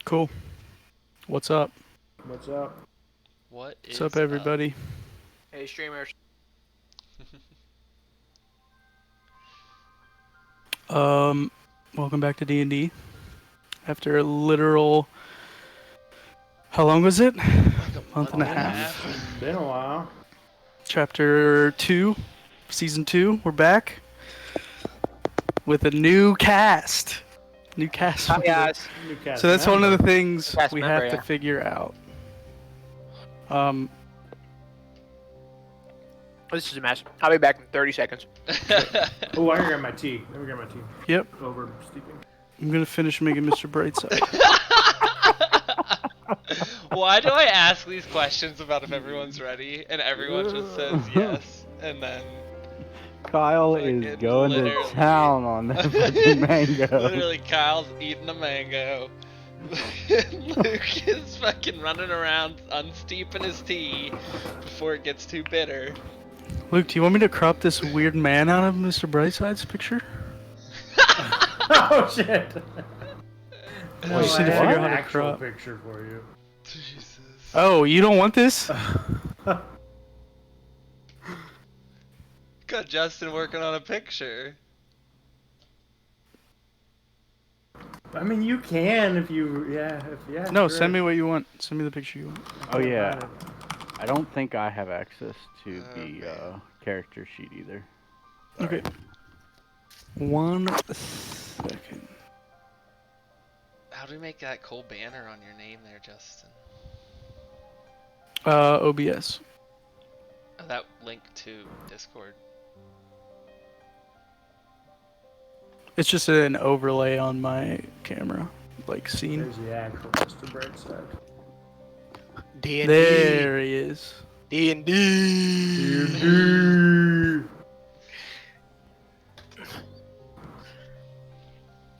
Cool. What's up? What's up? What's up, everybody? Hey, streamers. Welcome back to D&D. After a literal... How long was it? Like a Month and a half. It's been a while. Chapter 2, Season 2, we're back. With a new cast. New cast. Hi, guys. New cast So that's one of member. the things Cast we member, have to yeah. figure out. This is a mess. I'll be back in 30 seconds. Oh, I gotta grab my tea. Let me grab my tea. Yep. Over steeping. I'm gonna finish making Mr. Brightside. Why do I ask these questions about if everyone's ready and everyone just says yes and then Kyle fucking is going to literally- town on that fucking mango. literally Kyle's eating a mango. Luke is fucking running around unsteeping his tea before it gets too bitter. Luke, do you want me to crop this weird man out of Mr. Brightside's picture? Oh shit! No, just need to I have figure out an how to actual crop. picture for you. Jesus. Oh, you don't want this? Got Justin working on a picture. I mean, you can if you, No, sure. send me what you want. Send me the picture you want. Oh yeah, I don't think I have access to Oh, the man. character sheet either. Okay. 1 second. How do we make that cool banner on your name there, Justin? OBS. Oh, that link to Discord. It's just an overlay on my camera, like scene. There's the actual Mr. Brightside. D&D. There he is. D&D.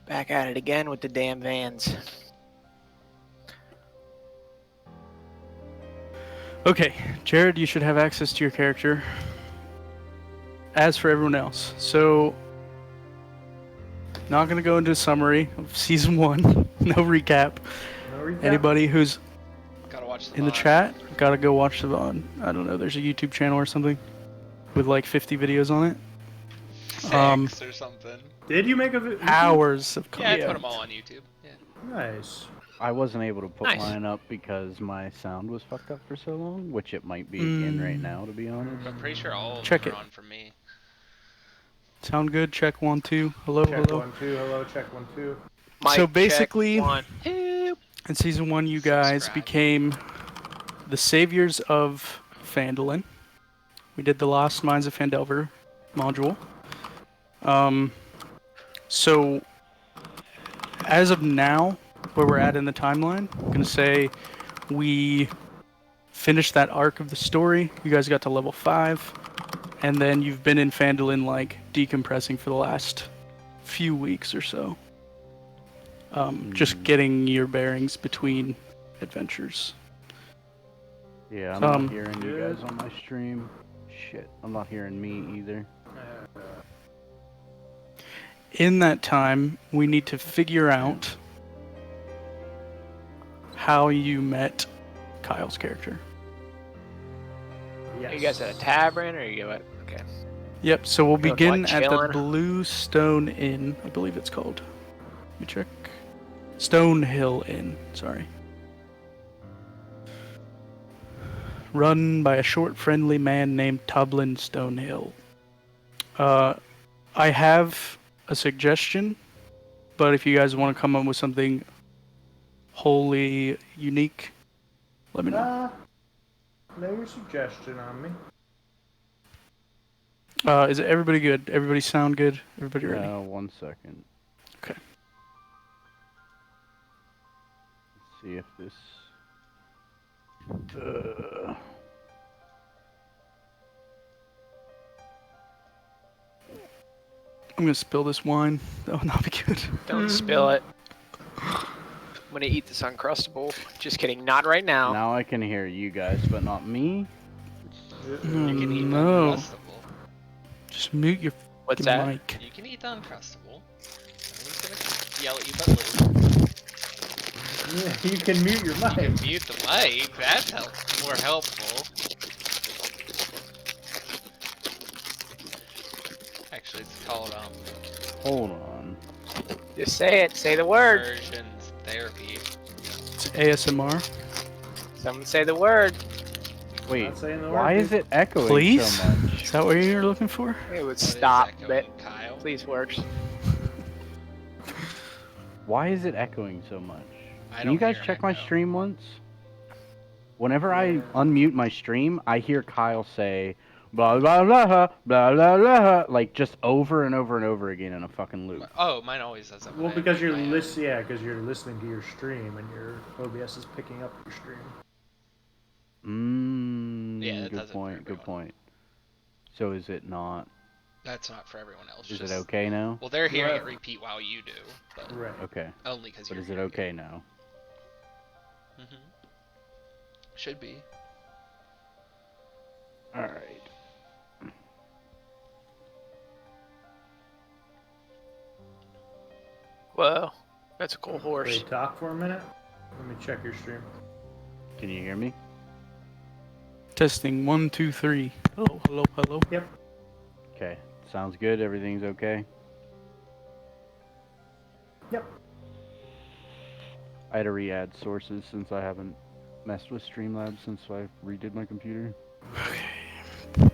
Back at it again with the damn vans. Okay, Jared, you should have access to your character. As for everyone else, so not gonna go into a summary of season 1. No recap. No recap? Anybody who's Gotta watch the in the VOD. chat, gotta go watch the VOD. I don't know, there's a YouTube channel or something with like 50 videos on it. 6 or something. Did you make a video? Hours of Yeah, I content. put them all on YouTube. Yeah. Nice. I wasn't able to put Nice. mine up because my sound was fucked up for so long, which it might be in right now, to be honest. I'm pretty sure all of Check them it. are on for me. Sound good? Check 1, 2. Hello, Check hello. 1, 2. Hello, check 1, 2. So Mic basically- check 1, 2. In season 1, you guys Strahd. became the saviors of Phandalin. We did the Lost Mines of Phandelver module. So, as of now, where we're at in the timeline, I'm going to say we finished that arc of the story. You guys got to level 5. And then you've been in Phandalin, like, decompressing for the last few weeks or so. Just getting your bearings between adventures. Yeah, I'm not hearing you guys on my stream. Shit, I'm not hearing me either. In that time, we need to figure out how you met Kyle's character. Yes. You guys at a tavern or you what? Okay. Yep, so we'll Going, begin like, at the chilling? Blue Stone Inn, I believe it's called. Let me check. Stonehill Inn, sorry. Run by a short, friendly man named Tublin Stonehill. I have a suggestion, but if you guys want to come up with something wholly unique, let me know. Lay your suggestion on me. Is it everybody good? Everybody sound good? Everybody ready? 1 second. Okay. Let's see if this... I'm gonna spill this wine. That would not be good. Don't spill it. I'm gonna eat this Uncrustable. Just kidding. Not right now. Now I can hear you guys, but not me. You can eat the No. Uncrustable. Just mute your What's fucking that? mic. You can eat the Uncrustable. No one's gonna yell at you but Luke. Yeah, you can mute your You mic. can mute the mic. That's more helpful. Actually, it's called Hold on. Just say it. Say the word. versions therapy. It's ASMR. Someone say the word. Wait, Not saying the why word, is it echoing Please? so much? Is that what you're looking for? It would What is stop, echoing, but Kyle? please works. Why is it echoing so much? I Can you don't guys hear an check my echo. stream once? Whenever I Yeah. unmute my stream, I hear Kyle say blah blah blah blah blah blah like just over and over and over again in a fucking loop. Oh, mine always does that. Well, because you're because you're listening to your stream and your OBS is picking up your stream. Yeah, that Good does it for point. Good everyone. point. So is it not? That's not for everyone else. Is just... it okay now? Well, they're hearing Right. it repeat while you do, but Right. Okay. only because But you're is it hearing okay now? Mm-hmm. Should be. All right. Whoa, that's a cool horse. Wait, talk for a minute. Let me check your stream. Can you hear me? Testing 1, 2, 3. Hello, hello, hello. Yep. Okay. Sounds good. Everything's okay. Yep. I had to re-add sources since I haven't messed with Streamlabs since I redid my computer. Okay.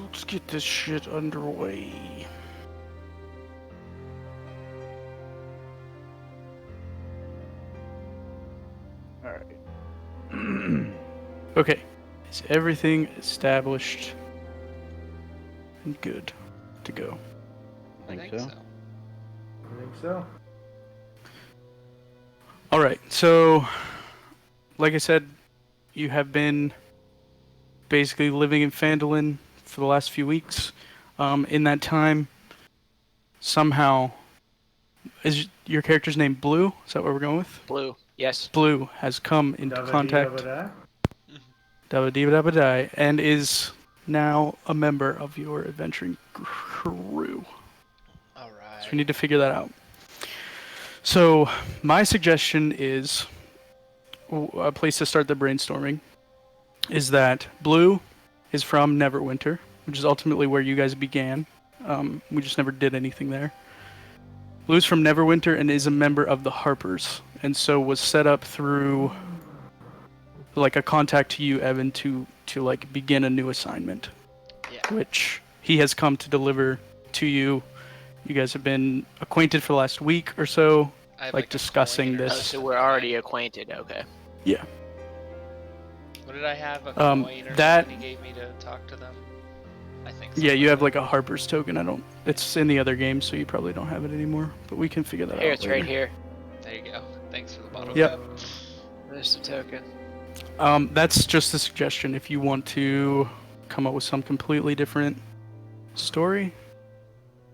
Let's get this shit underway. All right. Okay. Is everything established and good to go? I think so. I think so. All right. So, like I said, you have been basically living in Phandalin for the last few weeks. In that time, somehow, is your character's name Blue? Is that what we're going with? Blue. Yes. Blue has come into contact, Dabba-dee-dabba-da. and is now a member of your adventuring crew. All right. So we need to figure that out. So my suggestion is a place to start the brainstorming is that Blue is from Neverwinter, which is ultimately where you guys began. We just never did anything there. Blue's from Neverwinter and is a member of the Harpers, and so was set up through like a contact to you, Evan, to like begin a new assignment, Yeah. which he has come to deliver to you. You guys have been acquainted for the last week or so, I have like a discussing coin or Oh, this. so something. we're already acquainted. Okay. Yeah. What did I have? A Um, coin or that- something he gave me to talk to them? I think so. Yeah, you have like a Harper's token. It's in the other game, so you probably don't have it anymore. But we can figure that Here, out it's later. right here. There you go. Thanks for the bottle Yep. cap. There's the token. That's just a suggestion. If you want to come up with some completely different story,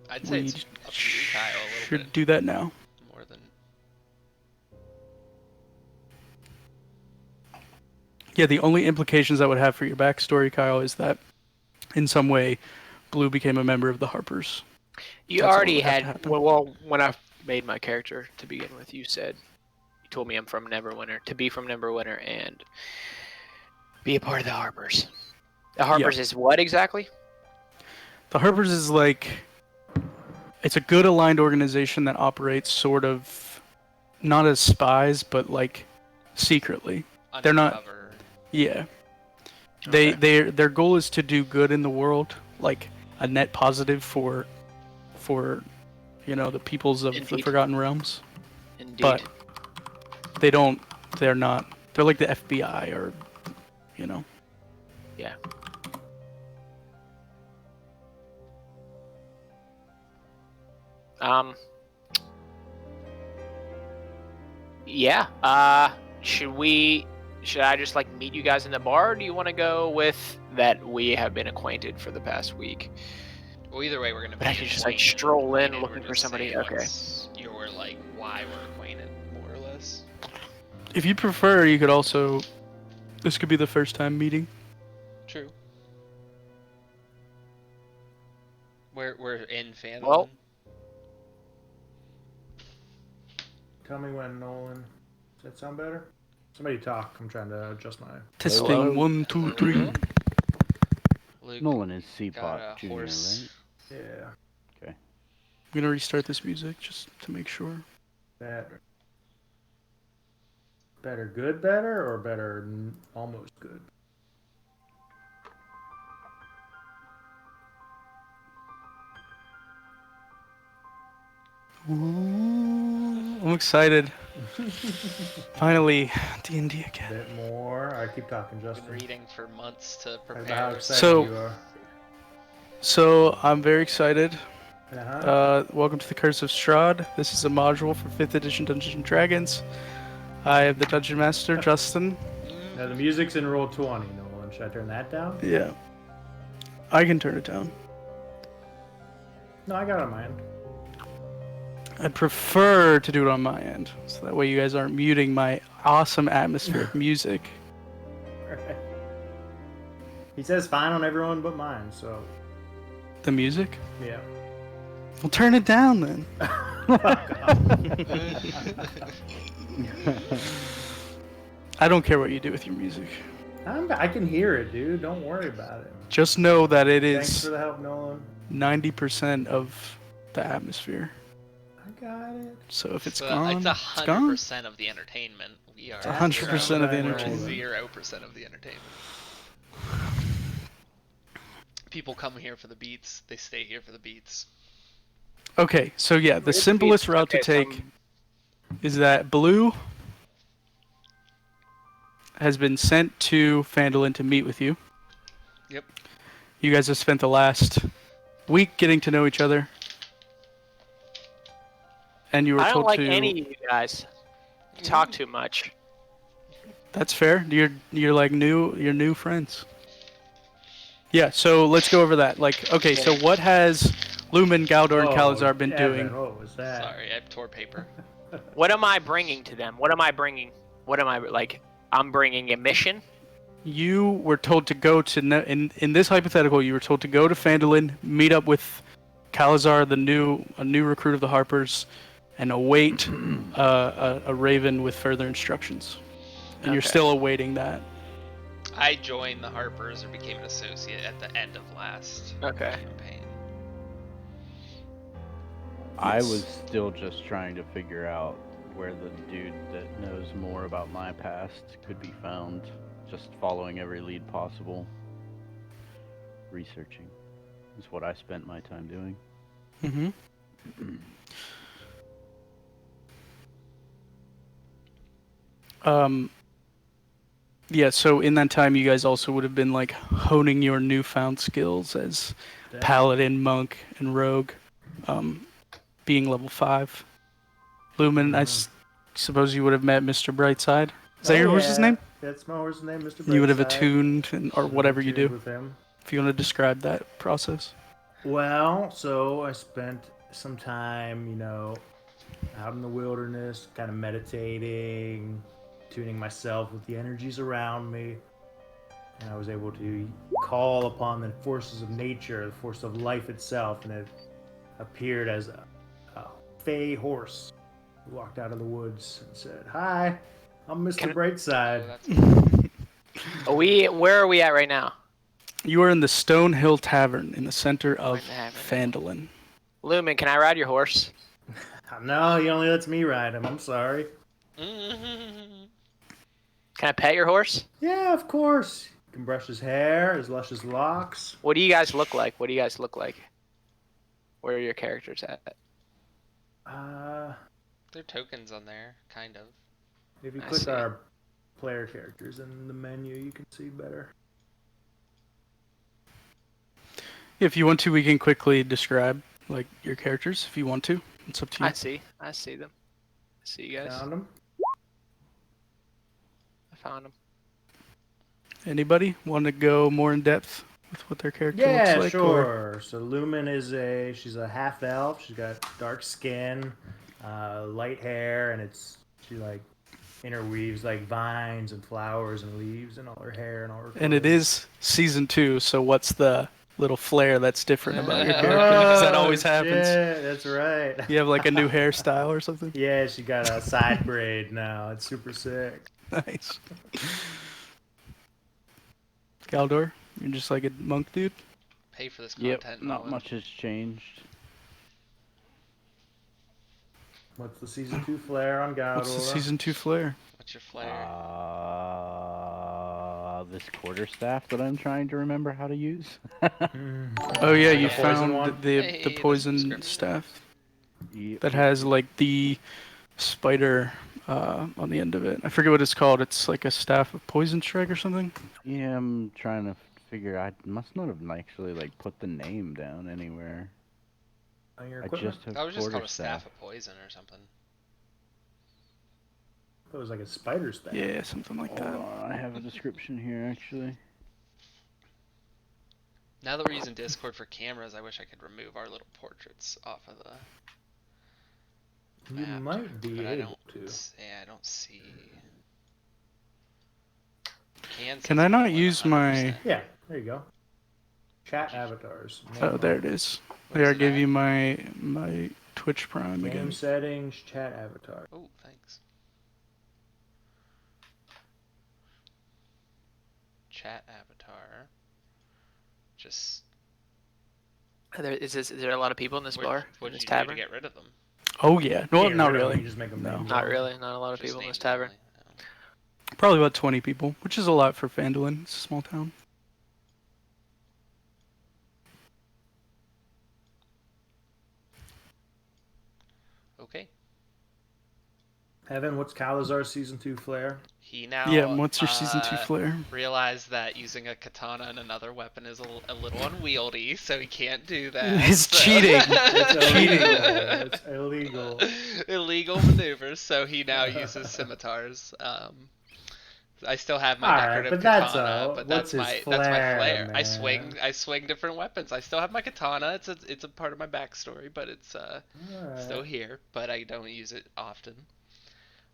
I'd say we it's up to you, Kyle, a little should bit do that now. more than... Yeah, the only implications that would have for your backstory, Kyle, is that in some way, Blue became a member of the Harpers. You That's what already would have to had. happen. Well, when I made my character to begin with, you told me I'm from Neverwinter, to be from Neverwinter and be a part of the Harpers. The Harpers is what exactly? The Harpers is like, it's a good aligned organization that operates sort of not as spies, but like secretly. They're not- Undercover. Yeah. Okay. Their goal is to do good in the world, like a net positive for the peoples of the Indeed. Forgotten Realms. Indeed. But they're like the FBI or Yeah. Yeah. Should I just like meet you guys in the bar? Or do you want to go with that we have been acquainted for the past week? Well, either way, we're gonna. But I be could just, like, acquainted. stroll in Acquainted, looking we're for just somebody, saying okay. what's your like why we're acquainted, more or less. if you prefer, you could also. This could be the first time meeting. True. We're in Phandalin. Well- Tell me when, Nolan. Does that sound better? Somebody talk. I'm trying to adjust my. Testing Hello? 1, 2, 3. Luke Nolan is got Seapot a Jr., horse. right? Yeah. I'm gonna restart this music just to make sure. Better. Better good better or better almost good? Ooh, I'm excited. Finally, D&D again. Bit more. I keep talking, Been Justin. reading for months to Talk about prepare. how excited So- you are. So I'm very excited. Uh-huh. Welcome to the Curse of Strahd. This is a module for 5th edition Dungeons and Dragons. I am the Dungeon Master, Justin. Now the music's in roll 20, Nolan. Should I turn that down? Yeah. I can turn it down. No, I got it on my end. I'd prefer to do it on my end, so that way you guys aren't muting my awesome atmospheric music. Alright. He says fine on everyone but mine, so The music? yeah. Well, turn it down then. I don't care what you do with your music. I can hear it, dude. Don't worry about it. Just know that it Thanks is for the help, Nolan. 90% of the atmosphere. I got it. So if it's So gone, it's it's gone. 100% of the entertainment. We are It's 100% of the We're entertainment. 0% of the entertainment. People come here for the beats. They stay here for the beats. Okay, so yeah, the It's simplest beats. route to Okay, take is that Blue has been sent to Phandalin to meet with you. Yep. You guys have spent the last week getting to know each other. And you were I don't told like to... any of you guys. You talk too much. That's fair. You're like you're new friends. Yeah, so let's go over that. Like, okay, so what has Lumen, Galdor, and Calazar been Evan, doing? what was that? Sorry, I tore paper. What am I bringing to them? What am I bringing? What am I like? I'm bringing a mission. You were told to go to in this hypothetical. You were told to go to Phandalin, meet up with Calazar, a new recruit of the Harpers, and await a raven with further instructions. And you're Okay. still awaiting that. I joined the Harpers or became an associate at the end of last Okay. campaign. I Yes. was still just trying to figure out where the dude that knows more about my past could be found. Just following every lead possible. Researching is what I spent my time doing. Mm-hmm. Yeah, so in that time, you guys also would have been like honing your newfound skills as paladin, monk, and rogue, being level 5. Lumen, suppose you would have met Mr. Brightside. Is that your horse's name? That's my horse's name, Mr. You would have Brightside. attuned, or whatever you Attuned do. with him. If you want to describe that process. Well, so I spent some time, out in the wilderness, kind of meditating, tuning myself with the energies around me. And I was able to call upon the forces of nature, the force of life itself, and it appeared as a fey horse who walked out of the woods and said, "Hi, I'm Mr. Brightside." Where are we at right now? You are in the Stone Hill Tavern in the center of in the tavern. Phandalin. Lumen, can I ride your horse? No, he only lets me ride him. I'm sorry. Can I pet your horse? Yeah, of course. You can brush his hair, his luscious locks. What do you guys look like? What do you guys look like? Where are your characters at? There are tokens on there, kind of. If you I click see. our player characters in the menu, you can see better. If you want to, we can quickly describe like your characters. If you want to, it's up to you. I see them. I see you guys. Found him? I found them. Anybody want to go more in depth with what their character Yeah, looks like? sure. So Lumen she's a half elf. She's got dark skin, light hair, and she like interweaves like vines and flowers and leaves and all her hair and all her. And it clothes. is season 2, so what's the little flair that's different about your character, because that always happens. Shit, that's right. You have like a new hairstyle or something. Yeah, she got a side braid now. It's super sick. Nice. Galdor, you're just like a monk dude. Pay for this Yep, content. not Nolan. much has changed. What's the season 2 flair on Galdor? What's the season 2 flair? What's your flair? This quarterstaff that I'm trying to remember how to use. Oh yeah, you Like a poison found one? the Hey, the that's poison descriptive. staff Yep. that has like the spider on the end of it. I forget what it's called. It's like a staff of poison strike or something. Yeah, I'm trying to figure. I must not have actually like put the name down anywhere. On your I equipment? just have I was just called a quarterstaff. staff of poison or something. It was like a spider staff. Yeah, something like Hold that. on, I have a description here actually. Now that we're using Discord for cameras, I wish I could remove our little portraits off of the You map, might be but I able don't. to. Yeah, I don't see. Can I not use my? Yeah, there you go. Chat avatars. Oh, there it is. There, I gave you my Twitch Prime Game again. settings, chat avatar. Oh, thanks. Chat avatar. Just. Is there a lot of people in this bar? In What'd this you do to tavern? get rid of them? Oh yeah, no, Get not rid of them, really. You just make them No. names Not only. really. Not a lot of Just people in this names tavern. only. Oh. Probably about 20 people, which is a lot for Phandalin. It's a small town. Okay. Evan, what's Calazar's season 2 flair? He now. Yeah, what's your season 2 flair? Realized that using a katana and another weapon is a little unwieldy, so he can't do that. It's so- cheating. It's Cheating. illegal. It's illegal. Illegal maneuvers, so he now uses scimitars. I still have my Alright, decorative but that's katana, a- but what's that's his my flair. flair, I swing different weapons. I still have my katana. It's a part of my backstory, but it's Alright. still here. But I don't use it often.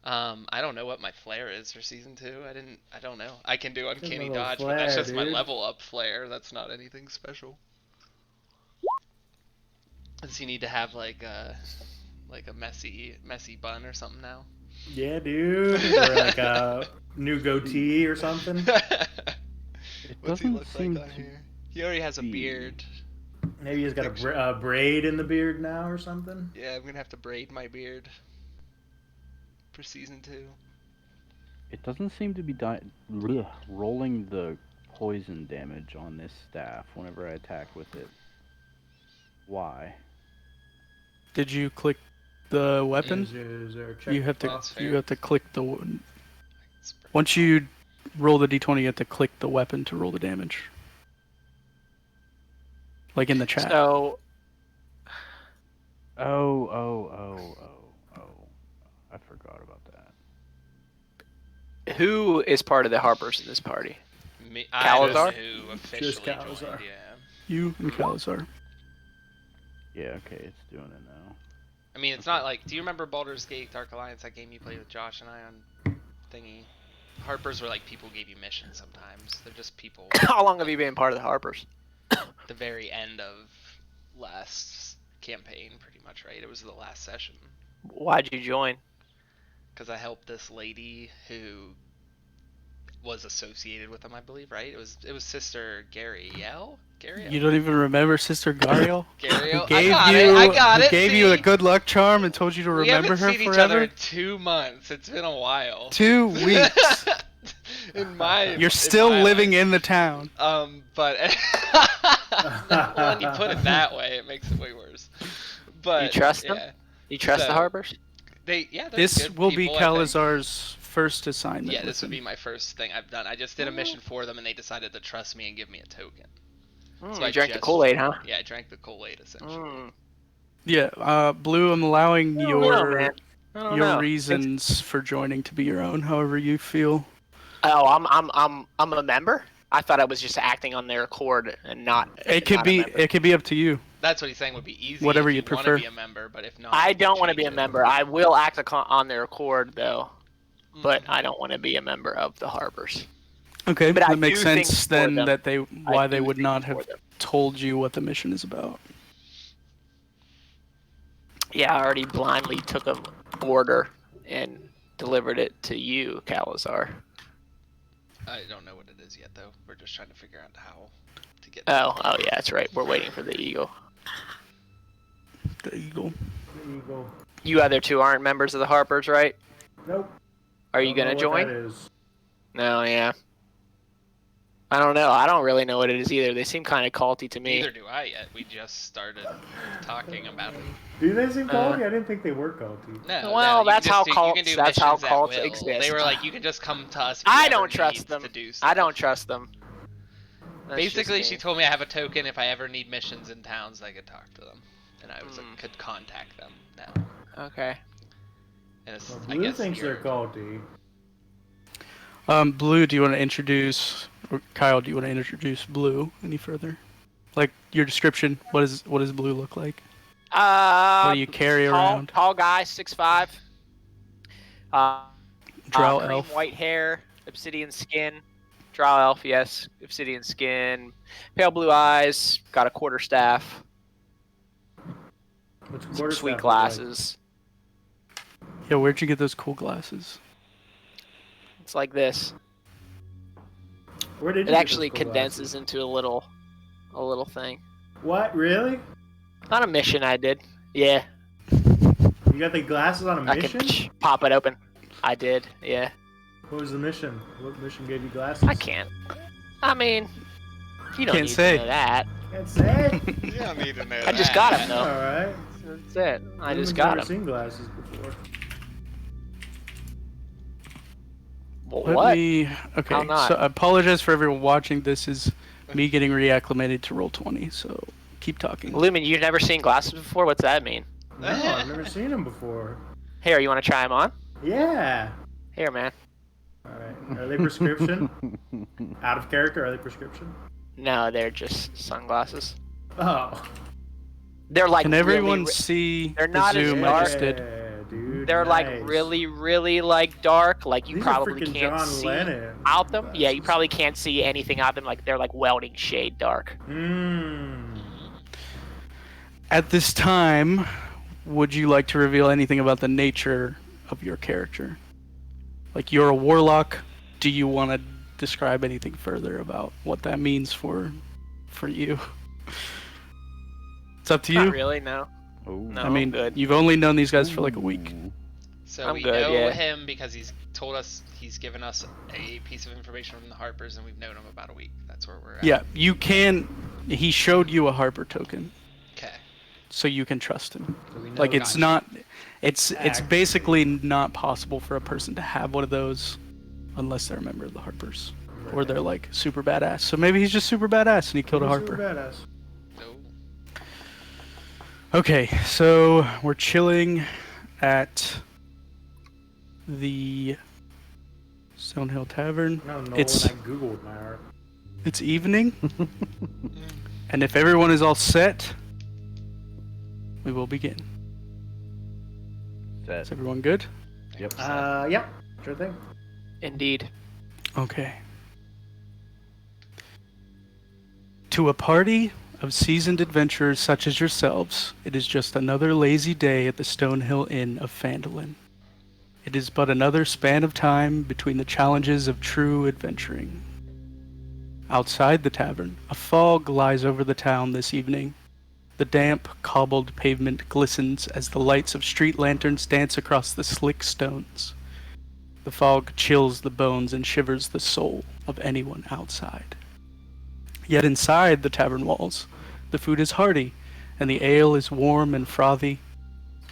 I don't know what my flair is for season 2. I don't know. I can do uncanny little dodge, but that's flair, just my dude. level up flair. That's not anything special. Does he need to have like a messy bun or something now? Yeah, dude. Or like a new goatee or something. What's he doesn't look seem like on to here? He already has a be. beard. Maybe he's got a braid in the beard now or something. Yeah, I'm gonna have to braid my beard for season 2. It doesn't seem to be rolling the poison damage on this staff whenever I attack with it. Why? Did you click the weapon? Is there a check? You have to That's fair. you have to click the. Once you roll the d20, you have to click the weapon to roll the damage. Like in the chat. So Oh. I forgot about that. who is part of the Harpers in this party? Me, Calazar? who officially Calazar. joined, yeah. You and Calazar. Yeah, okay, it's doing it now. I mean, it's not like. Do you remember Baldur's Gate Dark Alliance, that game you played with Josh and I on thingy? Harpers were like people gave you missions sometimes. They're just people. How long have you been part of the Harpers? The very end of last campaign, pretty much, right? It was the last session. Why'd you join? Because I helped this lady who was associated with them, I believe, right? It was Sister Gariel? You don't even remember Sister Gariel? Gariel? Who gave I got it. Gave you a See? good luck charm and told you to We remember haven't her seen each other forever? in 2 months. It's been a while. 2 weeks. You're still living in the town. But when you put it that way, it makes it way worse. But You trust them? yeah. You trust So, the Harpers? they're This good will be people, I think. Calazar's first assignment. Yeah, with this would him. be my first thing I've done. I just did a mission for them, and they decided to trust me and give me a token. So I You drank the just- Kool-Aid, huh? Yeah, I drank the Kool-Aid essentially. Mm. Yeah, Blue, I'm allowing I don't know, your man. I don't your know. reasons for joining to be your own, however you feel. Oh, I'm a member. I thought I was just acting on their accord and not. It could not a be member. it could be up to you. That's what he's saying would be easy. Whatever if you you want prefer. to be a member, but if not, I you can don't want to be a change it. member. I will act on their accord though, but Mhm. I don't want to be a member of the Harbors. Okay, But I that makes do think sense for then them. that they I why they do would think not for have them. told you what the mission is about. Yeah, I already blindly took an order and delivered it to you, Calazar. I don't know what it is yet, though. We're just trying to figure out how to get. Oh yeah, that's right. We're waiting for the eagle. The eagle. The eagle. You other two aren't members of the Harpers, right? Nope. Are you Don't gonna know what join? that is. No, yeah. I don't know. I don't really know what it is either. They seem kind of culty to me. Neither do I yet. We just started talking about it. Do they seem culty? I didn't think they were culty. No, Well, no, you that's can how just do, you can cults- do that's how missions at cults will. exist. They were like, you can just come to us. If you I ever don't need trust them. To do I stuff. don't trust them. That's Basically, just she me. told me I have a token. If I ever need missions in towns, I could talk to them, and I was like, could contact them now. Okay. And it's, Well, I Blue guess thinks you're- they're culty. Blue, do you want to introduce, or Kyle, do you want to introduce Blue any further? Like your description, what does Blue look like? What do you carry around? Tall guy, 6'5". Drow Cream elf. white hair, obsidian skin. Drow elf, yes. Obsidian skin. Pale blue eyes. Got a quarterstaff. What's Some quarterstaff sweet look glasses. Yeah, where'd you get those cool glasses? It's like this. Like? Where did It you get actually those cool condenses glasses? into a little thing. What? Really? On a mission I did. Yeah. You got the glasses on a I mission? can pop it open. I did. Yeah. What was the mission? What mission gave you glasses? I can't. I mean, you don't Can't need say. to know that. Can't say. You don't need to know I just got him All though. right. That's it. I Women's just got never him. seen glasses before. Well, Let what? me. How Okay, not? so I apologize for everyone watching. This is me getting reacclimated to Roll20. So keep talking. Lumen, you've never seen glasses before? What's that mean? No, I've never seen them before. Here, you want to try them on? Yeah. Here, man. All right. Are they prescription? Out of character? Are they prescription? No, they're just sunglasses. Oh. They're like Can everyone really, see They're the not as zoom I dark. just did? Yeah, dude. they're like nice. really like dark. Like you These are probably freaking can't John see Lennon out them. Yeah, you glasses. probably can't see anything out them. Like they're like welding shade dark. Mmm. At this time, would you like to reveal anything about the nature of your character? Like, you're a warlock. Do you want to describe anything further about what that means for you? It's up to you. Not really, no. Oh. No. I mean, I'm good. you've only known these guys for like a week. Ooh. So I'm we good, know yeah. him because he's told us, he's given us a piece of information from the Harpers, and we've known him about a week. That's where we're at. Yeah, you can. He showed you a Harper token, Okay. so you can trust him. So we know Like, it's Gotcha. not. It's Act. basically not possible for a person to have one of those unless they're a member of the Harpers. Or they're like super badass. So maybe he's just super badass and he killed a Super Harper. badass. No. Okay, so we're chilling at the Stonehill Tavern. I don't know It's- when I googled my art. It's evening. And if everyone is all set, we will begin. Set. Is everyone good? Yep. Yep. Sure thing. Indeed. Okay. To a party of seasoned adventurers such as yourselves, it is just another lazy day at the Stonehill Inn of Phandalin. It is but another span of time between the challenges of true adventuring. Outside the tavern, a fog lies over the town this evening. The damp, cobbled pavement glistens as the lights of street lanterns dance across the slick stones. The fog chills the bones and shivers the soul of anyone outside. Yet inside the tavern walls, the food is hearty, and the ale is warm and frothy.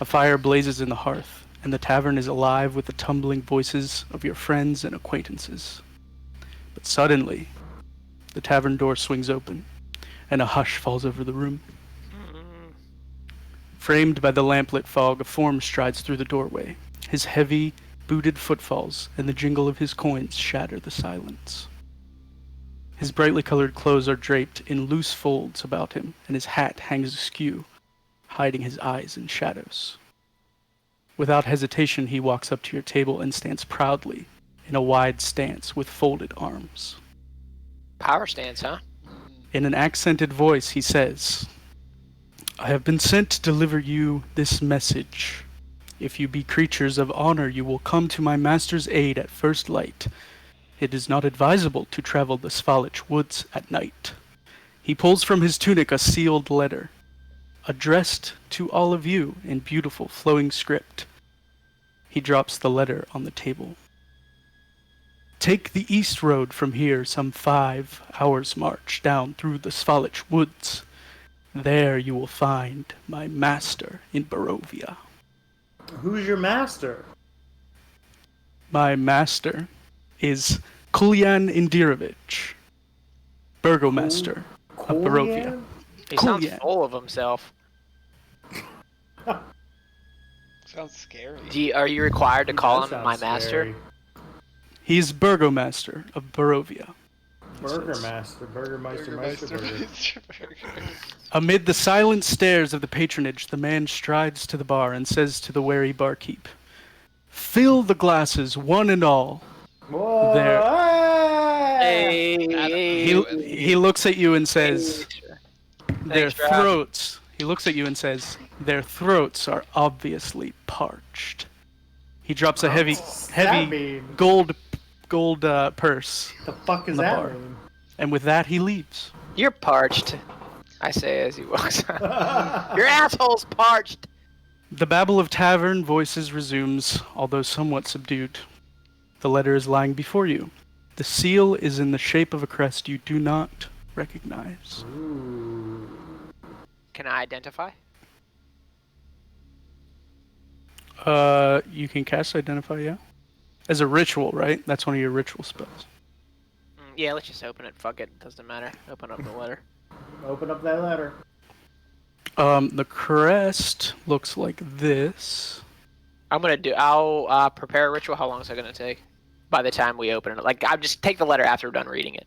A fire blazes in the hearth, and the tavern is alive with the tumbling voices of your friends and acquaintances. But suddenly, the tavern door swings open, and a hush falls over the room. Framed by the lamplit fog, a form strides through the doorway. His heavy, booted footfalls and the jingle of his coins shatter the silence. His brightly colored clothes are draped in loose folds about him, and his hat hangs askew, hiding his eyes in shadows. Without hesitation, he walks up to your table and stands proudly in a wide stance with folded arms. Power stance, huh? In an accented voice, he says, I have been sent to deliver you this message. If you be creatures of honor, you will come to my master's aid at first light. It is not advisable to travel the Svalich woods at night. He pulls from his tunic a sealed letter, addressed to all of you in beautiful flowing script. He drops the letter on the table. Take the east road from here some 5 hours' march down through the Svalich woods. There you will find my master in Barovia. Who's your master? My master is Kulyan Indirovich, burgomaster of Barovia. He sounds Kulyan. full of himself. Sounds scary. Are you required to He call does him sound my master? scary. He's burgomaster of Barovia. Burgermeister, Burger. Burger. Amid the silent stares of the patronage, the man strides to the bar and says to the wary barkeep, Fill the glasses, one and all. Whoa! There. Hey, He looks at you and says, their Thanks, Rob. throats. He looks at you and says, their throats are obviously parched. He drops a heavy mean? gold purse, The fuck is the that bar. mean? and with that he leaves. You're parched, I say as he walks out. Your asshole's parched! The babble of tavern voices resumes, although somewhat subdued. The letter is lying before you. The seal is in the shape of a crest you do not recognize. Ooh. Can I identify? You can cast Identify, yeah? As a ritual, right? That's one of your ritual spells. Yeah, let's just open it. Fuck it. Doesn't matter. Open up the letter. Open up that letter. The crest looks like this. I'll prepare a ritual. How long is that gonna take? By the time we open it. Like, I'll just take the letter after we're done reading it.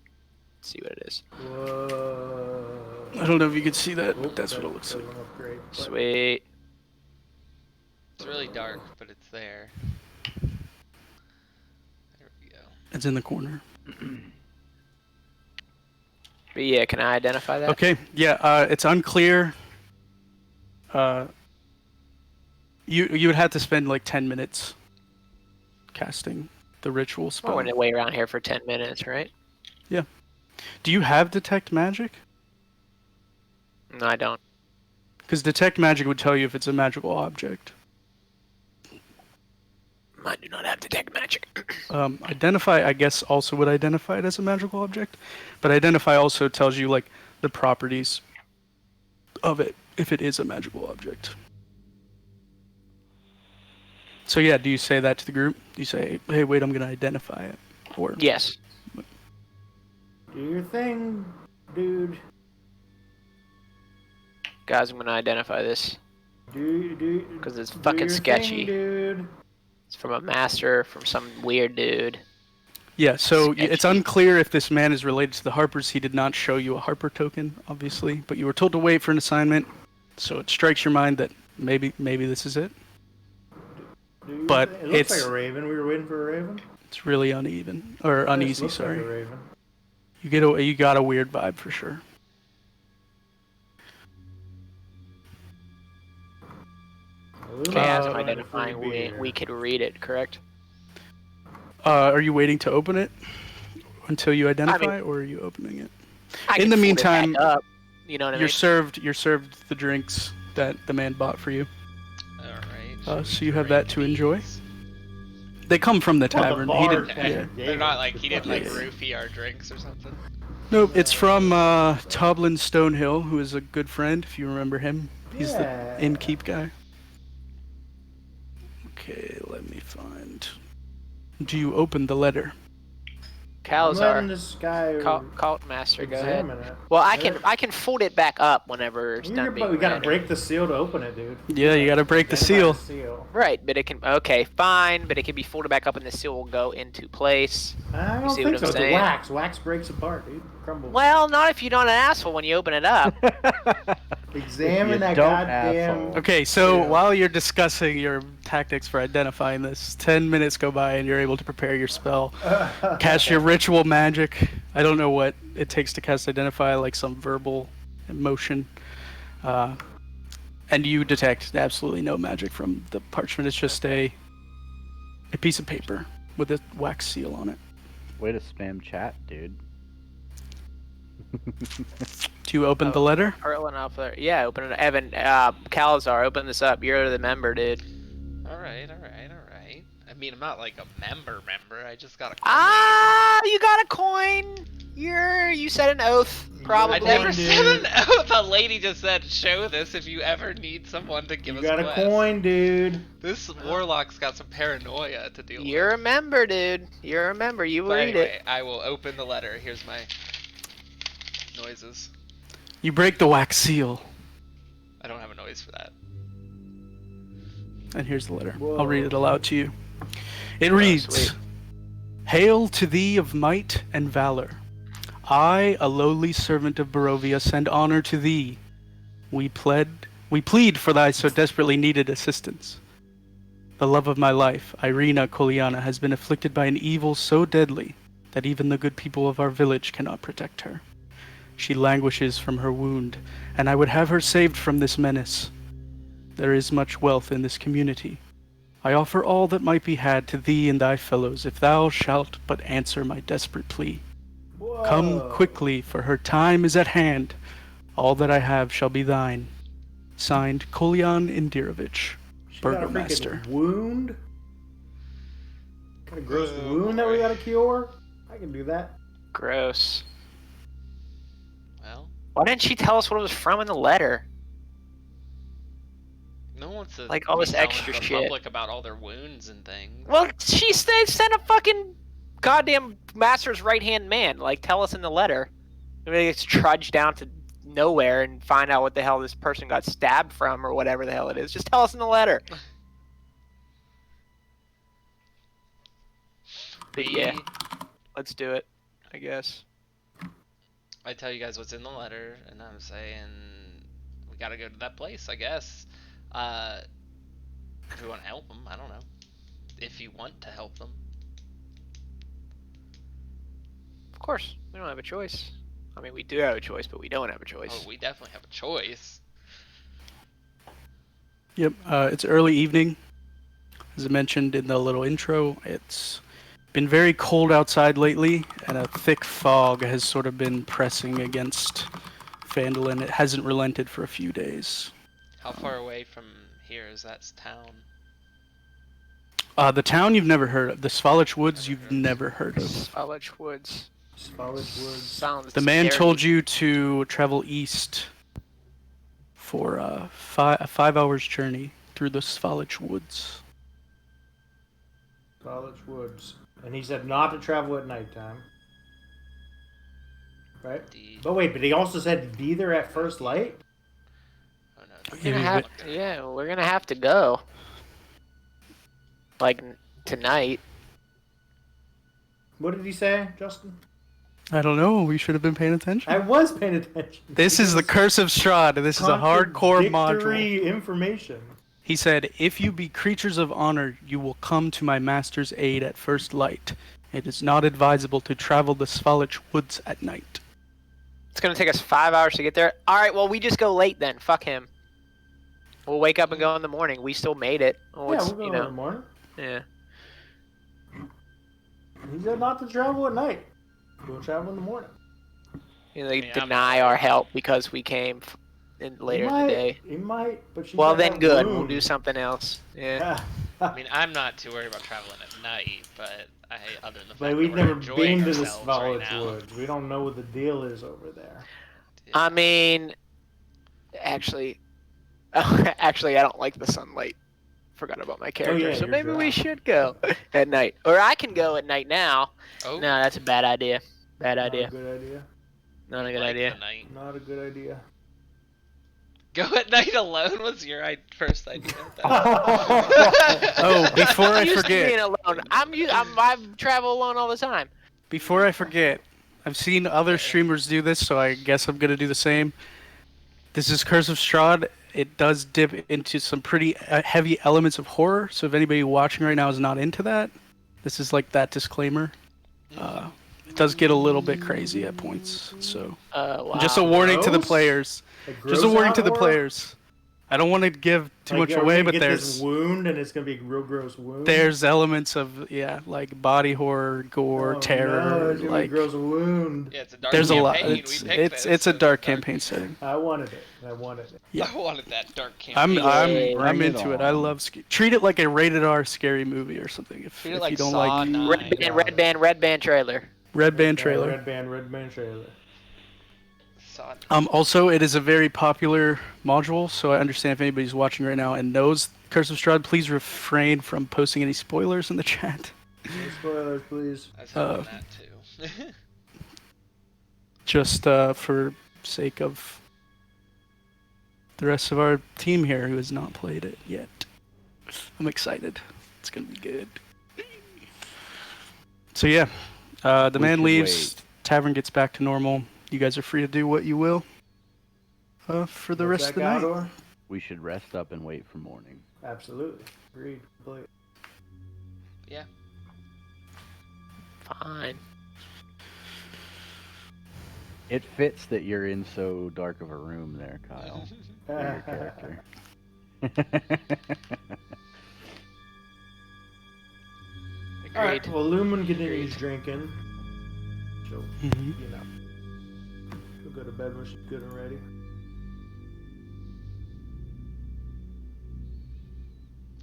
See what it is. Whoa. I don't know if you can see that, Oop, but that's that what it looks like. doesn't look great, but- Sweet. It's really dark, but it's there. There we go. It's in the corner. But yeah, can I identify that? Okay, yeah, it's unclear. You would have to spend like 10 minutes casting the ritual We're spell. going to wait around here for 10 minutes, right? Do you have Detect Magic? No, I don't. Because Detect Magic would tell you if it's a magical object. I do not have detect magic. Identify, I guess, also would identify it as a magical object, but Identify also tells you like the properties of it if it is a magical object. So yeah, do you say that to the group? Do you say, "Hey, wait, I'm gonna identify it," or Yes. Do your thing, dude. Guys, I'm going to identify this. Do. Because it's do fucking your sketchy. thing, dude. It's from a master, from some weird dude. Yeah, so Sketchy. it's unclear if this man is related to the Harpers. He did not show you a Harper token, obviously, but you were told to wait for an assignment, so it strikes your mind that maybe this is it. Do your But thing. It looks it's- like a raven. We were waiting for a raven. It's really uneven or This uneasy. looks Sorry, Like a raven. you got a weird vibe for sure. Okay, as I'm Free identifying, beer. we could read it, correct? Are you waiting to open it until you identify, or are you opening it? I In can the fold it meantime, back up, you know what I You're mean? served the drinks that the man bought for you. Alright. So you have that to enjoy. They come from the Well, the tavern. He bar didn't. tavern. Yeah. Yeah. They're not like he didn't like Yeah. roofie our drinks or something. Nope, it's from Toblin Stonehill, who is a good friend, if you remember him. He's Yeah. the innkeep guy. Okay, let me find. Do you open the letter? I'm letting Calzar, this guy cult master, go ahead. examine it. Well, I can fold it back up whenever it's done being We gotta read. break the seal to open it, dude. Yeah, you gotta break the Identify seal. the seal. Right, but it can. Okay, fine, but it can be folded back up, and the seal will go into place. I You don't see think what so. I'm It's saying? wax. Wax breaks apart, dude. Crumbles. Well, not if you're not an asshole when you open it up. Examine You that don't, goddamn. asshole. Okay, so Yeah. while you're discussing your tactics for identifying this, 10 minutes go by and you're able to prepare your spell. Cast your ritual magic. I don't know what it takes to cast Identify, like some verbal emotion. And you detect absolutely no magic from the parchment. It's just a piece of paper with a wax seal on it. Way to spam chat, dude. Do you open the letter? Erlen up there. Yeah, open it. Evan, Calazar, open this up. You're the member, dude. All right. I mean, I'm not like a member. I just got a coin. Ah, you got a coin. You said an oath, probably. I never coin, said dude. an oath. A lady just said, "Show this if you ever need someone to give You us got a quests." coin, dude. This warlock's got some paranoia to deal You're a with. member, dude. You're a member. You will But read anyway, it. I will open the letter. Here's my noises. You break the wax seal. I don't have a noise for that. And here's the letter. Whoa. I'll read it aloud to you. It reads, sweet. Hail to thee of might and valor. I, a lowly servant of Barovia, send honor to thee. We plead for thy so desperately needed assistance. The love of my life, Irina Koliana, has been afflicted by an evil so deadly that even the good people of our village cannot protect her. She languishes from her wound, and I would have her saved from this menace. There is much wealth in this community. I offer all that might be had to thee and thy fellows, if thou shalt but answer my desperate plea. Whoa. Come quickly, for her time is at hand. All that I have shall be thine. Signed, Kolyan Indirovich, She got a Burgomaster. freaking wound. Got a gross wound that we gotta cure. I can do that. Gross. Well, Why didn't she tell us what it was from in the letter? no one wants to Like, all be this telling extra the shit. public about all their wounds and things. Well, she sent a fucking goddamn master's right-hand man. Like, tell us in the letter. Maybe it's trudge down to nowhere and find out what the hell this person got stabbed from or whatever the hell it is. Just tell us in the letter. But yeah, let's do it, I guess. I tell you guys what's in the letter, and I'm saying we gotta go to that place, I guess. If we want to help them, I don't know. If you want to help them. Of course, we don't have a choice. I mean, we do have a choice, but we don't have a choice. Oh, we definitely have a choice. Yep, it's early evening. As I mentioned in the little intro, it's been very cold outside lately, and a thick fog has sort of been pressing against Phandalin. It hasn't relented for a few days. How far away from here is that town? The town you've never heard of. The Svalich Woods you've never heard of. Svalich Woods. Svalich Woods. Sounds The man scary. told you to travel east for a 5 hours journey through the Svalich Woods. Svalich Woods. And he said not to travel at nighttime. Right? The But wait, but he also said to be there at first light? oh no, We're gonna have, yeah, we're gonna have to go. Like tonight. What did he say, Justin? I don't know. We should have been paying attention. I was paying attention. This is the Curse of Strahd. This is a hardcore module. Contradictory information. He said, if you be creatures of honor, you will come to my master's aid at first light. It is not advisable to travel the Svalich Woods at night. It's gonna take us 5 hours to get there. All right, well we just go late then. Fuck him. We'll wake up and go in the morning. We still made it. Well, Yeah, it's, we'll go you in the know, morning. yeah. He said not to travel at night. We'll travel in the morning. You know, they Yeah, I'm deny our help because we came later in the day. He might, but she Well, got then that good. We'll wound. do something else. Yeah. I mean, I'm not too worried about traveling at night, but other than the fact But that we've we're never enjoying been to the ourselves right Svalich now. Woods. We don't know what the deal is over there. I mean, actually, actually, I don't like the sunlight. Forgot about my character, yeah, so you're maybe we dry. should go at night, or I can go at night now. Oh, No, that's a bad idea. Bad Not idea. a good idea. Not a good like idea. the night. Not a good idea. Go at night alone was your first idea. Oh, before I I'm used to being forget, alone. I travel alone all the time. before I forget, I've seen other streamers do this, so I guess I'm gonna do the same. This is Curse of Strahd. It does dip into some pretty heavy elements of horror, so if anybody watching right now is not into that, this is like that disclaimer. It does get a little bit crazy at points, so Wow. just a warning to the Gross? players. Like Just a gross warning out to the horror? players. I don't want to give too Like, much are we away, gonna but get there's this wound, and it's gonna be a real gross wound. there's elements of like body horror, gore, Oh, terror, no, it's gonna be a like gross wound. Yeah, it's a dark there's a campaign. lot. We It's picked it's this, it's a so dark campaign setting. I wanted it. I wanted it. Yeah. I wanted that dark I'm campaign. I'm Bring it into it. I on. love treat it like a rated R scary movie or something. If Treat it if like you don't Saw like 9. Red band trailer. Red Band trailer. Red band trailer. Saw. Also, it is a very popular module, so I understand if anybody's watching right now and knows Curse of Strahd, please refrain from posting any spoilers in the chat. No spoilers, please. I was hoping that too. Just for sake of the rest of our team here who has not played it yet. I'm excited. It's gonna be good. So yeah, the We man should leaves. wait. Tavern gets back to normal. You guys are free to do what you will. For the rest of the night. Outdoor? We should rest up and wait for morning. Absolutely. Agreed. Completely. Yeah. Fine. It fits that you're in so dark of a room there, Kyle. For your character. All right. Agreed. Well, Lumen continues drinking. So, Mhm. you know, she'll go to bed when she's good and ready.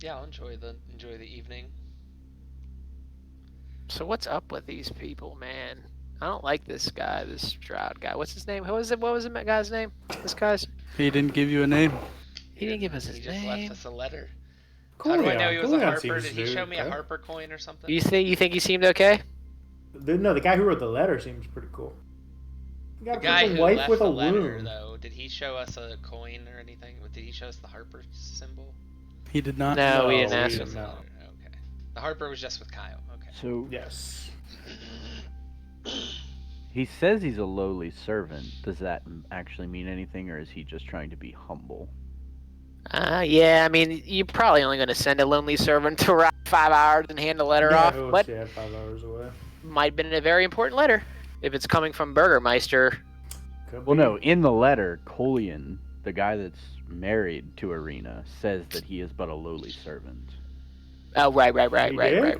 Yeah, I'll enjoy the evening. So what's up with these people, man? I don't like this guy, this Strahd guy. What's his name? Who was it? What was the guy's name? This guy's. He didn't give you a name. He didn't give us his He just name. left us a letter. Cool. How do I know he was a Coolion Harper? seems Did to he do show me a okay. Harper coin or something? You think he seemed okay? No, the guy who wrote the letter seems pretty cool. He got The guy a who wife left with the a letter, wound. though, did he show us a coin or anything? Did he show us the Harper symbol? He did not. No, we No, didn't we ask didn't. him. No. Okay. The Harper was just with Kyle. Okay. So Yes. he says he's a lowly servant. Does that actually mean anything, or is he just trying to be humble? Yeah, I mean, you're probably only going to send a lonely servant to around 5 hours and hand a letter Yeah, off, it was, but yeah, 5 hours away. might have been a very important letter if it's coming from Burgermeister. Could Well, be. no. In the letter, Colian, the guy that's married to Arena, says that he is but a lowly servant. Oh, right. He did?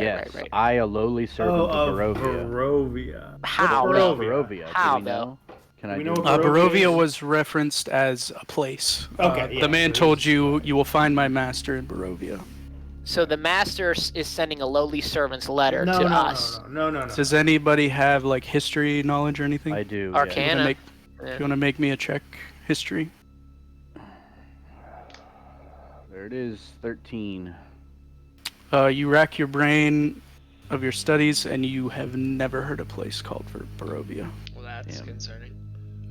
Yes, Right. I, a lowly servant Oh, of of Barovia. Barovia. How, What's though? Barovia. How, Do we know? Can I We do know it? what Barovia is- was referenced as a place. Okay, yeah, the man so told it's- you you will find my master in Barovia. So the master is sending a lowly servant's letter No, to no, us. no. Does anybody have like history knowledge or anything? I do. Arcana. yes. You wanna make, Yeah. you want to make me a check history? There it is, 13. You rack your brain of your studies, and you have never heard a place called Barovia. Well, that's Yeah. concerning.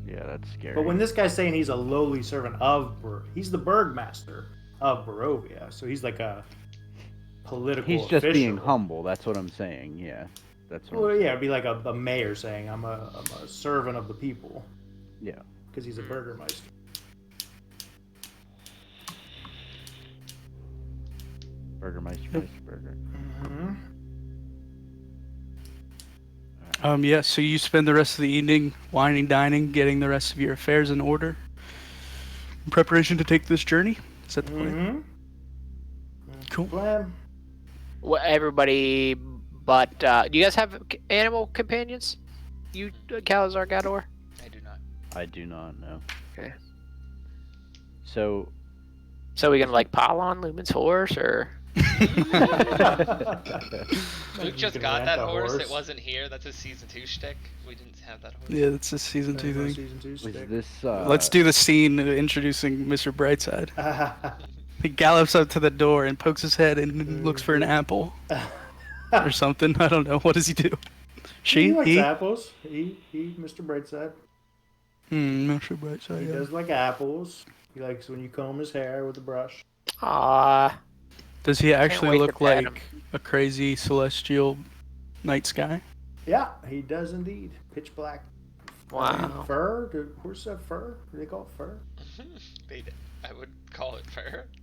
Yeah, that's scary. But when this guy's saying he's a lowly servant of he's the Burgmaster of Barovia, so he's like a political He's just official. being humble. That's what I'm saying. Yeah, that's what. Well, I'm yeah, it'd be like a mayor saying, I'm a servant of the people, Yeah. because he's a Burgermeister. Burgermeister, Burger. Mm-hmm. Yeah, so you spend the rest of the evening whining, dining, getting the rest of your affairs in order in preparation to take this journey. Is that the plan? Mm-hmm. Cool. Plan. Well, everybody, but do you guys have animal companions? You, Calazar Gador? I do not. I do not know. Okay. So. So we gonna like pile on Lumen's horse, or? Luke just can got rent that a horse. It horse. wasn't here. That's a season 2 shtick. We didn't have that horse. Yeah, that's a season 2 thing. Season 2 Was stick. this? Let's do the scene introducing Mr. Brightside. He gallops up to the door and pokes his head and looks for an apple or something. I don't know. What does he do? He likes He? apples. He, Mr. Brightside. Mr. Brightside. He Yeah. does like apples. He likes when you comb his hair with a brush. Aw. Does he actually wait to look pet him. like a crazy celestial night sky? Yeah, he does indeed. Pitch black. Wow. Fur? Do horses have fur? Do they call it fur? I would call it fur. You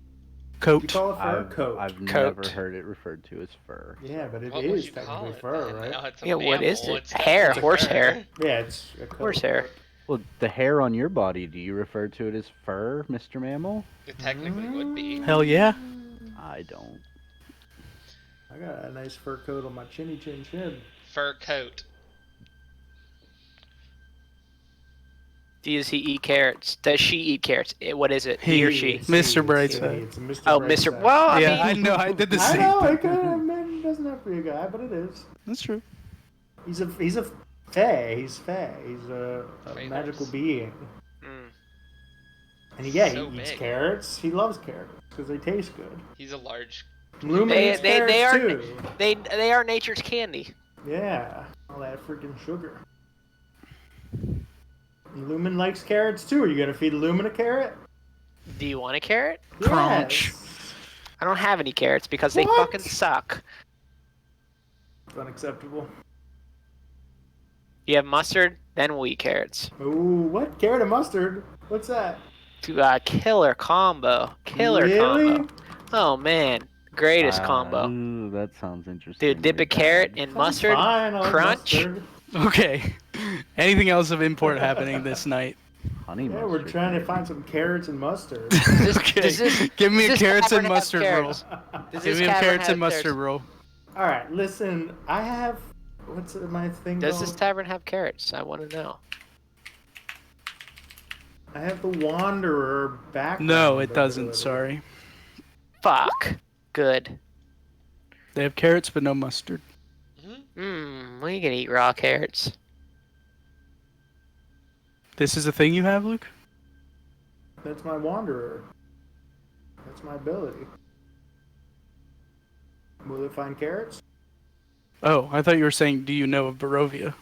Coat. call it fur? Coat. I've Coat. never heard it referred to as fur. Yeah, but it What would is you call technically it? fur, then? right? No, it's a Yeah, what is mammal. it? It's Hair, definitely horse fur. hair. Yeah, it's a coat. Horse hair. Well, the hair on your body, do you refer to it as fur, Mr. Mammal? It technically would be. Hell yeah. I don't. I got a nice fur coat on my chinny chin chin. Fur coat. Does he eat carrots? Does she eat carrots? What is it? He or she? Mr. Brightside. It's a Mr. Oh, Brightside. Mr. Well, I Yeah, I mean, know. I did the I same. know, it could have been, it doesn't have to be a guy, but it is. That's true. He's a fae. He's fae. He's a Fae magical horse. being. Mm. And yeah, So he eats big. carrots. He loves carrots because they taste good. He's a large. Lumen They- eats they- carrots they are- too. they are nature's candy. Yeah, all that freaking sugar. And Lumen likes carrots too. Are you gonna feed Lumen a carrot? Do you want a carrot? Crunch. Yes. I don't have any carrots because they What? fucking suck. It's unacceptable. You have mustard, then we'll eat carrots. Ooh, what? Carrot and mustard? What's that? Killer combo. Killer Really? combo. Oh man, greatest combo. Ooh, that sounds interesting. Dude, dip a Really carrot bad. in mustard, Fine, I like crunch. mustard. Okay. Anything else of import happening this night? Honey Yeah, we're mustard, trying to maybe. find some carrots and mustard. Okay. Give me a does this carrots and tavern have mustard roll. carrots? Does Give this me a tavern carrots have and mustard carrots? roll. All right, listen. I have what's my thing? Does this called? tavern have carrots? I want to know. I have the Wanderer background. No, it doesn't. ability. Sorry. Fuck. Good. They have carrots, but no mustard. We can eat raw carrots. This is a thing you have, Luke? That's my Wanderer. That's my ability. Will it find carrots? Oh, I thought you were saying, do you know of Barovia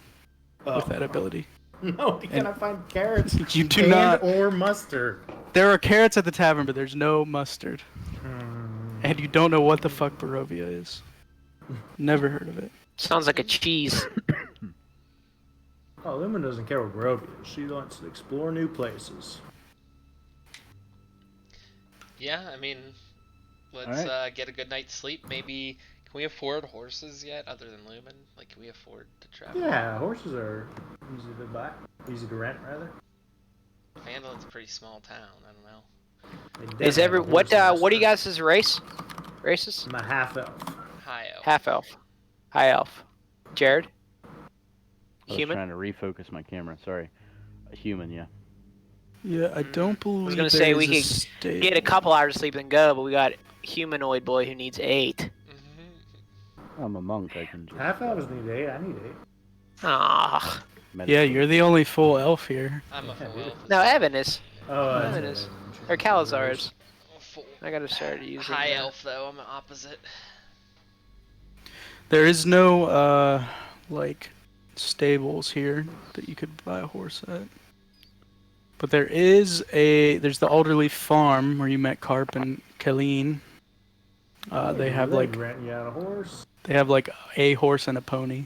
Oh. with that ability? No, can I find carrots? You do and not. or mustard. There are carrots at the tavern, but there's no mustard. Hmm. And you don't know what the fuck Barovia is. Never heard of it. Sounds like a cheese. Oh, Lumen doesn't care what Barovia is. She wants to explore new places. Yeah, I mean, let's Alright. get a good night's sleep. Maybe can we afford horses yet, other than Lumen? Like, can we afford to travel? Yeah, horses are easy to buy. Easy to rent, rather. Vandalin's a pretty small town. I don't know. They Is definitely every have a what? horse What do you master. guys' race? Races? I'm a half elf. High elf. Half elf. High elf. Jared? I was Human? trying to refocus my camera. Sorry. A human, yeah. Yeah, I don't believe gonna say we there's could Get a couple hours of sleep and go, but we got humanoid boy who needs 8. Mhm. I'm a monk. I can just. Half elves need 8. I need 8. Ah. Yeah, meditate. you're the only full elf here. I'm a full elf. No, Evan is. Oh, Evan that's is. it. Or Calazar is. Full I gotta start using high that. elf though. I'm the opposite. There is no, like, stables here that you could buy a horse at. But there's the Alderley Farm where you met Carp and Colleen. They have like rent you out a horse. they have like a horse and a pony.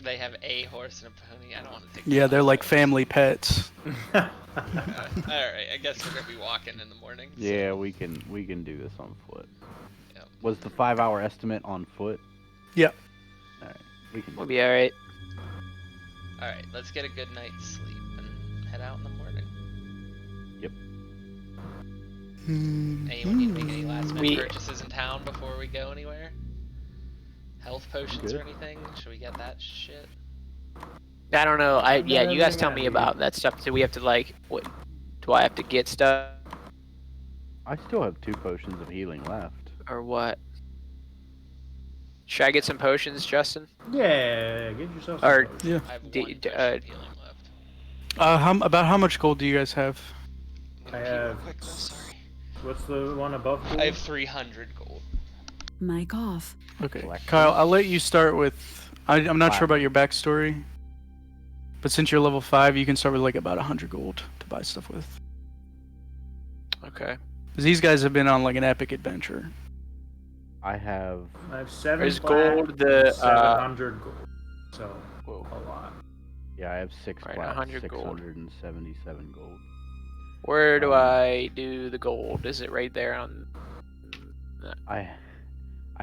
They have a horse and a pony. I don't want to take. Yeah, the they're like horse. family pets. All right, I guess we're gonna be walking in the morning. so- Yeah, we can do this on foot. Yep. Was the 5-hour estimate on foot? Yep. All right, we can. We'll be alright. All right, let's get a good night's sleep and head out in the morning. Anyone need to make any last minute We- purchases in town before we go anywhere? Health potions Good. or anything? Should we get that shit? I don't know. Yeah, you guys everything tell I me need. about that stuff. Do we have to like what? Do I have to get stuff I still have 2 potions of healing left. or what? Should I get some potions, Justin? Yeah, get yourself Or- some potions. Yeah. I have D- one d- potion of healing left. About how much gold do you guys have? I'm gonna I pee real have- quick, I'm sorry. What's the one above? I have 300 gold. Mic off. Okay, Black Kyle, gold. I'll let you start with. I'm not sure about your backstory, But since you're level 5, you can start with like about 100 gold to buy stuff with. Okay. Because these guys have been on like an epic adventure. I have. I have 7 Is black gold and the, 700 gold. So, Whoa. a lot. Yeah, I have 6 Alright, black, 100 gold. 677 gold. Where do I do the gold? Is it right there on? I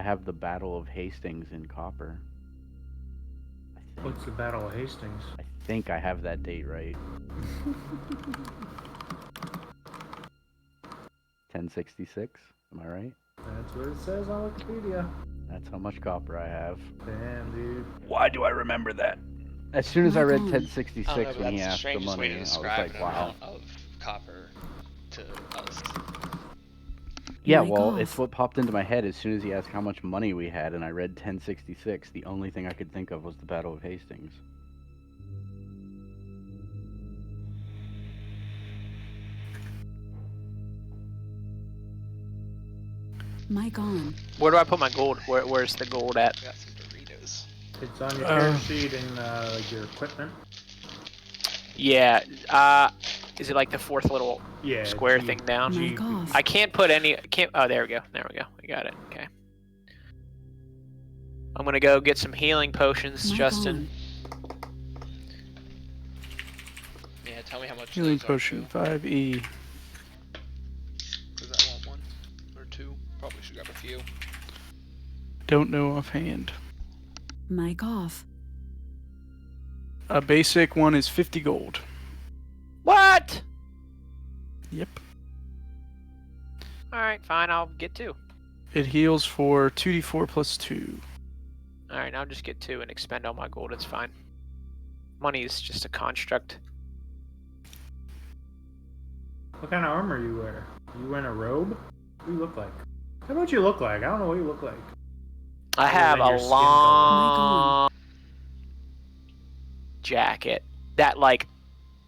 have the Battle of Hastings in copper. What's the Battle of Hastings? I think I have that date right. 1066. Am I right? That's what it says on Wikipedia. That's how much copper I have. Damn, dude. Why do I remember that? As soon as I read Michael. 1066 I don't know, but when he that's the asked the strangest way money, to I was describe like, an wow. amount of copper to us. Yeah, Mike well, off. it's what popped into my head as soon as he asked how much money we had, and I read 1066. The only thing I could think of was the Battle of Hastings. Mic on. Where do I put my gold? Where's the gold at? Got some Doritos. It's on your character sheet and like your equipment. Yeah. Is it like the fourth little Yeah. square G- thing down? G- Mic off. I can't put any. Can't. Oh, there we go. There we go. We got it. Okay. I'm gonna go get some healing potions, Mic Justin. Yeah, tell me how much Healing those are, potion, too, 5E. 'cause I want one or two. Probably should grab a few. Don't know offhand. On. Mic off. A basic one is 50 gold. What? Yep. All right, fine. I'll get two. It heals for 2d4 plus 2. All right, I'll just get two and expend all my gold. It's fine. Money is just a construct. What kind of armor you wear? You wearing a robe? What do you look like? How about you look like? I don't know what you look like. I Other have than a your skin long jacket that like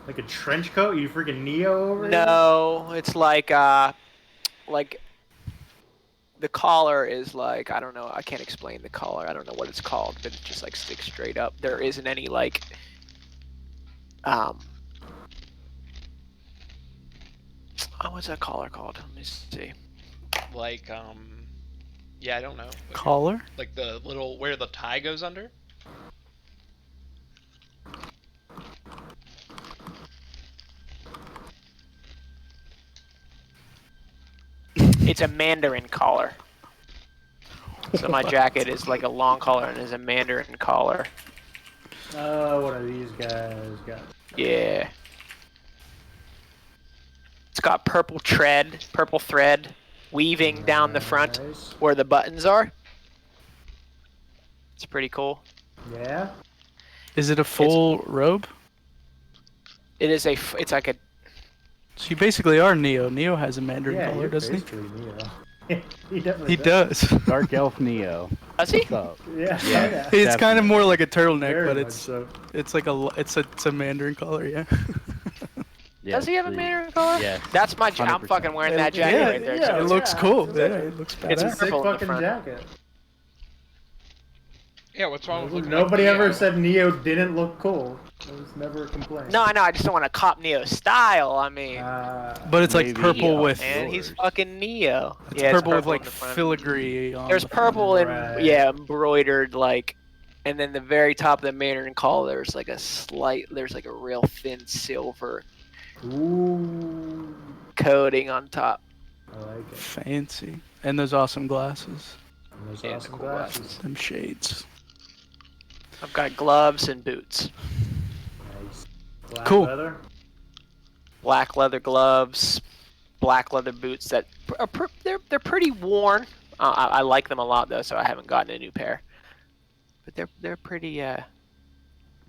Like a trench coat? You freaking Neo over here? no, it's like the collar is like I don't know. I can't explain the collar. I don't know what it's called, but it just like sticks straight up. There isn't any like oh, what's that collar called? Let me see. Like, yeah, I don't know. Collar? Like the little, where the tie goes under? It's a Mandarin collar. So my jacket is like a long collar and is a Mandarin collar. Oh, one of these guys got. Yeah. It's got purple thread weaving down the front Nice. where the buttons are. It's pretty cool. Yeah? Is it a full robe? It is it's like a So you basically are Neo. Neo has a Mandarin Yeah, collar, you're doesn't he? basically Neo. He definitely He does. Dark Elf Neo. does he? What's up? Yeah, Yeah. yeah. It's kind of more like a turtleneck, Very but much it's so. it's like it's a Mandarin collar, yeah. Does he have a Yes, Mandarin collar? Yes. That's my I'm 100%. fucking wearing that jacket right there. yeah, It too. looks yeah, cool. it's Yeah, a- it looks It's a badass. sick purple in the fucking front. jacket. Yeah, what's wrong with looking Nobody like ever Neo? said Neo didn't look cool. It was never a complaint. No, I know. I just don't want to cop Neo style. I mean, But it's like Maybe purple Neo. with and he's yours. fucking Neo. it's Yeah, purple with in like the front. filigree on There's the front. purple and Right. yeah, embroidered like, and then the very top of the Mandarin collar, there's like there's like a real thin silver Ooh. coating on top. I like it. Fancy. And those awesome glasses. And those Yeah, the awesome cool glasses. glasses. Them shades. I've got gloves and boots, Nice. Black Cool. leather. black leather gloves, black leather boots that are they're pretty worn. I like them a lot though, so I haven't gotten a new pair. But they're pretty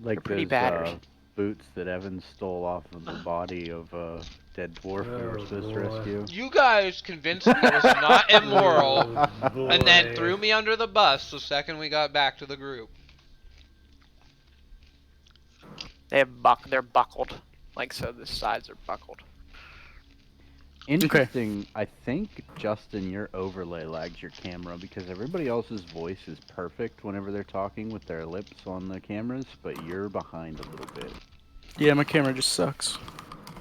Like pretty those battered. boots that Evan stole off of the body of a dead dwarf we were Oh, supposed to boy. rescue. You guys convinced me it was not immoral, Oh, and then boy. threw me under the bus the second we got back to the group. they're buckled, like so the sides are buckled. Interesting. I think, Justin, your overlay lags your camera because everybody else's voice is perfect whenever they're talking with their lips on the cameras, but you're behind a little bit. Yeah, my camera just sucks.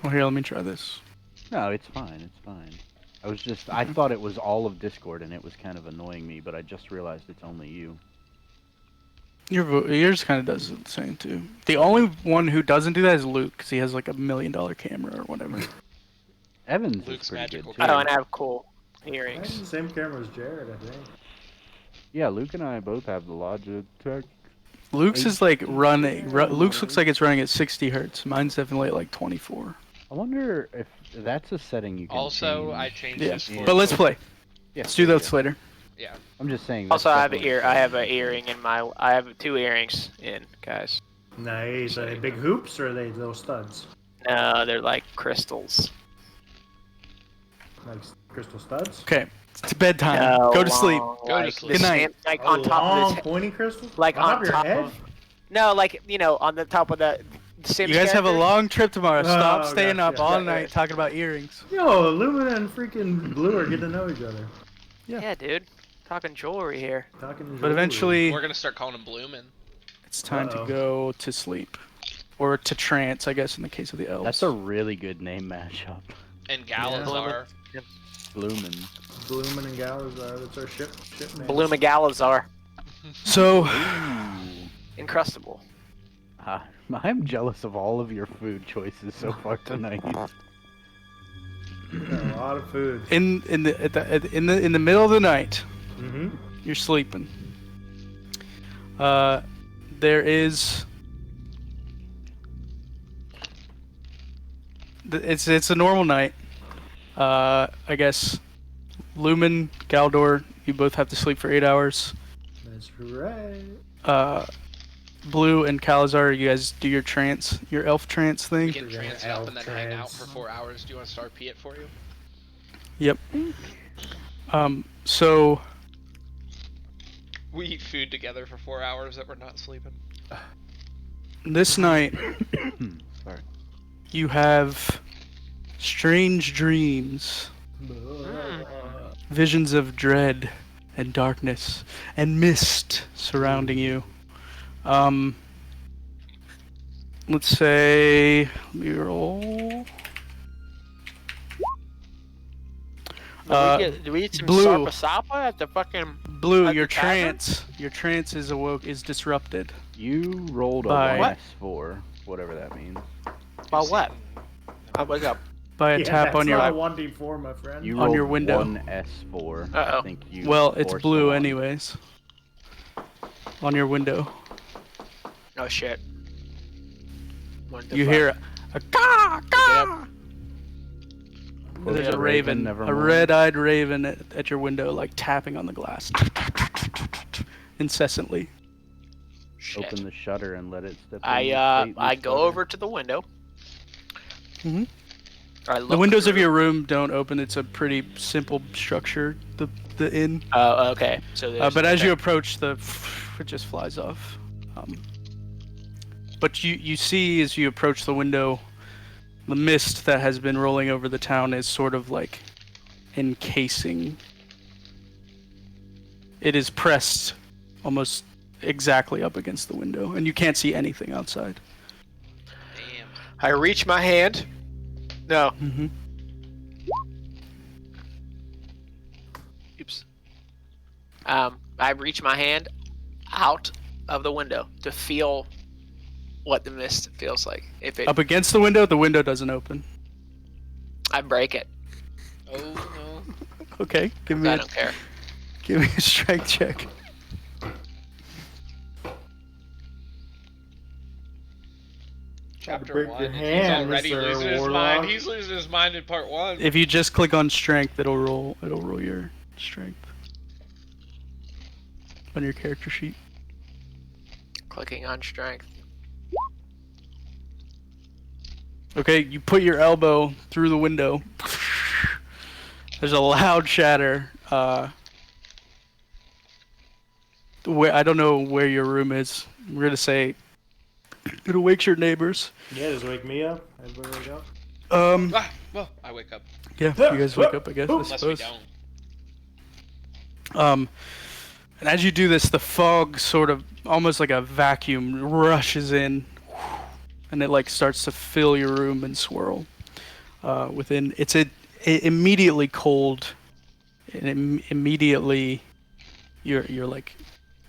Well, here, let me try this. No, it's fine. It's fine. I thought it was all of Discord, and it was kind of annoying me, but I just realized it's only you. Yours kind of does the same too. The only one who doesn't do that is Luke, because he has like $1 million camera or whatever. Evans Luke's is pretty magical good too. Oh, and I have cool I have earrings. the same camera as Jared, I think. Yeah, Luke and I both have the Logitech. Luke's is like Luke's looks like it's running at 60 hertz. Mine's definitely at like 24. I wonder if that's a setting you can Also, change. I changed Yeah, this for. but let's play. Yeah, Let's do those later. Yeah. I'm just saying. Also, that's I have definitely I have an earring in my. I have 2 earrings in, guys. Nice. Are they big hoops or are they little studs? No, they're like crystals. Like crystal studs? Okay, it's bedtime. No, Go to sleep. long, Go to like, sleep. the Good night. Like Oh, on top of long his head. pointy crystals? Like on on your top head? of. No, like on the top of the Sims You guys have a character. long trip tomorrow. Stop Oh, staying up gotcha. all Yeah, night yeah. talking about earrings. Yo, Lumina and freaking Blue are getting to know each other. Yeah, dude. Talking jewelry here. Talking But eventually, We're gonna start calling him Bloomin'. it's time Uh-oh. to go to sleep. Or to trance, I guess, in the case of the elves. That's a really good name mashup. And Galazar. Bloomin'. Bloomin' and Galazar, that's our ship name. Bloomagalazar. So, Encrustable. I'm jealous of all of your food choices so far tonight. Got a lot of food. in the middle of the night, Mm-hmm. you're sleeping. There is. It's a normal night. I guess. Lumen, Galdor, you both have to sleep for 8 hours. That's right. Blue and Calazar, you guys do your trance, your elf trance We thing. can We're gonna trance up and then hang out trance. for 4 hours. Do you want to start it for you? Yep. So We eat food together for 4 hours that we're not sleeping. this night, Sorry. you have strange dreams, visions of dread and darkness and mist surrounding you. Let's say we roll. Do we eat some Blue. Sarpa Sapa at the fucking... Blue, At your the tavern? trance is disrupted. You rolled a By- 1s4, whatever that means. About what? I wake up. By a tap on your. Not a 1d4, my friend. You On rolled your window. 1s4. Uh-oh. I think you Well, it's forced blue the one. anyways. On your window, Oh shit. What the you fuck? hear a caw caw. Was There's it a raven, a Nevermore? red-eyed raven at your window, like tapping on the glass, incessantly. Shit. Open the shutter and let it step in. I go over to the window. Mhm. I The look windows of through. your room don't open. It's a pretty simple structure. The inn. Oh, okay. So there's... But as okay. you approach, it just flies off. But you see as you approach the window, the mist that has been rolling over the town is sort of like encasing. It is pressed almost exactly up against the window, and you can't see anything outside. Damn. I reach my hand. No. Mm-hmm. Oops. I reach my hand out of the window to feel what the mist feels like. If it, Up against the window doesn't open. I break it. Oh no. Okay, give I me don't care. a strength check. Chapter break 1. your and hand, he's already Mr. losing his Warlock. mind. He's losing his mind in part 1. If you just click on strength, it'll roll your strength on your character sheet. Clicking on strength. Okay, you put your elbow through the window. There's a loud shatter. I don't know where your room is. We're gonna say it wakes your neighbors. Yeah, just wake me up. Everybody wake up. Well, I wake up. Yeah, you guys wake up, I guess. I Unless we suppose. don't. And as you do this, the fog sort of almost like a vacuum rushes in, and it like starts to fill your room and swirl. Within it's immediately cold, and immediately you're like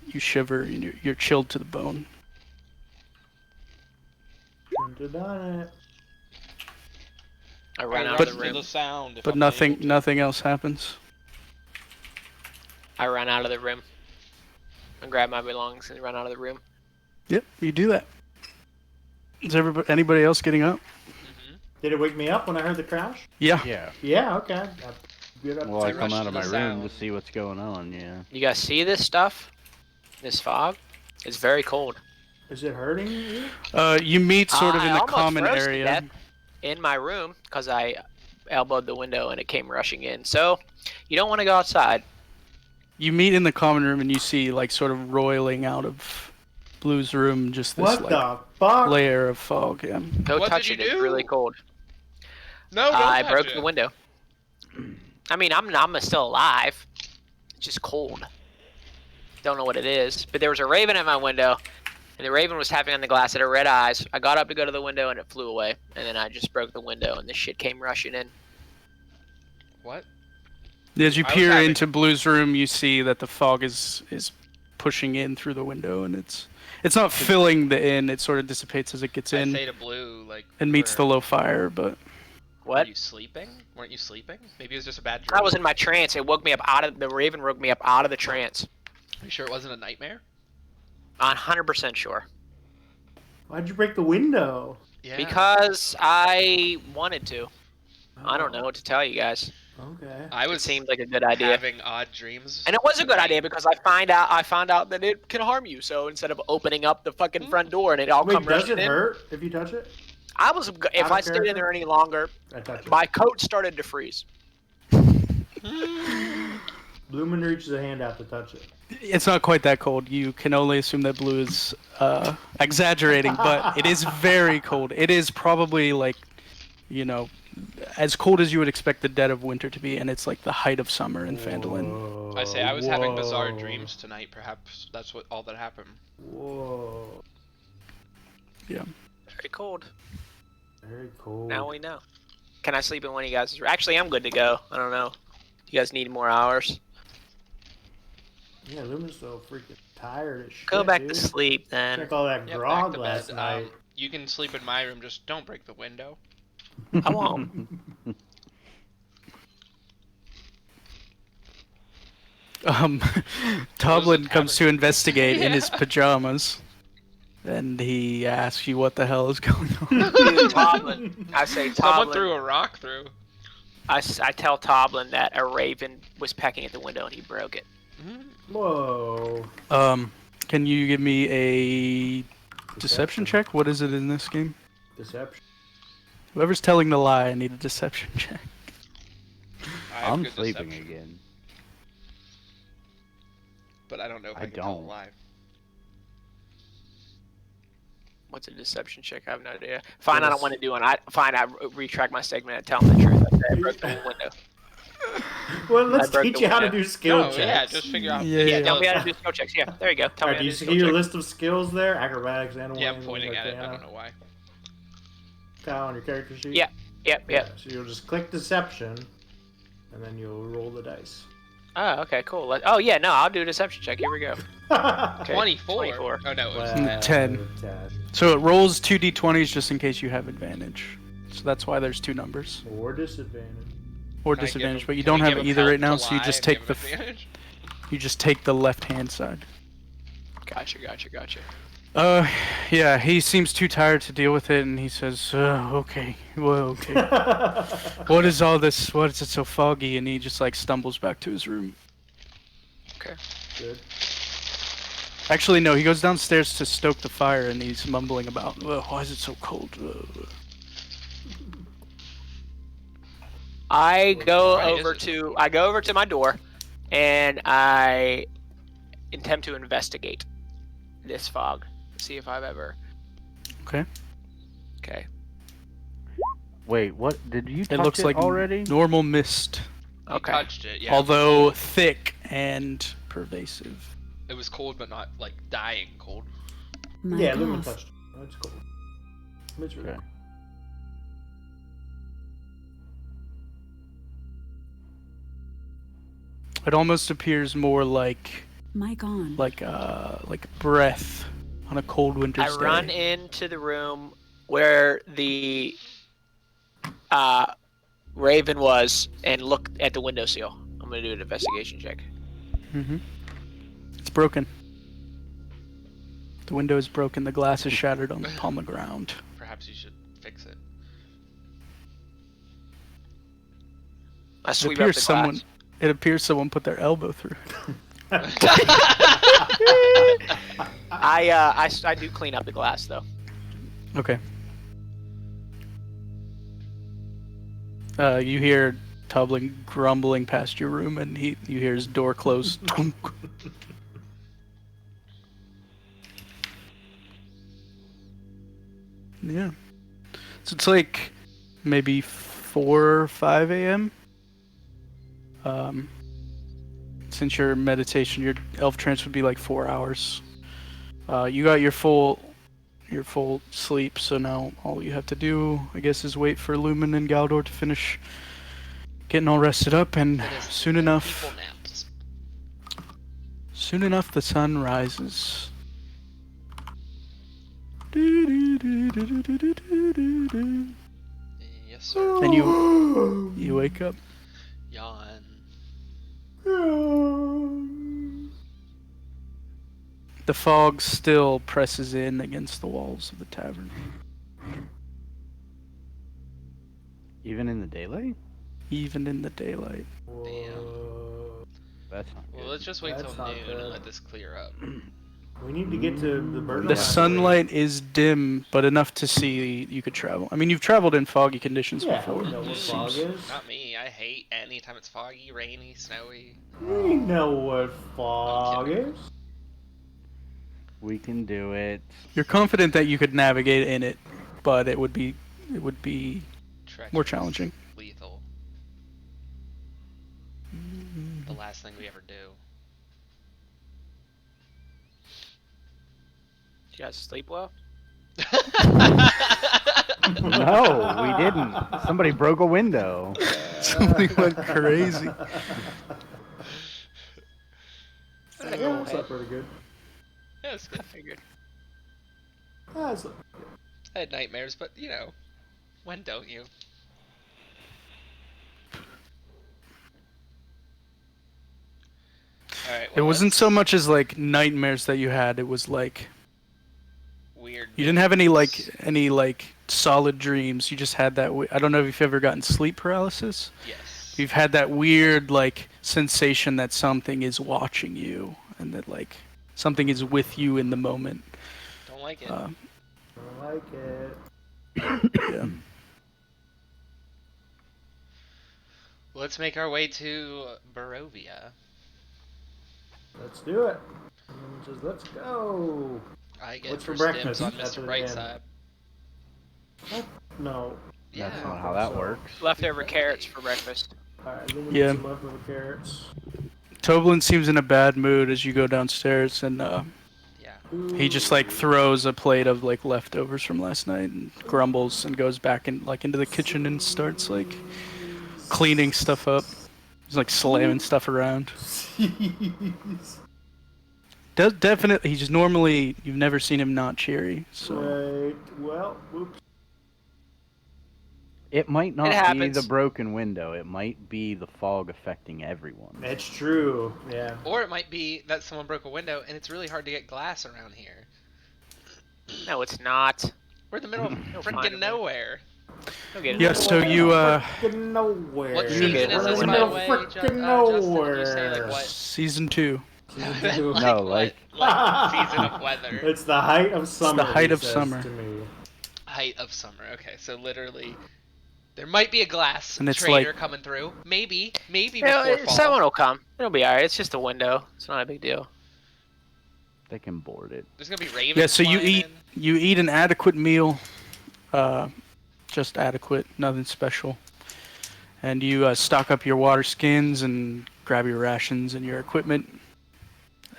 you shiver and you're chilled to the bone. Shouldn't have done it. I ran I out run of the to room. the sound. If But I'm nothing able to. nothing else happens. I ran out of the room. And grabbed my belongings and ran out of the room. Yep, you do that. Is anybody else getting up? Did it wake me up when I heard the crash? Yeah. Yeah. Yeah, okay. Get up. Well, I I come rushed out to of the my room sound. to see what's going on. Yeah. You guys see this stuff? This fog? It's very cold. Is it hurting you? You meet sort of in I the almost common froze to area. death in my room because I elbowed the window and it came rushing in. So you don't want to go outside. You meet in the common room and you see like sort of roiling out of Blue's room just this What like the fuck? layer of fog. Yeah. Go What touch did it. you It's do? really cold. No, don't I touch broke it. the window. I mean, I'm still alive. It's just cold. Don't know what it is. But there was a raven at my window, and the raven was tapping on the glass. It had red eyes. I got up to go to the window, and it flew away. And then I just broke the window, and the shit came rushing in. What? As you I was peer having- into Blue's room, you see that the fog is pushing in through the window, and it's not filling the inn. It sort of dissipates as it gets I in say to Blue, like. and meets the low fire. But Were What? you sleeping? Weren't you sleeping? Maybe it was just a bad dream. I was in my trance. It woke me up out of the raven. Woke me up out of the trance. Are you sure it wasn't a nightmare? I'm 100% sure. Why'd you break the window? Yeah. Because I wanted to. I don't know what to tell you guys. Okay. I It was seemed like a good idea. having odd dreams. And it was a good tonight. idea because I found out that it can harm you. So instead of opening up the fucking front door and it all Wait, come does rushing it in, hurt if you touch it? I was if of I stayed in character? there any longer, I touch it. my coat started to freeze. Lumen reaches a hand out to touch it. it's not quite that cold. You can only assume that Blue is exaggerating, but it is very cold. It is probably like, as cold as you would expect the dead of winter to be, and it's like the height of summer in Phandalin. Whoa, I say I was having bizarre whoa, dreams tonight. Perhaps that's what all that happened. Whoa. Yeah. Very cold. Very cold. Now we know. Can I sleep in one of you guys? Actually, I'm good to go. I don't know. You guys need more hours? Yeah, Lumen's so freaking tired as shit. Go back dude. to sleep then. Drank all that Yeah, grog back to last bed. night. You can sleep in my room. Just don't break the window. I won't. Toblin comes to investigate in Yeah. his pajamas, and he asks you what the hell is going on. Dude, Toblin. I say Someone threw Toblin. a rock through. I tell Toblin that a raven was pecking at the window and he broke it. Whoa. Can you give me a deception check? What is it in this game? Deception. Whoever's telling the lie, I need a deception check. I have I'm good sleeping deception, again. but I don't know if I, I can tell a don't. lie. What's a deception check? I have no idea. Fine, I don't Yes. want to do one. I retract my segment and tell him the truth. I said I broke the window. Well, let's broke teach the you how to window. do skill No, checks. yeah, just figure out. Yeah, Yeah, yeah. tell me how to do skill checks. Yeah, there you go. Tell me Alright, how do to you do see skill your checks. list of skills there? Acrobatics, animal Yeah, I'm handling, pointing at it. I arcana. don't know why. Kyle, on your character sheet? Yeah. Yep, Yeah, yep. so you'll just click deception, and then you'll roll the dice. Oh, okay, cool. Oh, yeah, no, I'll do a deception check. Here we go. Okay. 24. 24. Oh no, it was Well, 10. 10. 10. So it rolls 2d20s just in case you have advantage. So that's why there's two numbers. Or disadvantage. Or Can I give disadvantage, him- but you can we don't have give him either help right now, to so you lie just and take give the him advantage? you just take the left hand side. Gotcha. Yeah, he seems too tired to deal with it, and he says, okay, well, okay. What is all this? What is it so foggy? And he just like stumbles back to his room. Good. Actually, no, he goes downstairs to stoke the fire, and he's mumbling about, why is it so cold? I go Why over is to my door, and I attempt to investigate this fog. See if I've ever. Okay. Okay. Wait, what? Did you touch It looks like already? normal mist, You Okay. touched it, yeah. although thick and pervasive. It was cold, but not like dying cold. Mic Yeah, Lumen off. touched it. That's cool. Literally. Okay. It almost appears more like Mic on. like breath on a cold winter's I day. run into the room where the Raven was and look at the windowsill. I'm gonna do an investigation check. Mm-hmm. It's broken. The window is broken. The glass is shattered on the ground. Perhaps you should fix it. I It sweep up appears the someone. glass. It appears someone put their elbow through. I do clean up the glass though. Okay. You hear Tublin grumbling past your room, and you hear his door close. Yeah. So it's like maybe 4 or 5 a.m. Since your meditation, your elf trance would be like 4 hours. You got your full sleep, so now all you have to do, I guess, is wait for Lumen and Galdor to finish getting all rested up, and It is soon the enough, people naps. the sun rises. Yes, sir. And you wake up. Yawn. The fog still presses in against the walls of the tavern, Even in the daylight? even in the daylight. Whoa. That's not Well, good. let's just wait till That's not noon good. and let this clear up. We need to get to the bird. The sunlight is dim, but enough to see you could travel. I mean, you've traveled in foggy conditions Yeah, before. we know what fog is. Not me. I hate any time it's foggy, rainy, snowy. We know what fog kidding. is. We can do it. You're confident that you could navigate in it, but it would be more Treacherous, challenging. Lethal. The last thing we ever do. Did you guys sleep well? No, we didn't. Somebody broke a window. Something went crazy. Yeah, I slept pretty good. Yeah, it's good. I figured. Yeah, I slept. I had nightmares, but you know, when don't you? All right. It wasn't so much as like nightmares that you had. It was like weird. you didn't have any like solid dreams. You just had that. I don't know if you've ever gotten sleep paralysis. Yes. You've had that weird like sensation that something is watching you and that like something is with you in the moment. Don't like it. I like it. Yeah. Let's make our way to Barovia. Let's do it. Just let's go. I get What's for first dibs breakfast on after Mr. the end? Brightside. What? No. Yeah. That's not how that So- works. Leftover carrots for breakfast. Alright, let me Yeah. get some leftover carrots. Toblin seems in a bad mood as you go downstairs, and Yeah. he just like throws a plate of like leftovers from last night and grumbles and goes back in like into the kitchen and starts like cleaning stuff up. He's like slamming stuff around. Jeez. Definitely, he's normally you've never seen him not cheery. So Right. Well, whoops. It might not be happens. the broken window. It might be the fog affecting everyone. That's true. Yeah. Or it might be that someone broke a window and it's really hard to get glass around here. No, it's not. We're in the middle of You'll find freaking it. nowhere. You'll get it. yeah, so you Frickin' nowhere. What You season get is it. this, We're by in the the way? frickin' Justin, did you say nowhere. like what? season 2. No, like- season of weather. It's the height of summer. height he of says summer. To me. Height of summer. Okay, so literally, there might be a glass And it's trader like- coming through. Maybe Yeah, before fall. someone will come. It'll be alright. It's just a window. It's not a big deal. They can board it. There's gonna be ravens. Yeah, so you flying eat an adequate meal, just adequate, nothing special, and you stock up your water skins and grab your rations and your equipment,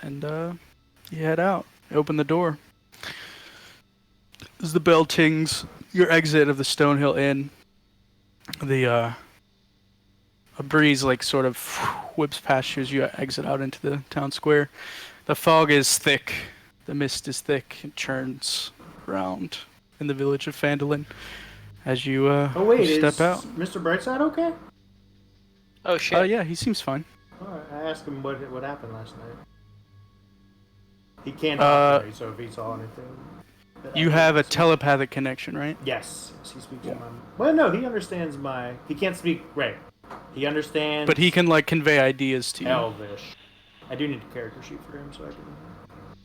and you head out. You open the door. As the bell tings, your exit of the Stonehill Inn, a breeze like sort of whips past you as you exit out into the town square. The fog is thick, the mist is thick, it churns around in the village of Phandalin as you, Oh wait, you step is out. Mr. Brightside okay? Oh shit. Yeah, he seems fine. Alright, I asked him what happened last night. He can't talk to me, so if he saw anything. You have a telepathic connection, right? Yes, he speaks in my. Well, no, he understands my. He can't speak. Right. He understands. But he can like convey ideas to you. Elvish. I do need a character sheet for him, so I can.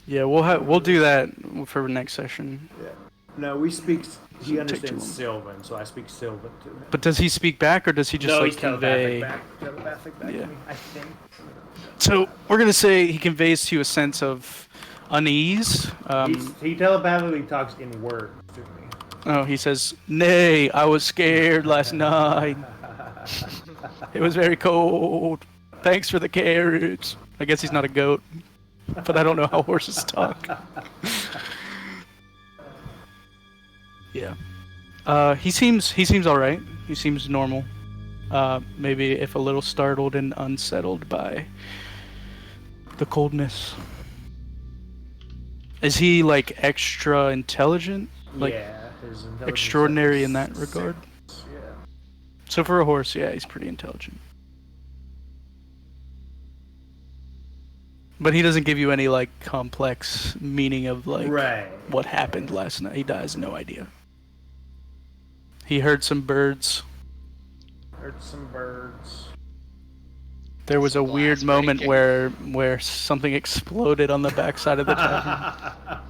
Yeah, we'll do that for next session. Yeah. No, we speak. He Shouldn't take too understands long. Sylvan, so I speak Sylvan to him. But does he speak back, or does he just no, like he's convey? telepathic back Yeah. to me. I think. So we're gonna say he conveys to you a sense of unease. He telepathically talks in words to me. Oh, he says, "Nay, I was scared last night. It was very cold. Thanks for the carrots." I guess he's not a goat, but I don't know how horses talk. Yeah. He seems all right. He seems normal. Maybe if a little startled and unsettled by the coldness. Is he like extra intelligent? Like Yeah, his intelligence extraordinary in is that regard? 6, yeah. So for a horse, yeah, he's pretty intelligent. But he doesn't give you any like complex meaning of like Right. what happened last night. He has no idea. He heard some birds. Heard some birds. There was a Glass weird moment breaking. where something exploded on the backside of the tavern.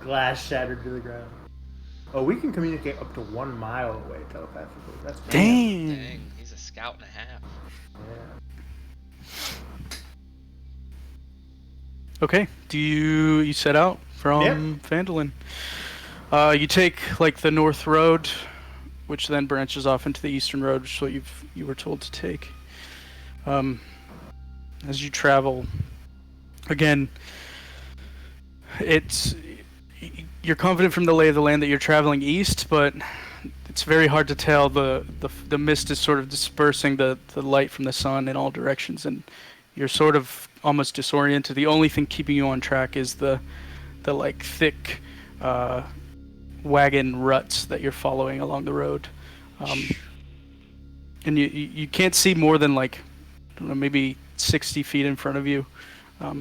Glass shattered to the ground. Oh, we can communicate up to 1 mile away telepathically. That's cool. Dang. Dang, he's a scout and a half. Yeah. Okay. Do you set out from Phandalin? You take like the north road, which then branches off into the eastern road, which is what you were told to take. As you travel, again, you're confident from the lay of the land that you're traveling east, but it's very hard to tell. The mist is sort of dispersing the light from the sun in all directions, and you're sort of almost disoriented. The only thing keeping you on track is the like thick wagon ruts that you're following along the road, and you can't see more than like I don't know, maybe 60 feet in front of you.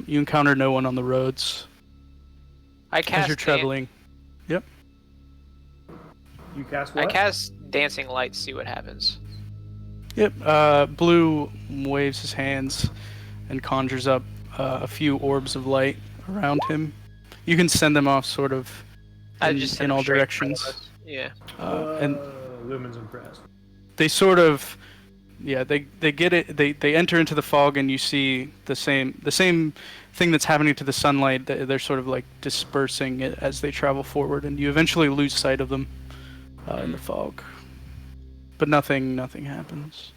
You encounter no one on the roads I cast as you're traveling. Yep. You cast I what? cast dancing lights. See what happens. Yep. Blue waves his hands and conjures up a few orbs of light around him. You can send them off sort of I just sent in them all straight in front directions. of us. Yeah. And Lumen's impressed. they sort of they get it, they enter into the fog, and you see the same thing that's happening to the sunlight. They're sort of like dispersing it as they travel forward, and you eventually lose sight of them in the fog, but nothing happens.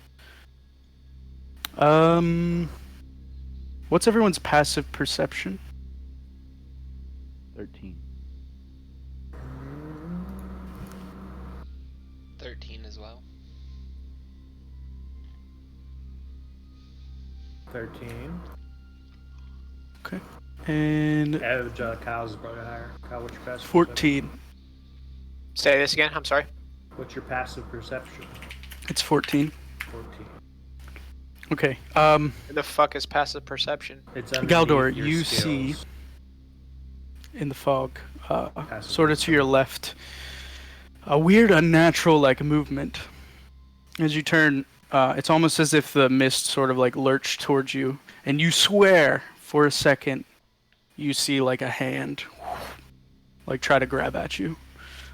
What's everyone's passive perception? 13. 13 as well. 13. Okay. And Kyle's is probably higher. Kyle, what's your passive 14. Say this again. I'm sorry. perception? What's your passive perception? It's 14. 14. Okay. Where the fuck is passive perception? It's Galdor, underneath your you skills. see in the fog, Passive sort of to your left, a weird, unnatural like movement. As you turn, it's almost as if the mist sort of like lurched towards you, and you swear for a second you see like a hand, like try to grab at you.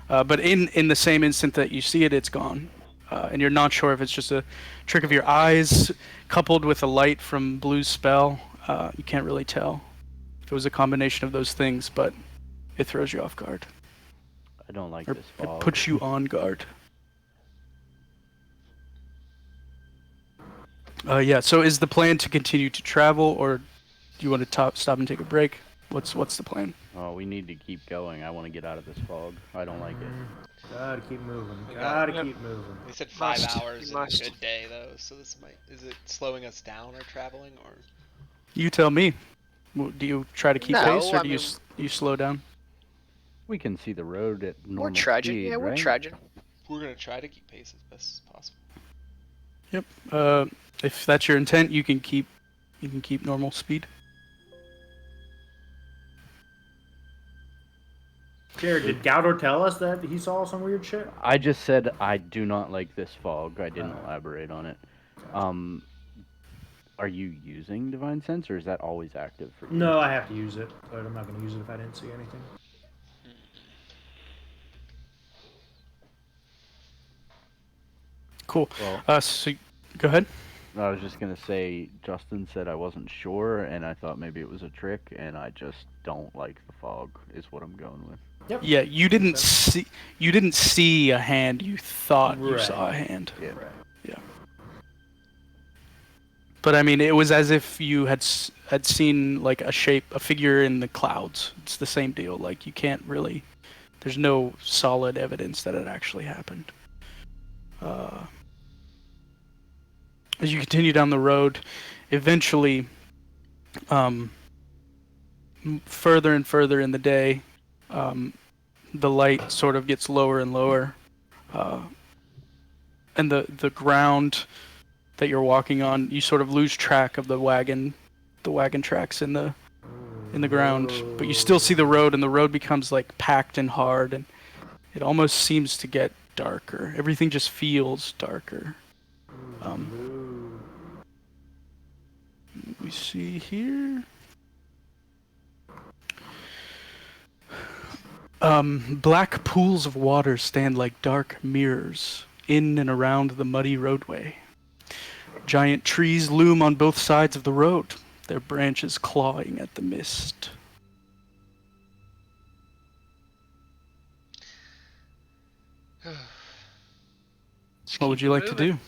But in the same instant that you see it, it's gone. And you're not sure if it's just a trick of your eyes coupled with a light from Blue's spell. You can't really tell if it was a combination of those things, but it throws you off guard. I don't like Or this it fog. puts you on guard. Yeah, so is the plan to continue to travel, or do you want to stop and take a break? What's the plan? Oh, we need to keep going. I want to get out of this fog. I don't like it. Gotta keep moving. We Gotta got- keep moving. We said 5 Must. hours You in a must. good day though, so this might is it slowing us down or traveling or You tell me. Do you try to keep No, pace, or I do mean- you slow down? We can see the road at normal We're trudging. speed, Yeah, we're right? trudging. we're gonna try to keep pace as best as possible. Yep. If that's your intent, you can keep normal speed. Jared, did Gowder tell us that he saw some weird shit? I just said I do not like this fog. I didn't elaborate on it. Are you using Divine Sense, or is that always active for you? No, I have to use it, but I'm not gonna use it if I didn't see anything. Cool. Well, So go ahead. I was just gonna say, Justin said I wasn't sure, and I thought maybe it was a trick, and I just don't like the fog. Is what I'm going with. Yep. Yeah, you didn't see a hand. You thought you Right. saw a hand. Yeah. Right. But I mean, it was as if you had seen like a figure in the clouds. It's the same deal. Like you can't really. There's no solid evidence that it actually happened. As you continue down the road, eventually, further and further in the day, the light sort of gets lower and lower, and the ground that you're walking on, you sort of lose track of the wagon tracks in the ground, but you still see the road, and the road becomes like packed and hard, and it almost seems to get darker. Everything just feels darker. We see here. Black pools of water stand like dark mirrors in and around the muddy roadway. Giant trees loom on both sides of the road, their branches clawing at the mist. What would you like to do?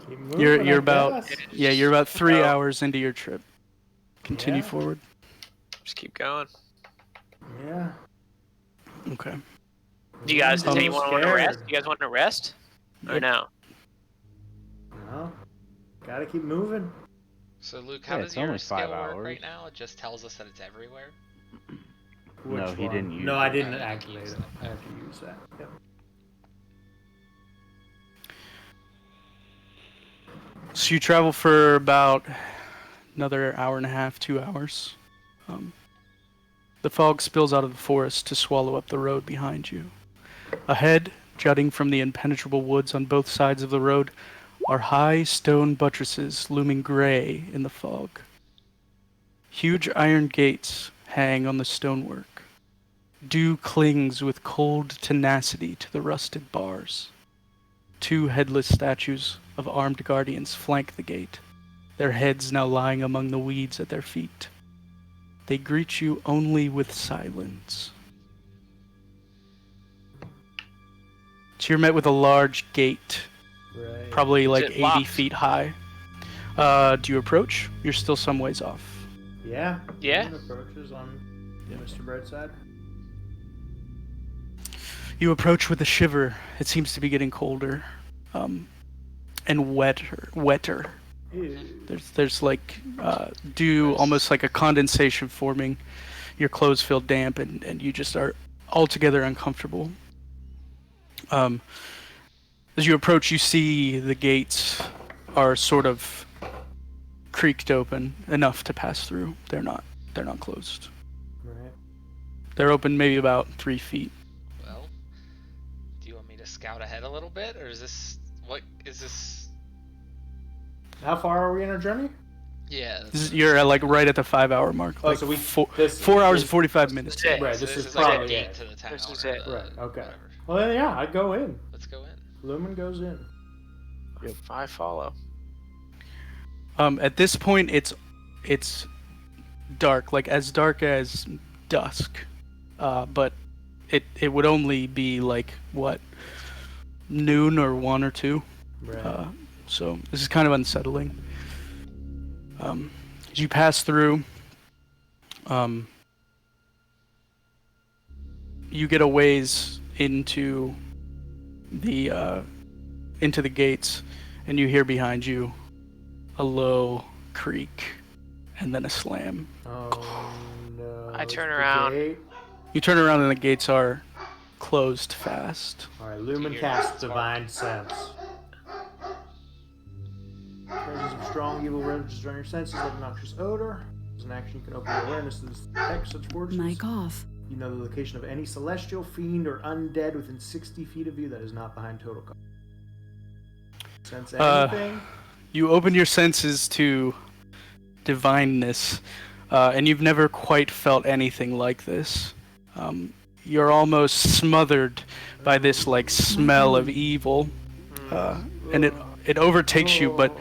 Keep moving, You're I about guess. you're about 3 Oh. hours into your trip. Continue Yeah. forward. Just keep going. Yeah. Okay. Do you guys? Does I'm anyone want to rest? scared. You guys want to rest? Or Yep. no? No. Gotta keep moving. So Luke, how Yeah, does it's only your 5 skill work hours. right now? It just tells us that it's everywhere. No, Which he one? didn't use No, I it. didn't I didn't activate use it. it. I have to use that. Yep. So you travel for about another hour and a half, 2 hours. The fog spills out of the forest to swallow up the road behind you. Ahead, jutting from the impenetrable woods on both sides of the road, are high stone buttresses looming gray in the fog. Huge iron gates hang on the stonework. Dew clings with cold tenacity to the rusted bars. Two headless statues of armed guardians flank the gate, their heads now lying among the weeds at their feet. They greet you only with silence. So you're met with a large gate, Right. probably like it 80 locked? feet high. Do you approach? You're still some ways off. Yeah. Yeah. Approaches on Mr. Brightside. You approach with a shiver. It seems to be getting colder, and wetter. Ew. There's like dew, almost like a condensation forming. Your clothes feel damp, and you just are altogether uncomfortable. As you approach, you see the gates are sort of creaked open enough to pass through. They're not closed. Right. They're open maybe about 3 feet. Well, do you want me to scout ahead a little bit, or is this what is this? How far are we in our journey? Yeah. You're at, like right at the 5-hour mark. Oh, Like so we- 4 this- hours this- and 45 minutes. Yeah, Right. So This is like a probably gate it. to the town. This is or it. the- Right. Okay. Whatever. Well, then, yeah, I'd go in. Let's go in. Lumen goes in. I follow. At this point, it's dark, like as dark as dusk, but it would only be like what, noon or 1 or 2. Right. So this is kind of unsettling. As you pass through, You get a ways into the gates, and you hear behind you a low creak, and then a slam. Oh no. I it's turn the around. gate. You turn around, and the gates are closed fast. Alright, Lumen Hear casts that Divine Sense. Presence of strong evil registers on your senses like noxious odor. As an action, you can open your awareness to detect such forces. Mic off. You know the location of any celestial, fiend, or undead within 60 feet of you that is not behind total cover. Sense anything? You open your senses to divineness, and you've never quite felt anything like this. You're almost smothered by this like smell of evil, and it overtakes you, but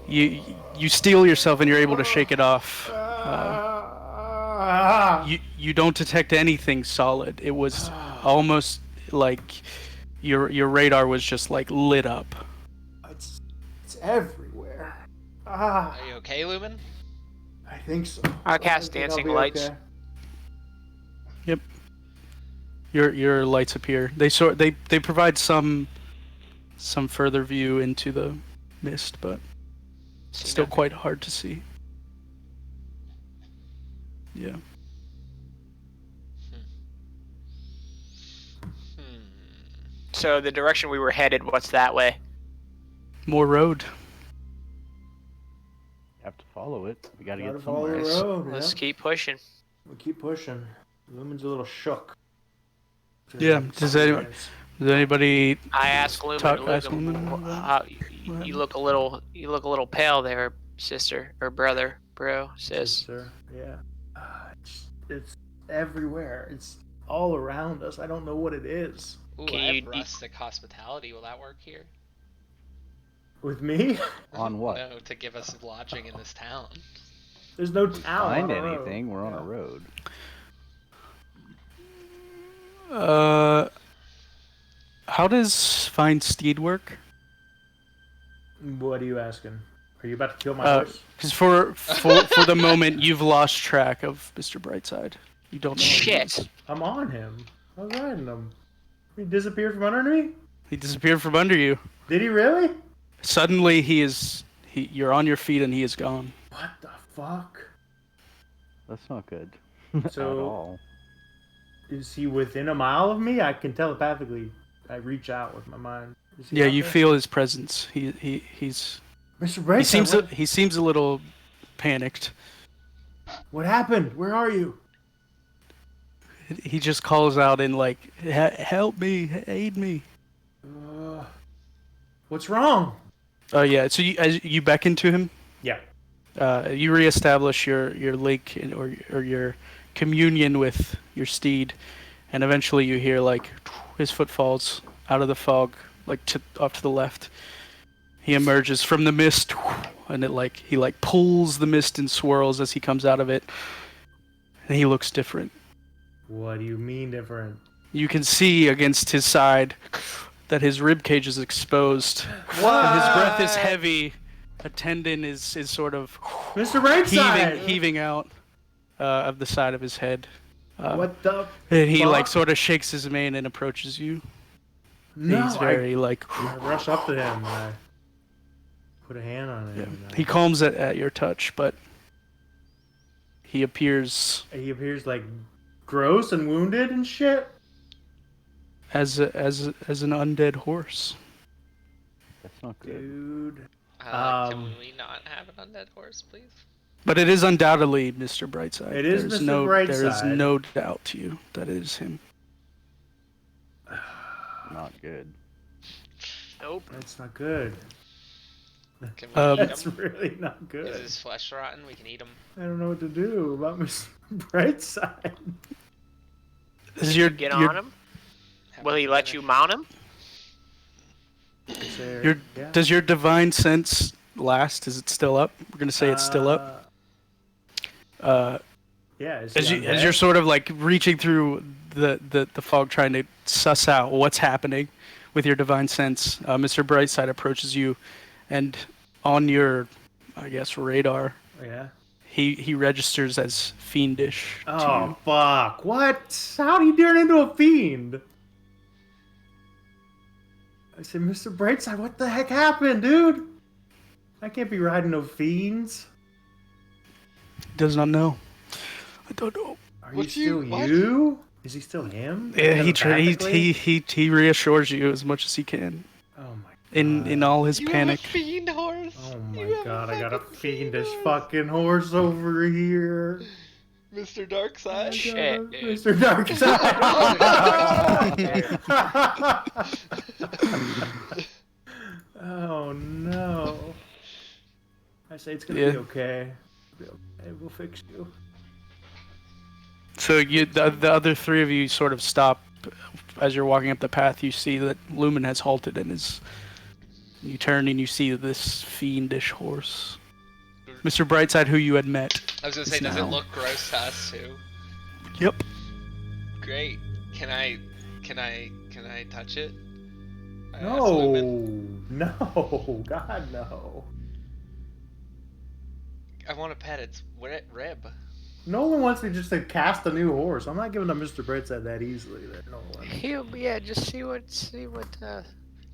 you steel yourself and you're able to shake it off. You don't detect anything solid. It was almost like your radar was just like lit up. It's everywhere. Are you okay, Lumen? I think so. I cast think I'll dancing be lights. okay. Yep. Your lights appear. They provide some further view into the mist, but See still nothing. quite hard to see. Yeah. So the direction we were headed, what's that way? More road. Have to follow it. We gotta Gotta get follow somewhere. the road. Let's Yeah. keep pushing. We keep pushing. Lumen's a little shook. Yeah, does anybody I ask Lumen. ask Lumen, Lumen you look a little pale there, sister or brother, bro, sis. Sir. Yeah. It's everywhere. It's all around us. I don't know what it is. Ooh, Can I you- have rustic hospitality. Will that work here? With me? On what? No, to give us lodging in this town. There's no town. Find on a road. anything? We're on Yeah. a road. How does find steed work? What are you asking? Are you about to kill my horse? Because for the moment you've lost track of Mr. Brightside. You don't know. where he is. Shit. I'm on him. I was riding him. He disappeared from under me? He disappeared from under you. Did he really? Suddenly you're on your feet and he is gone. What the fuck? That's not good. So- At all. Is he within a mile of me? I can telepathically. I reach out with my mind. Is he Yeah, out you there? feel his presence. He's Mr. Brightside, he seems a little panicked. what happened? Where are you? He just calls out in like, "Help me, aid me." What's wrong? Oh yeah. So as you beckon to him, Yeah. you reestablish your link or your communion with your steed, and eventually you hear like his footfalls out of the fog, like off to the left. He emerges from the mist, and he pulls the mist in swirls as he comes out of it, and he looks different. What do you mean different? You can see against his side that his rib cage is exposed. What? And his breath is heavy. A tendon is sort of Mr. Brightside! heaving out of the side of his head. What the? And he fuck? sort of shakes his mane and approaches you. No, He's very I rush up to him and I put a hand on him. and He calms at your touch, but he appears he appears like gross and wounded and shit. as an undead horse. That's not good. Dude. Can we not have an undead horse, please? But it is undoubtedly Mr. Brightside. It is There's Mr. There is Brightside. no doubt to you that it is him. Not good. Nope. That's not good. Can we eat That's him? really not Is good. his flesh rotten? We can eat him. I don't know what to do about Mr. Brightside. Is your Get your- on him. Will he let you mount him? Is there- Your, yeah. Does your divine sense last? Is it still up? We're gonna say it's still up. Yeah. Is As he as undead? you're sort of like reaching through the fog, trying to suss out what's happening with your divine sense, Mr. Brightside approaches you, and on your, I guess, radar, Yeah. he registers as fiendish to Oh, you. fuck. What? How do you turn into a fiend? I said, Mr. Brightside, what the heck happened, dude? I can't be riding no fiends. Does not know. I don't know. Are What you still what? you? Is he still him? Yeah, Telepathically? he reassures you as much as he can Oh my god. in all his You panic. have a fiend horse. Oh You my have god, I got a fucking fiendish horse. fucking horse over here. Mr. Darkside. Shit, dude. Mr. Darkside. Oh no. I say it's gonna Yeah. be okay. It'll be okay. We'll fix you. So the other three of you sort of stop as you're walking up the path. You see that Lumen has halted and is. You turn and you see this fiendish horse, Mr. Brightside, who you had met. I was gonna say, It's does now. it look gross to us too? Yep. Great. Can I touch it? I asked No, Lumen. no, God no. I want to pet its rib. No one wants me just to cast a new horse. I'm not giving up Mr. Brightside that easily. There, no one. Yeah, just see what.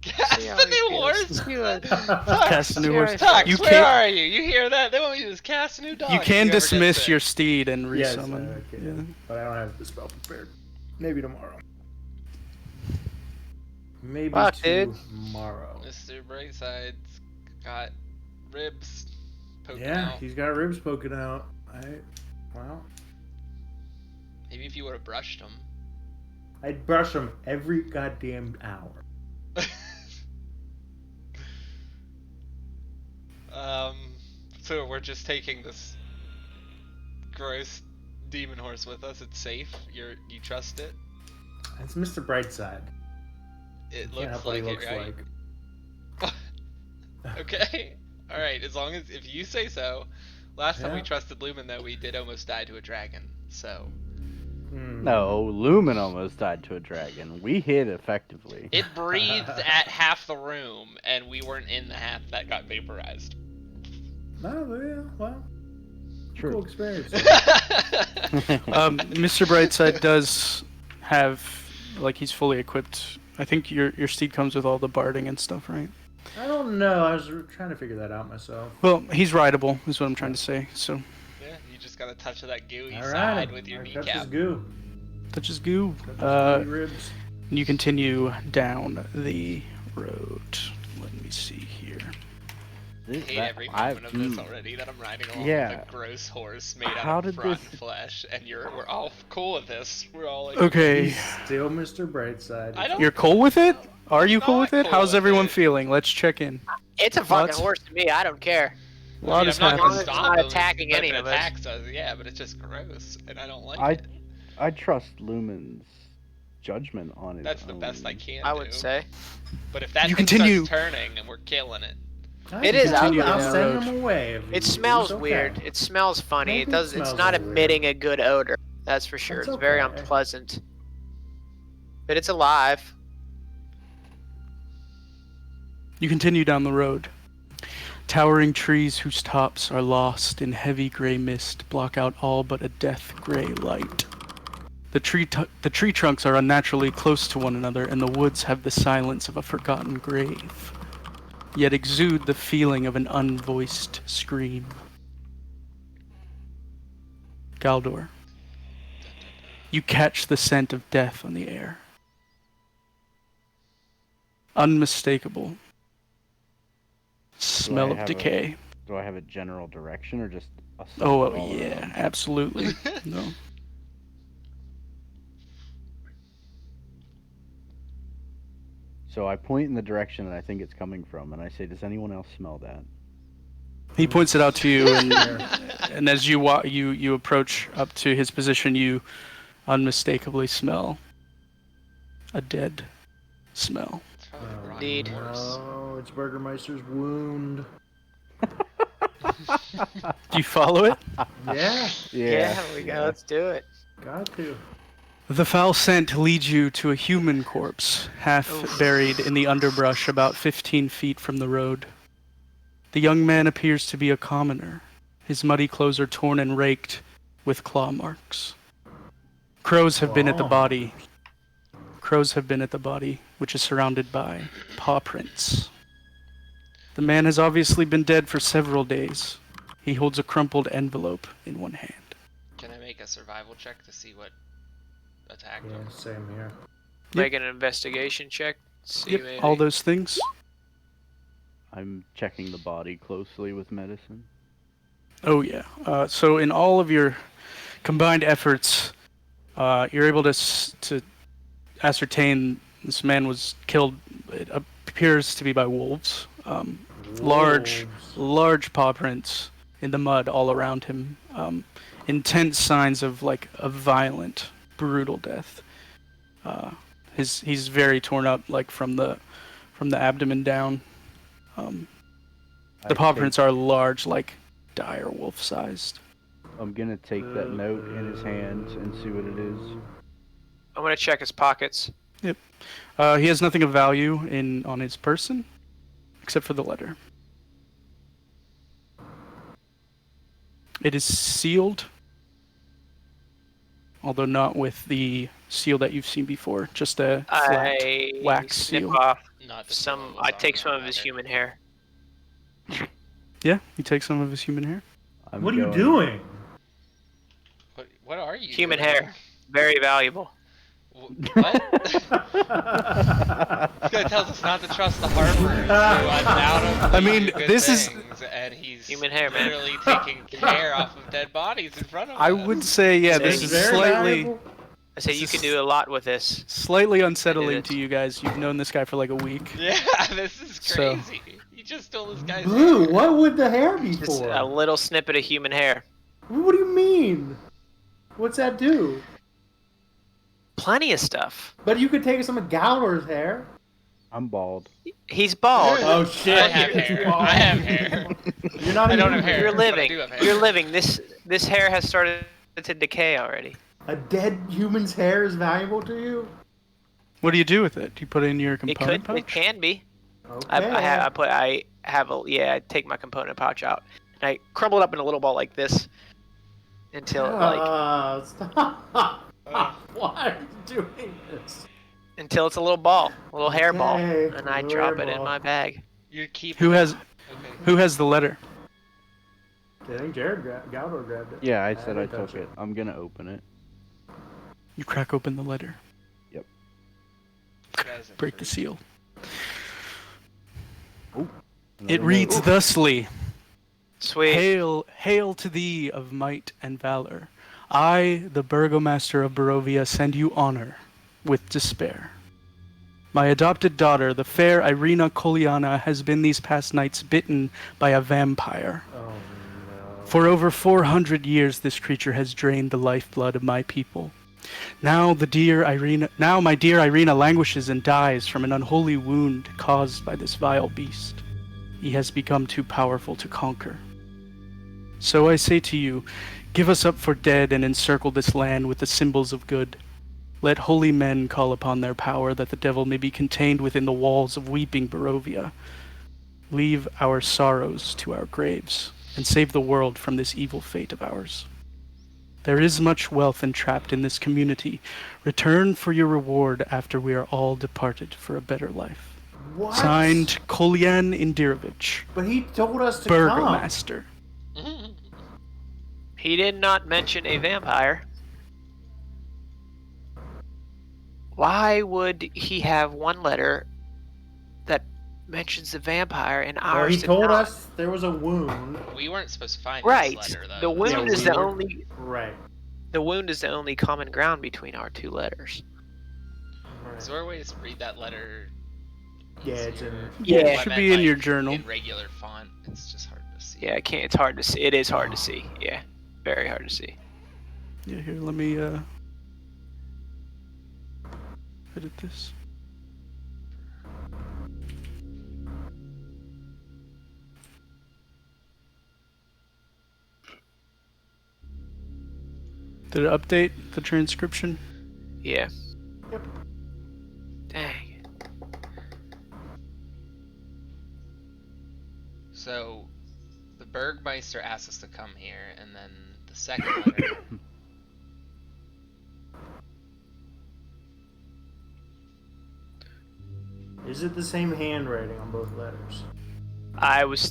Cast See how the he new feels. horse. See what- Cast a new horse. Tux, You where can't. are you? You hear that? They want me to just cast a new dog. You if can ever get dismiss sick. your steed and Yes, resummon. I can. But I don't have the spell prepared. Maybe tomorrow. Maybe Fuck, dude. tomorrow. Mr. Brightside's got ribs poking Yeah, out. he's got ribs poking out. Well, Maybe if you would have brushed him. I'd brush him every goddamn hour. So we're just taking this gross demon horse with us. It's safe. You trust it. It's Mr. Brightside. It Can't looks help what he like looks it, right? like. Okay. All right. As long as if you say so. Last time we Yeah. trusted Lumen, though, we did almost die to a dragon. So No, Lumen almost died to a dragon. We hid effectively. it breathed at half the room, and we weren't in the half that got vaporized. No, yeah, well, True. cool experience. Mr. Brightside does have, like, he's fully equipped. I think your steed comes with all the barding and stuff, right? I don't know. I was trying to figure that out myself. Well, he's rideable, is what I'm trying to say. So, Yeah, you just got a touch of that gooey All side right, with your I touch his kneecap. goo. touch his goo. Touch his gooey ribs. You continue down the road. Let me see here. I hate every moment of this already. That I'm riding along Yeah. with a gross horse made How out of did front this- flesh, and we're all cool with this. We're all like, Okay, He's still Mr. Brightside. I don't. you're cool with it? Are you I'm cool not with it? cool How's with everyone it. feeling? Let's check in. It's a fucking Lots- horse to me. I don't care. A lot I mean, has I'm not happened. gonna It's stop not him. attacking If any it of us. attacks us, yeah, but it's just gross, and I don't like I it. I trust Lumen's judgment on his That's the best I own. can I do. would say. But if that You thing continue. starts turning and we're killing it, It is I'll, out there. I'll Yeah. send him away. It smells It's okay. weird. It smells funny. Maybe It it does. It's smells not a little emitting a good odor. That's for sure. That's It's very okay. unpleasant. But it's alive. You continue down the road. Towering trees whose tops are lost in heavy gray mist block out all but a death gray light. The tree trunks are unnaturally close to one another, and the woods have the silence of a forgotten grave, yet exude the feeling of an unvoiced scream. Galdor, you catch the scent of death on the air. Unmistakable. Smell of have decay. Do I have a general direction or just a Oh, all yeah, around? absolutely. No. So I point in the direction that I think it's coming from, and I say, "Does anyone else smell that?" He points it out to you, and, There. and as you approach up to his position, you unmistakably smell a dead smell. it's probably a rotten Indeed. horse. Oh, it's Burgermeister's wound. Do you follow it? Yeah, Yeah, we go. Let's do it. got to. The foul scent leads you to a human corpse, half buried in the underbrush about 15 feet from the road. The young man appears to be a commoner. His muddy clothes are torn and raked with claw marks. Crows have been at the body. Crows have been at the body, which is surrounded by paw prints. The man has obviously been dead for several days. He holds a crumpled envelope in one hand. Can I make a survival check to see what attacked Yeah, him? same here. Make an investigation check. See maybe. All those things. I'm checking the body closely with medicine. Oh yeah. So in all of your combined efforts, you're able to ascertain this man was killed. It appears to be by wolves. Large paw prints in the mud all around him. Intense signs of like a violent, brutal death. He's very torn up, like from the abdomen down. The paw prints are large, like dire wolf-sized. I'm gonna take that note in his hands and see what it is. I'm gonna check his pockets. Yep. He has nothing of value on his person, except for the letter. It is sealed, although not with the seal that you've seen before. Just a flat wax snip seal. off Not the some. one I that was take on some the of his letter. human hair. Yeah, you take some of his human hair. What are you doing? What are you? Human doing? hair, very valuable. What? This guy tells us not to trust the Harpers, so undoubtedly I mean, do good this is- things, and he's Human hair, man. literally taking hair off of dead bodies in front of us. I would say, yeah, this is Very slightly valuable. I say you can do a lot with this. unsettling It to is. you guys. You've known this guy for like a week. Yeah, this is So- crazy. He just stole this guy's Blue, hair. what would the hair be Just for? a little snippet of human hair. What do you mean? What's that do? Plenty of stuff. But you could take some of Gowler's hair. I'm bald. He's bald. Oh shit! I have hair. I have hair. You're not I don't even have hair. You're but I living. do have hair. You're living. This hair has started to decay already. A dead human's hair is valuable to you? What do you do with it? Do you put it in your It component could. It pouch? can be. Okay. I take my component pouch out and I crumble it up in a little ball like this until Stop. Why are you doing this? until it's a little ball, a little hair ball, Okay, and I little drop hair it in ball. my bag. You're keeping. Who has Okay. the letter? I think Gowler grabbed it. Yeah, I said I didn't touch took it. I'm gonna open it. You crack open the letter. You guys are Break the freaky. seal. Another It note. reads thusly. Sweet. Hail to thee of might and valor. I, the burgomaster of Barovia, send you honor with despair. My adopted daughter, the fair Irina Koliana, has been these past nights bitten by a vampire. Oh no. For over 400 years, this creature has drained the lifeblood of my people. Now my dear Irina languishes and dies from an unholy wound caused by this vile beast. He has become too powerful to conquer. So I say to you, give us up for dead and encircle this land with the symbols of good. Let holy men call upon their power that the devil may be contained within the walls of weeping Barovia. Leave our sorrows to our graves and save the world from this evil fate of ours. There is much wealth entrapped in this community. Return for your reward after we are all departed for a better life. What? Signed, Kolyan Indirovich, But he told us to come. Burgomaster. He did not mention a vampire. Why would he have one letter that mentions the vampire and Well, ours he did told not? us there was a wound. We weren't supposed to find Right. this letter, though. The wound Yeah, is we the were- only. Right. The wound is the only common ground between our two letters. Is there a way to read that letter? Yeah, it's in- easier? Yeah, it I should meant, be in like, your journal. In regular font, it's just hard to see. Yeah, I can't. It's hard to see. It is hard to see. Yeah, very hard to see. Yeah, here, let me edit this. Did it update the transcription? Yeah. Yep. Dang. So, The Bergmeister asked us to come here, and then the second letter. Is it the same handwriting on both letters? I was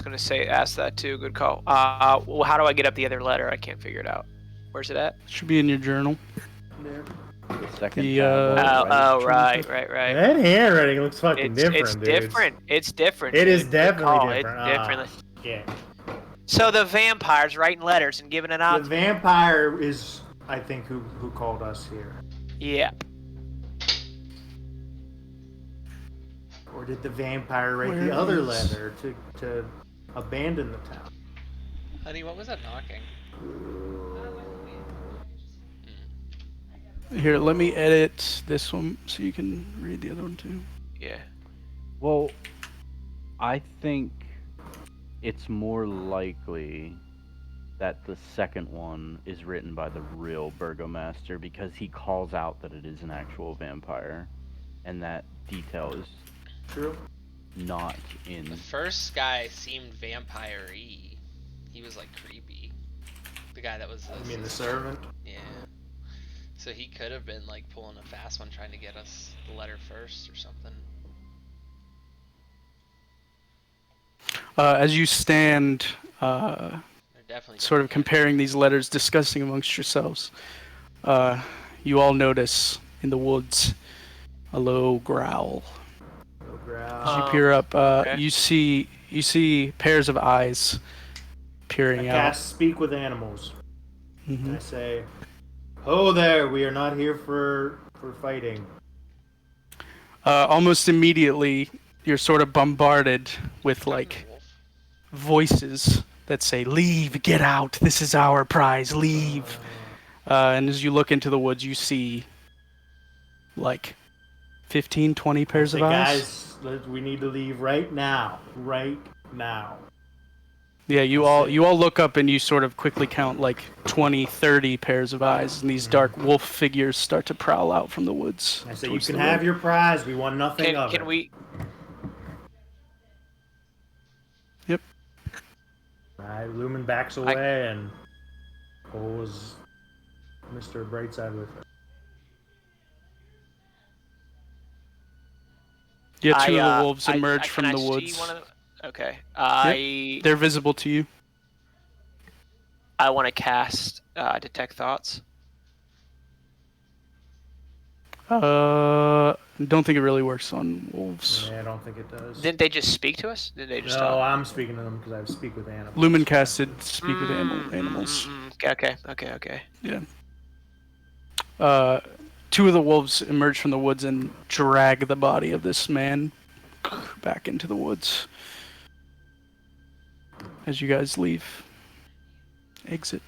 gonna say, ask that too. Good call. Well, how do I get up the other letter? I can't figure it out. Where's it at? Should be in your journal. Yeah. The second The, tab on Oh, the right. right. That handwriting looks fucking different, It's dude. different. It's different. It is dude. Good definitely call. different. It's different. Yeah. So the vampire's writing letters and giving it The out. vampire is, I think, who called us here. Yeah. Or did the vampire write Where the other is- letter to abandon the town? Honey, what was that knocking? Here, let me edit this one so you can read the other one too. Yeah. Well, I think it's more likely that the second one is written by the real Burgomaster because he calls out that it is an actual vampire, and that detail is True. not in. The first guy seemed vampire-y. He was like creepy. The guy that was. I mean, the servant. Yeah. So he could have been like pulling a fast one, trying to get us the letter first or something. As you stand, They're definitely sort of comparing these letters, discussing amongst yourselves, you all notice in the woods a low growl. No growl. As you peer up, okay. you see pairs of eyes peering I out. cast Speak with Animals. And Mhm. I say, "Ho there! We are not here for fighting." Almost immediately, you're sort of bombarded with like Wolf. voices that say, "Leave, get out, this is our prize, leave." And as you look into the woods, you see like 15, 20 pairs Say, of eyes. guys, we need to leave right now. Right now. Yeah, you all look up and you sort of quickly count like 20, 30 pairs of eyes, and these dark wolf figures start to prowl out from the woods. I say, "You towards can the have road. your prize. We want nothing of it." Can we? Yep. Alright, Lumen backs away and pulls Mr. Brightside with her. Yeah, two of I, the wolves emerge from can the I see woods. one of them? Okay. They're visible to you. I want to cast detect thoughts. Don't think it really works on wolves. Yeah, I don't think it does. Didn't they just speak to us? Did they just No, talk? I'm speaking to them because I speak with animals. Lumen casted speak with animals. Okay. Yeah. Two of the wolves emerge from the woods and drag the body of this man back into the woods. As you guys leave, exit.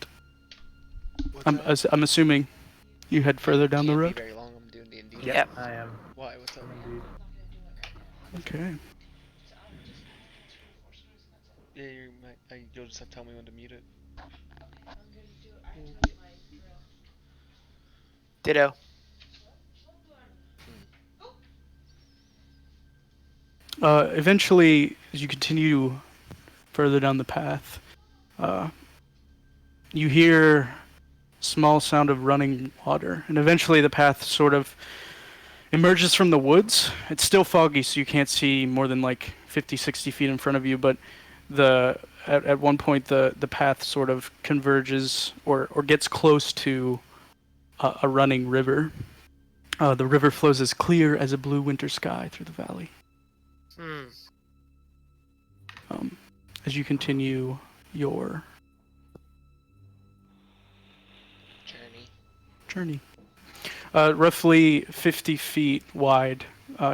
I'm assuming you head further down the Can't be road. very long. I'm doing D&D. Yep. I am. Why? What's up? Indeed. Okay. Yeah, you'll just have to tell me when to mute it. Ditto. Eventually, as you continue further down the path, you hear small sound of running water, and eventually the path sort of emerges from the woods. It's still foggy, so you can't see more than like 50, 60 feet in front of you, but at one point the path sort of converges or gets close to a running river. The river flows as clear as a blue winter sky through the valley. As you continue your journey. Roughly 50 feet wide.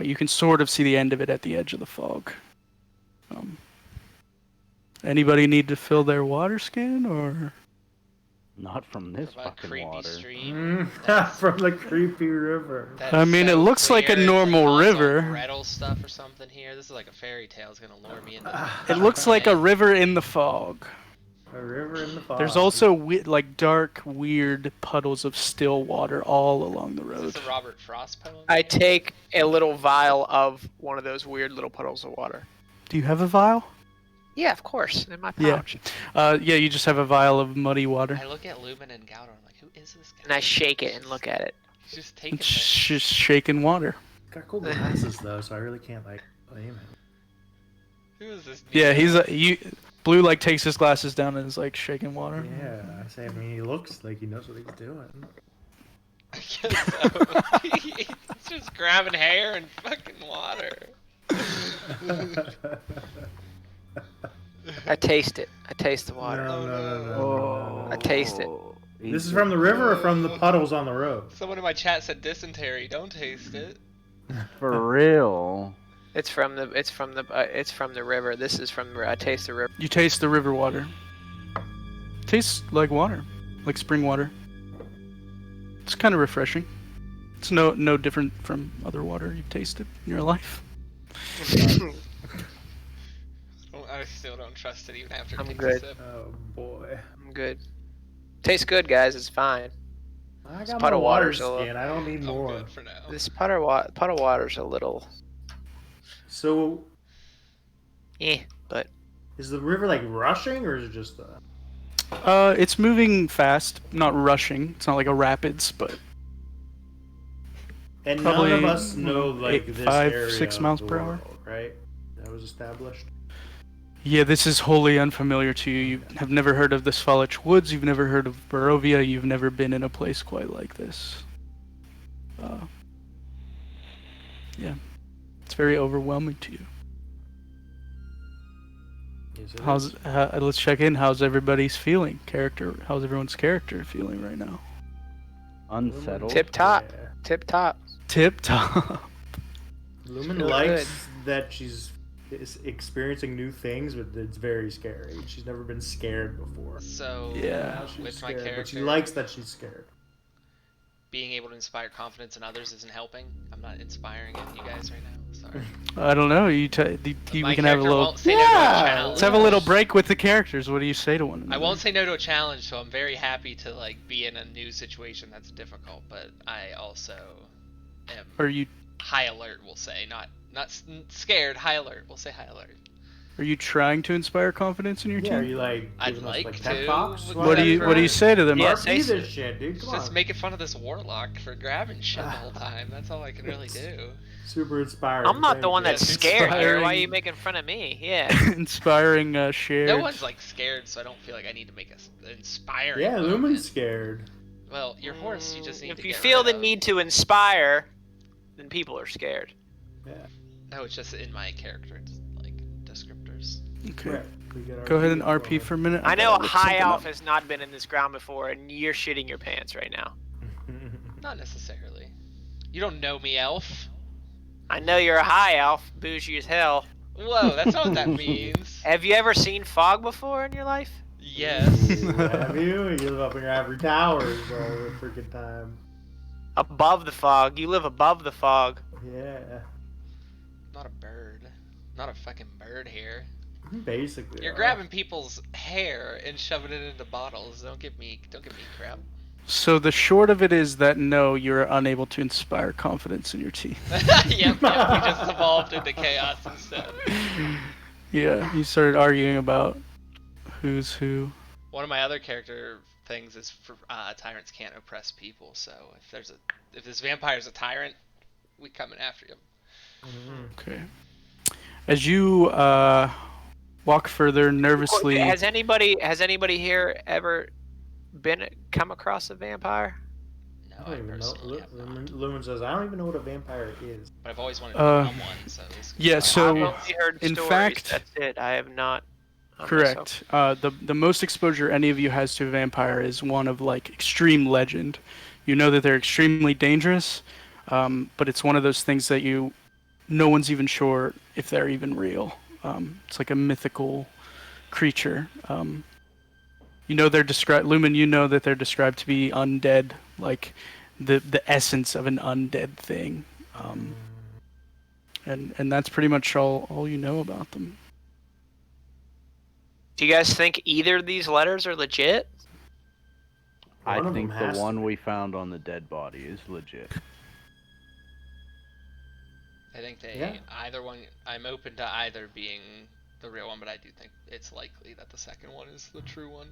You can sort of see the end of it at the edge of the fog. Anybody need to fill their water skin, or? Not from this What about fucking creepy water. stream? From the creepy river. That's I mean, it looks like a clear, it's normal Hansel and river. Gretel stuff or something here. This is like a fairy tale. It's gonna lure me into. It looks like a river in the fog. A river in the fog. There's also like dark, weird puddles of still water all along the Is road. this a Robert Frost poem? I take a little vial of one of those weird little puddles of water. Do you have a vial? Yeah, of course, in my Yeah. pouch. Yeah, you just have a vial of muddy water. I look at Lumen and Gowder. I'm like, who is this guy? And I shake it and look at it. He's just taking It's things. just shaking water. He's got cool glasses though, so I really can't like blame him. Who is this? Yeah, Neo? Blue like takes his glasses down and is like shaking water. Yeah, I say. I mean, he looks like he knows what he's doing. I guess so. He's just grabbing hair and fucking water. I taste it. I taste the water. No. I taste it. This is from the river or from the puddles on the road? Someone in my chat said dysentery. Don't taste it. For real. It's from the river. This is from. I taste the river. You taste the river water. Tastes like water, like spring water. It's kind of refreshing. It's no different from other water you've tasted in your life. I still don't trust it even after I'm taking good. a sip. Oh boy. I'm good. Tastes good, guys. It's fine. I got pot my of water water's a little- skin. I don't need I'm more. good for now. This pot of water's a little. So, But is the river like rushing or is it just It's moving fast, not rushing. It's not like a rapids, but And Probably, none of us know like this 5, area 6 of miles the per hour. world, right? That was established. yeah, this is wholly unfamiliar to you. You have never heard of the Svalich Woods. You've never heard of Barovia. You've never been in a place quite like this. Yeah, it's very overwhelming to you. Yes, it How's is. let's check in. How's everybody's feeling? How's everyone's character feeling right now? Unsettled. Tip top. Yeah. Tip top. Tip top. Lumen Feeling likes that she's is experiencing new things, but it's very scary. She's never been scared before. So, Yeah. Now she's with my scared, character, but she likes that she's scared. being able to inspire confidence in others isn't helping. I'm not inspiring in you guys right now. Sorry. I don't know. We My can have a character little. won't say no to a challenge. Let's have a little break with the characters. What do you say to one another? I won't say no to a challenge, so I'm very happy to like be in a new situation that's difficult. But I also am Are you high alert. We'll say not scared. High alert. We'll say high alert. Are you trying to inspire confidence in your Yeah, are team? you like I'd giving us like like to. pep talks? What What do you say to them? Yeah, RP say this shit, dude. Come Just on. making fun of this warlock for grabbing shit the whole time. That's all I can really do. Super inspiring. I'm not the Thank one you. that's scared here. Why are you Inspiring. making fun of me? Yeah. Inspiring shared. No one's like scared, so I don't feel like I need to make a inspiring. Yeah, moment. Lumen's scared. Well, your horse, you just need If to you get feel rid the of. need to inspire, then people are scared. Yeah. No, it's just in my character. It's like descriptors. Okay. Right. We get Go ahead and RP RP for a minute. I know a gotta look high something elf up. has not been in this ground before, and you're shitting your pants right now. Not necessarily. You don't know me, elf. I know you're a high elf, bougie as hell. Whoa, that's not what that means. Have you ever seen fog before in your life? Yes. Have you? You live up in your ivory towers all the freaking time. Above the fog. You live above the fog. Yeah. Not a bird. Not a fucking bird here. Basically. You're grabbing people's hair and shoving it into bottles. Don't give me crap. So the short of it is that no, you're unable to inspire confidence in your team. yep, we just evolved into chaos instead. Yeah, you started arguing about who's who. One of my other character things is for tyrants can't oppress people. So if this vampire's a tyrant, we coming after him. Okay. As you walk further nervously, Has anybody here ever come across a vampire? No, I don't even know. personally have not. Lumen says, I don't even know what a vampire is. But I've always wanted to Uh, become one. So this yeah, so- I've only heard in stories. fact- That's it. I have not. correct. The most exposure any of you has to a vampire is one of like extreme legend. You know that they're extremely dangerous, but it's one of those things that no one's even sure if they're even real. It's like a mythical creature. You know they're described. Lumen, you know that they're described to be undead, like the essence of an undead thing. And that's pretty much all you know about them. Do you guys think either of these letters are legit? I One of think them the has one to we found on the dead body is legit. I think Yeah. either one. I'm open to either being the real one, but I do think it's likely that the second one is the true one.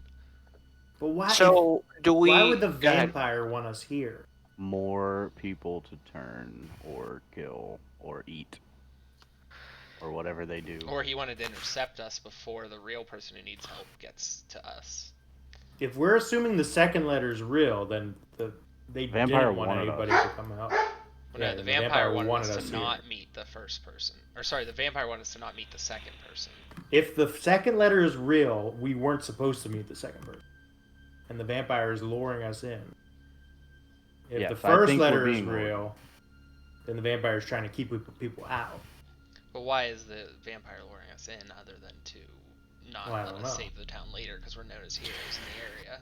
But why? So do we? Why would the Go ahead. vampire want us here? More people to turn or kill or eat or whatever they do. Or he wanted to intercept us before the real person who needs help gets to us. If we're assuming the second letter is real, then they Vampire didn't want wanted anybody us. to come out. Well, Yeah, no, the the vampire vampire wanted us wanted to us not here. meet the first person. Or sorry, the vampire wanted us to not meet the second person. If the second letter is real, we weren't supposed to meet the second person, and the vampire is luring us in. If Yes, the I first think we're letter is being lured. real, then the vampire is trying to keep people out. But why is the vampire luring us in other than to not Well, I let don't us know. save the town later because we're known as heroes in the area?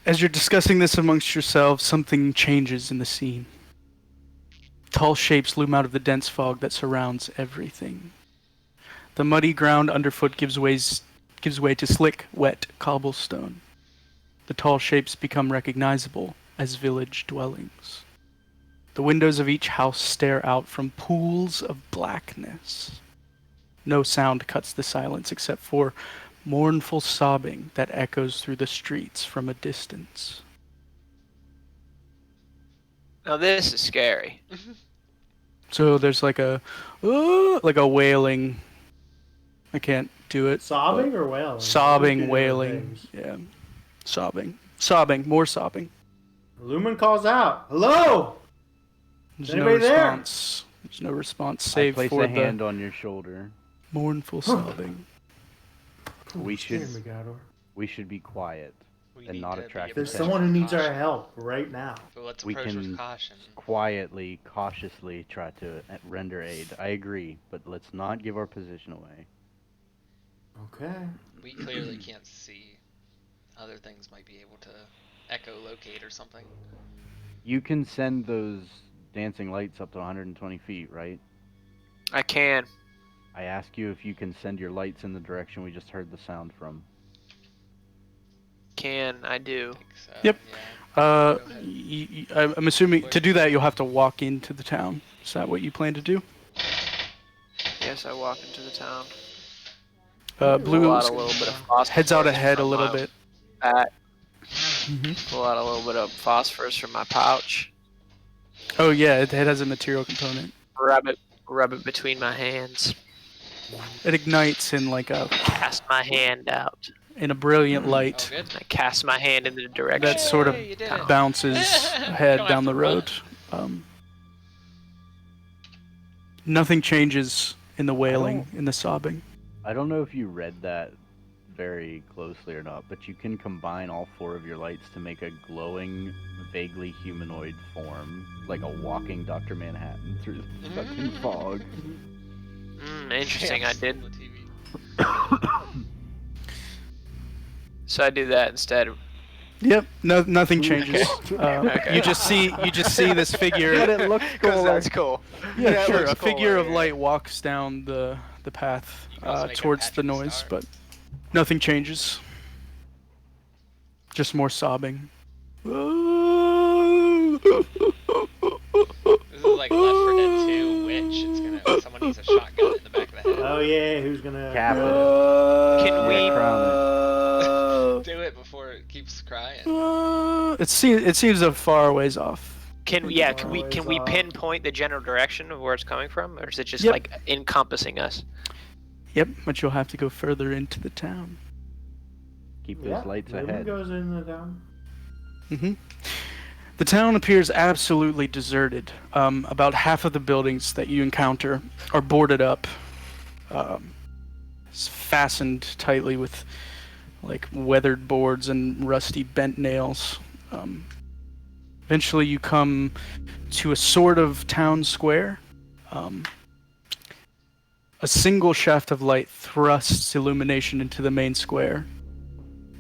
As you're discussing this amongst yourselves, something changes in the scene. Tall shapes loom out of the dense fog that surrounds everything. The muddy ground underfoot gives way to slick, wet cobblestone. The tall shapes become recognizable as village dwellings. The windows of each house stare out from pools of blackness. No sound cuts the silence except for mournful sobbing that echoes through the streets from a distance. Now this is scary. So there's like a wailing. I can't do it. Sobbing or wailing? Those are two Sobbing, different wailing. things. Yeah. Sobbing, more sobbing. Lumen calls out, "Hello!" There's Anybody no there? response. There's no response I save place for a the hand on your shoulder. mournful sobbing. We should- Scared me, Gador. We should be quiet. We And need not to be attract There's attention. someone who needs our caution. help right now. But let's We approach with can caution. quietly, cautiously try to render aid. I agree, but let's not give our position away. Okay. We clearly can't see. Other things might be able to echolocate or something. You can send those dancing lights up to 120 feet, right? I can. I ask you if you can send your lights in the direction we just heard the sound from. I do. I think so. Yep. Yeah. Go ahead. I'm assuming to do that you'll have to walk into the town. Is that what you plan to do? Yes, I walk into the town. Blue Pull out a little bit of phosphorus heads out ahead a from little my bit. Back. Mhm. Pull out a little bit of phosphorus from my pouch. Oh yeah, it has a material component. Rub it between my hands. It ignites in like Cast my hand out. in a brilliant Oh, light good. I cast my hand in the direction. that sort of Yay, you did it. bounces ahead Don't down have the to run. road. Nothing changes in the wailing, don't- in the sobbing. I don't know if you read that very closely or not, but you can combine all four of your lights to make a glowing, vaguely humanoid form, like a walking Dr. Manhattan through the fucking fog. Interesting. I Dance did. on the TV. So I do that instead. Yep, nothing changes. Okay. You just see this figure. But it looks cool. That's cool. Yeah, it sure. looks A figure cool, of yeah. light walks down the path You can also make a towards patch the of the noise, star. but nothing changes. Just more sobbing. This is like Left 4 Dead 2 Witch. It's gonna. Someone needs a shotgun in the back of the head. Oh yeah, who's gonna? Cap it. Can we? Yeah, crown Do it before it keeps crying. It seems a far ways off. Can we Always, pinpoint the general direction of where it's coming from, or is it just Yep. like encompassing us? Yep, but you'll have to go further into the town. Keep those Yeah, lights Lumen ahead. goes in the town. hmm The town appears absolutely deserted. About half of the buildings that you encounter are boarded up, fastened tightly with like weathered boards and rusty bent nails. Eventually, you come to a sort of town square. A single shaft of light thrusts illumination into the main square,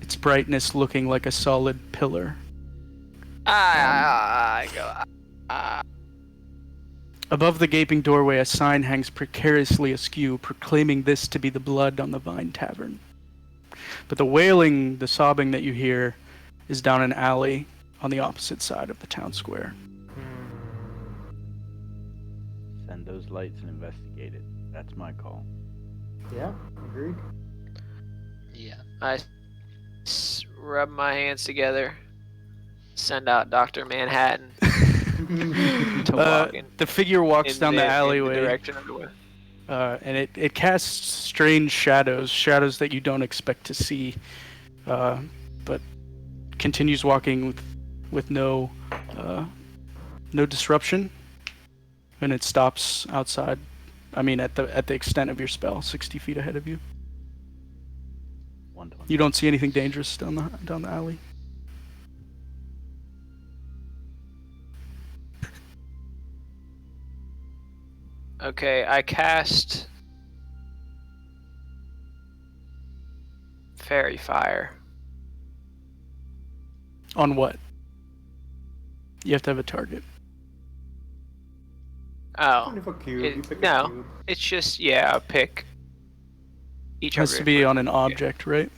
its brightness looking like a solid pillar. Above the gaping doorway, a sign hangs precariously askew, proclaiming this to be the Blood on the Vine Tavern. But the wailing, the sobbing that you hear is down an alley on the opposite side of the town square. Send those lights and investigate it. That's my call. Yeah, agreed. Yeah. I rub my hands together, send out Dr. Manhattan to walk in, The figure walks down the in the alleyway, direction of the way. and it casts strange shadows that you don't expect to see, but continues walking with no disruption, and it stops outside. I mean, at the extent of your spell, 60 feet ahead of you. 120. You don't see anything dangerous down the alley. Okay, I cast Fairy Fire. On what? You have to have a target. Oh, 20-foot cube. It- You pick no. a cube. it's just I'll pick each It has to be on an object, right?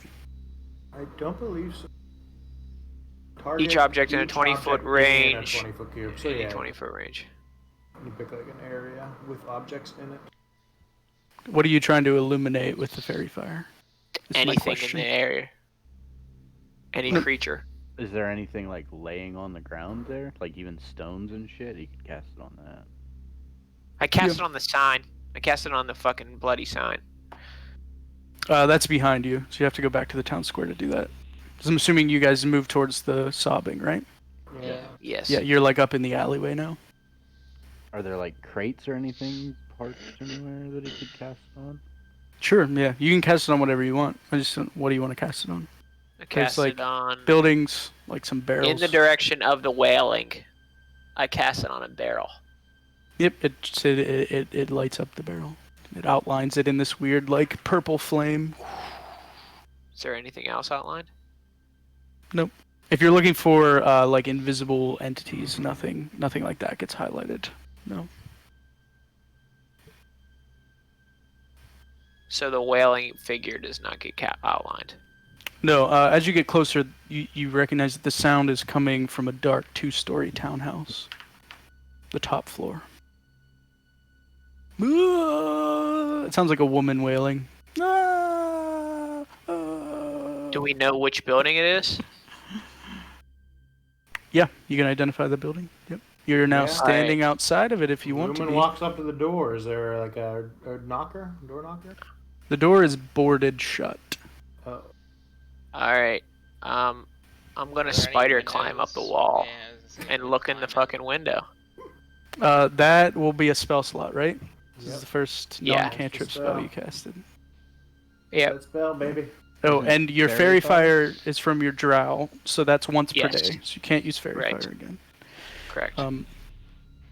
I don't believe so. Target, Each object in a each 20-foot object in range. a 20-foot cube. So in a yeah, 20-foot range. you pick like an area with objects in it. What are you trying to illuminate with the fairy fire? Is my Anything in question. the area. Any No. creature. Is there anything like laying on the ground there? Like even stones and shit? You could cast it on that. I cast Yeah. it on the sign. I cast it on the fucking bloody sign. That's behind you, so you have to go back to the town square to do that. 'Cause I'm assuming you guys move towards the sobbing, right? Yeah. Yes. Yeah, you're like up in the alleyway now. Are there like crates or anything parked anywhere that he could cast it on? Sure, yeah. You can cast it on whatever you want. I just don't, what do you want to cast it on? I cast like it on Buildings, like some barrels. in the direction of the wailing. I cast it on a barrel. Yep, it lights up the barrel. It outlines it in this weird like purple flame. Is there anything else outlined? If you're looking for like invisible entities, nothing like that gets highlighted. No. So the wailing figure does not get outlined. No, as you get closer, you recognize that the sound is coming from a dark 2-story townhouse. The top floor. It sounds like a woman wailing. Do we know which building it is? Yeah, you can identify the building. Yep. You're now Yeah. standing outside of it if you want to Lumen be. walks up to the door. Is there like a knocker? Door knocker? The door is boarded shut. Oh. Alright. I'm gonna Are there any spider climb up the windows? wall Yeah, I was just and gonna look in the climb it. fucking window. That will be a spell slot, right? This Yep. is the first Yeah. non-cantrip It's a spell spell. you casted. Yep. That spell, baby. Oh, Isn't and your fairy fairy fire is from your drow, so that's once per Yes. day. So you can't use fairy Right. fire again. Correct.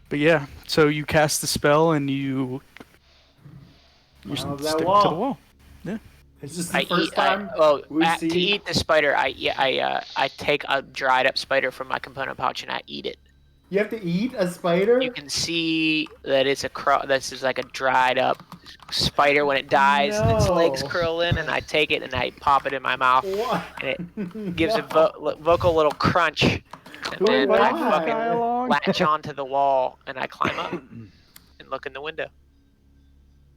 But yeah, so you cast the spell and you Climb up stick that to the wall. wall. Is this the I first eat. time To see? eat the spider, I take a dried up spider from my component pouch and I eat it. You have to eat a spider? You can see that it's this is like a dried up spider when it dies and its legs No. curl in, and I take it and I pop it in my mouth What? and it gives No. a vocal little crunch, and then Why? I fucking latch onto the wall and I climb up and look in the window.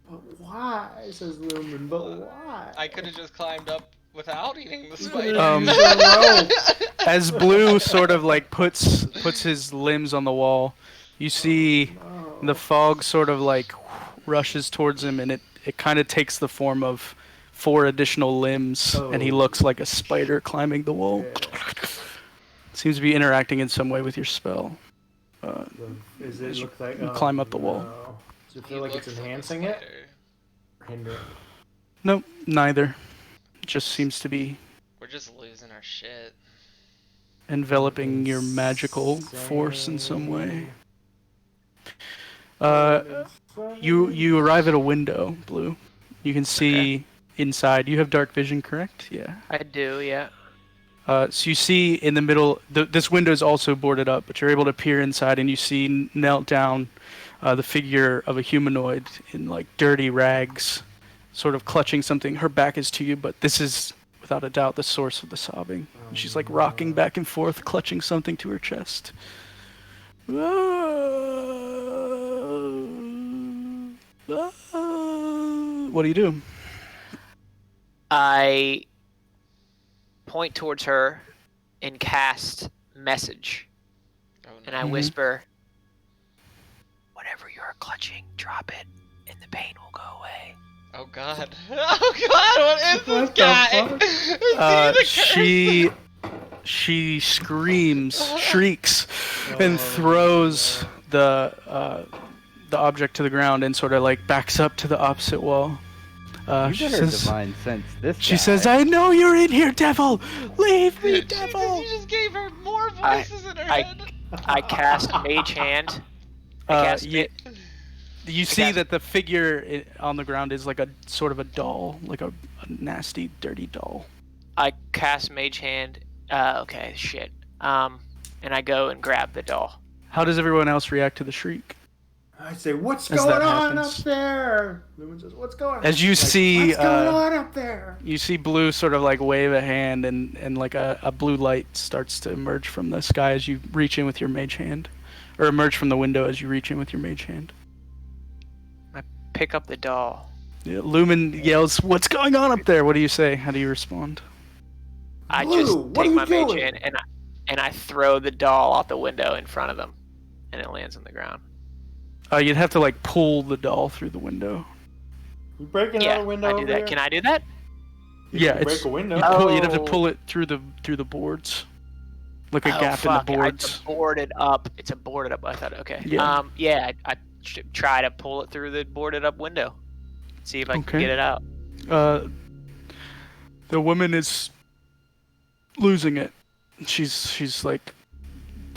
But why? Says Lumen. But why? I could have just climbed up without eating the You spider. could've used a rope. As Blue sort of like puts his limbs on the wall, you see No. the fog sort of like rushes towards him, and it kind of takes the form of 4 additional limbs, and he Oh. looks like a spider climbing the wall. Yeah. Seems to be interacting in some way with your spell. Is it look like you climb up the wall. No. Does it He feel like it's looks a enhancing it? spider. Or hindering? Nope, neither. Just seems to be We're just losing our shit. enveloping your magical force in some way. Insane. You arrive at a window, Blue. You can see inside. You have dark vision, correct? Yeah. I do, yeah. So you see in the middle, this window is also boarded up, but you're able to peer inside, and you see knelt down the figure of a humanoid in like dirty rags, sort of clutching something. Her back is to you, but this is without a doubt the source of the sobbing. And she's like rocking back and forth, clutching something to her chest. What do you do? I point towards her and cast message, Oh, no. and I whisper, "Whatever you're clutching, drop it, and the pain will go away." Oh god. Oh god, what is this What the guy? fuck? Is he the curse? She screams, shrieks, and throws the object to the ground and sort of like backs up to the opposite wall. You She better says, divine sense this she guy. says, "I know you're in here, devil. Leave me, Jesus, devil." you just gave her more voices in her head. I cast Mage Hand. You see that the figure on the ground is like a sort of a doll, like a nasty, dirty doll. I cast Mage Hand. Okay, shit. And I go and grab the doll. How does everyone else react to the shriek? I say, "What's As going that on happens. up there?" Lumen says, "What's going on?" As you see, "What's going on up there?" you see Blue sort of like wave a hand, and like a blue light starts to emerge from the sky as you reach in with your mage hand, or emerge from the window as you reach in with your mage hand. I pick up the doll. Yeah, Lumen yells, "What's going on up there?" What do you say? How do you respond? I Blue, just what are take you my Mage doing? Hand and I throw the doll out the window in front of them, and it lands on the ground. You'd have to like pull the doll through the window. You breaking Yeah, out a window I do over that. there? Can I do that? Yeah, break it's a window. you'd have to Oh. pull it through the boards, like a gap fuck. in the boards. It's a boarded up. It's a boarded up. I thought. Okay. Yeah. I should try to pull it through the boarded up window. See if I can Okay. get it out. The woman is losing it. She's like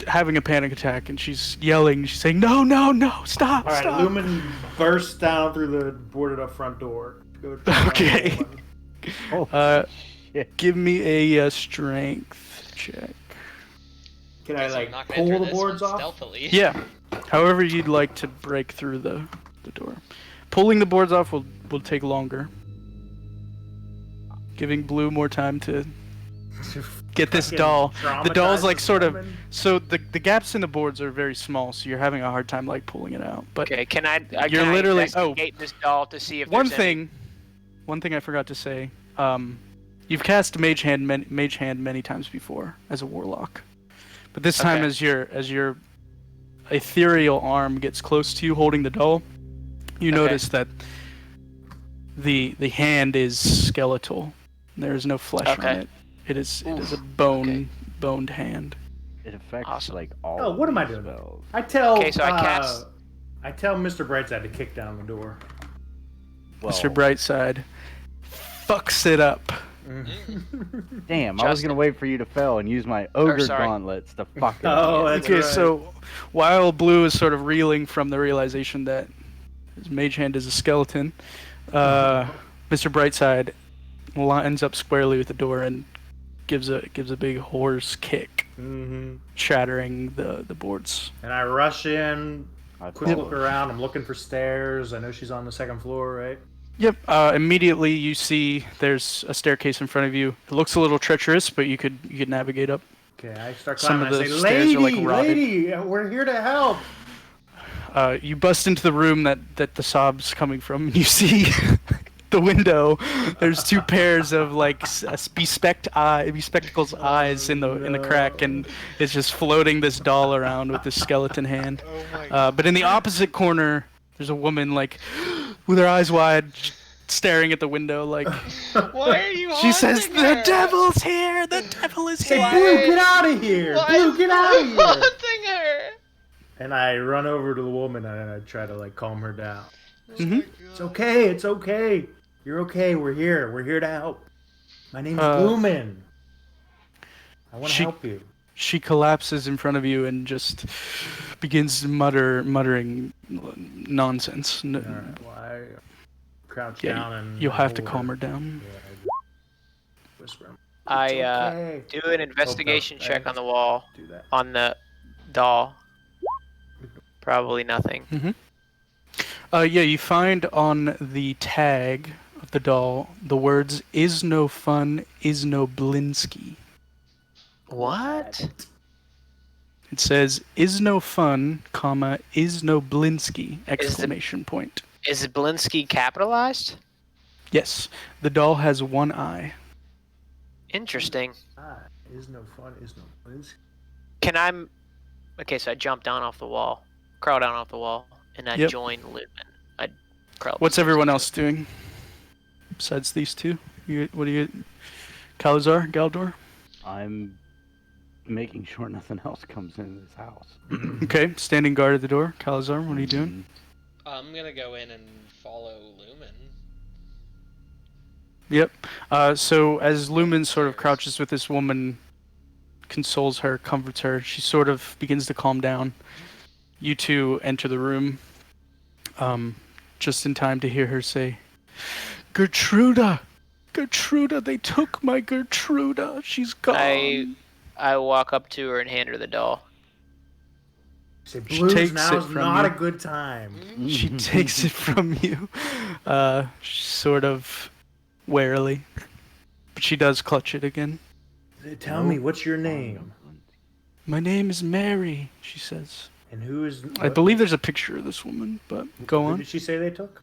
having a panic attack, and she's yelling. She's saying, "No, no, no! Stop! All right, stop!" Lumen bursts down through the boarded up front door. Go to Okay. Oh, shit. Give me a strength check. Can I Guess I'm like not gonna enter pull the this boards one off? stealthily. Yeah. However you'd like to break through the door. Pulling the boards off will take longer. Giving Blue more time to get this Fucking doll. The doll's traumatizes like sort of Lumen. so the gaps in the boards are very small, so you're having a hard time like pulling it out. But Okay. Can I? You're can literally- I investigate this doll to see if one there's any- thing I forgot to say. You've cast Mage Hand many times before as a warlock, but this time Okay. as your ethereal arm gets close to you holding the doll, you Okay. notice that the hand is skeletal. There is no flesh on Okay. it. It is a Oof. boned hand. It affects Awesome. like all. Oh, what am I doing? spells. I tell. Okay, so I cast- I tell Mr. Brightside to kick down the door. Well, Mr. Brightside fucks it up. Damn, I was Justin. gonna wait for you to fail and use my ogre sorry. gauntlets to fuck it Oh, up. that's Okay, right. so while Blue is sort of reeling from the realization that his mage hand is a skeleton, Mr. Brightside lines up squarely with the door and gives a big horse kick, Mm-hmm. shattering the boards. And I rush in, I quick follow. look around. I'm looking for stairs. I know she's on the second floor, right? Yep. Immediately you see there's a staircase in front of you. It looks a little treacherous, but you could navigate up. Okay, I start Some climbing. of I the say, stairs are, like, "Lady, rotted." lady, we're here to help." You bust into the room that the sob's coming from, and you see the window. There's two pairs of like bespectacles eyes in the crack, and it's just floating this doll around with this skeleton hand. Oh my god. But in the opposite corner, there's a woman like with her eyes wide, staring at the window. Like Why are you she says, haunting "The her? devil's here! The devil is Say, here!" "Blue, get out of here! Why Blue, is get out of Blue here!" haunting her? And I run over to the woman and I try to like calm her down. Oh my It's God. okay. It's okay. You're okay. We're here. We're here to help. My name is Lumen. I want to she- help you. She collapses in front of you and just begins muttering nonsense. All right. Well, I crouch Yeah, down and you'll have to hold calm her down. Yeah, I whisper. I "It's okay." do an investigation Oh, no, check I- on the wall Do that. on the doll. Probably nothing. Yeah, you find on the tag of the doll the words "is no fun, is no Blinsky." What? It says "is no fun, comma, is no Blinsky!" exclamation point. Is Blinsky capitalized? Yes, the doll has one eye. Interesting. Is no fun. Is no fun. Can I? Okay, so I jump down off the wall, crawl down off the wall, and I Yep. join Lumen. I crawl. What's everyone else doing besides these two? What do you, Calazar, Galdor? I'm making sure nothing else comes in this house. Okay, standing guard at the door. Calazar, what are you doing? I'm gonna go in and follow Lumen. Yep. So as Lumen sort of crouches with this woman, consoles her, comforts her, she sort of begins to calm down. You two enter the room, just in time to hear her say, "Gertruda! Gertruda! They took my Gertruda! She's gone!" I walk up to her and hand her the doll. Say, She Blues, takes now's it from not you. a good time. She takes it from you, sort of warily. But she does clutch it again. Tell me, what's your name? "My name is Mary," she says. And who is... I believe there's a picture of this woman, but go Who on. did she say they took?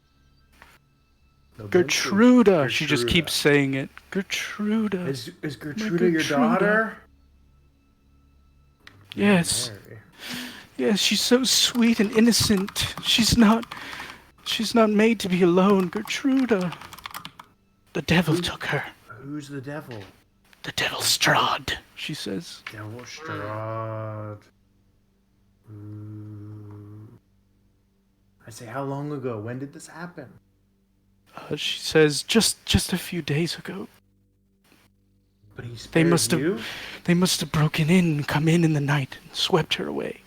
No, Gertruda. She just Gertruda. keeps saying it. Gertruda. Is Gertruda your daughter? Yes. Mary. Yes, she's so sweet and innocent. She's not made to be alone. Gertruda. The devil took her. Who's the devil? The devil Strahd, she says. Devil Strahd. Ooh. I say, how long ago? When did this happen? She says, just a few days ago. But he They spared must have you? They must have broken in and come in the night and swept her away.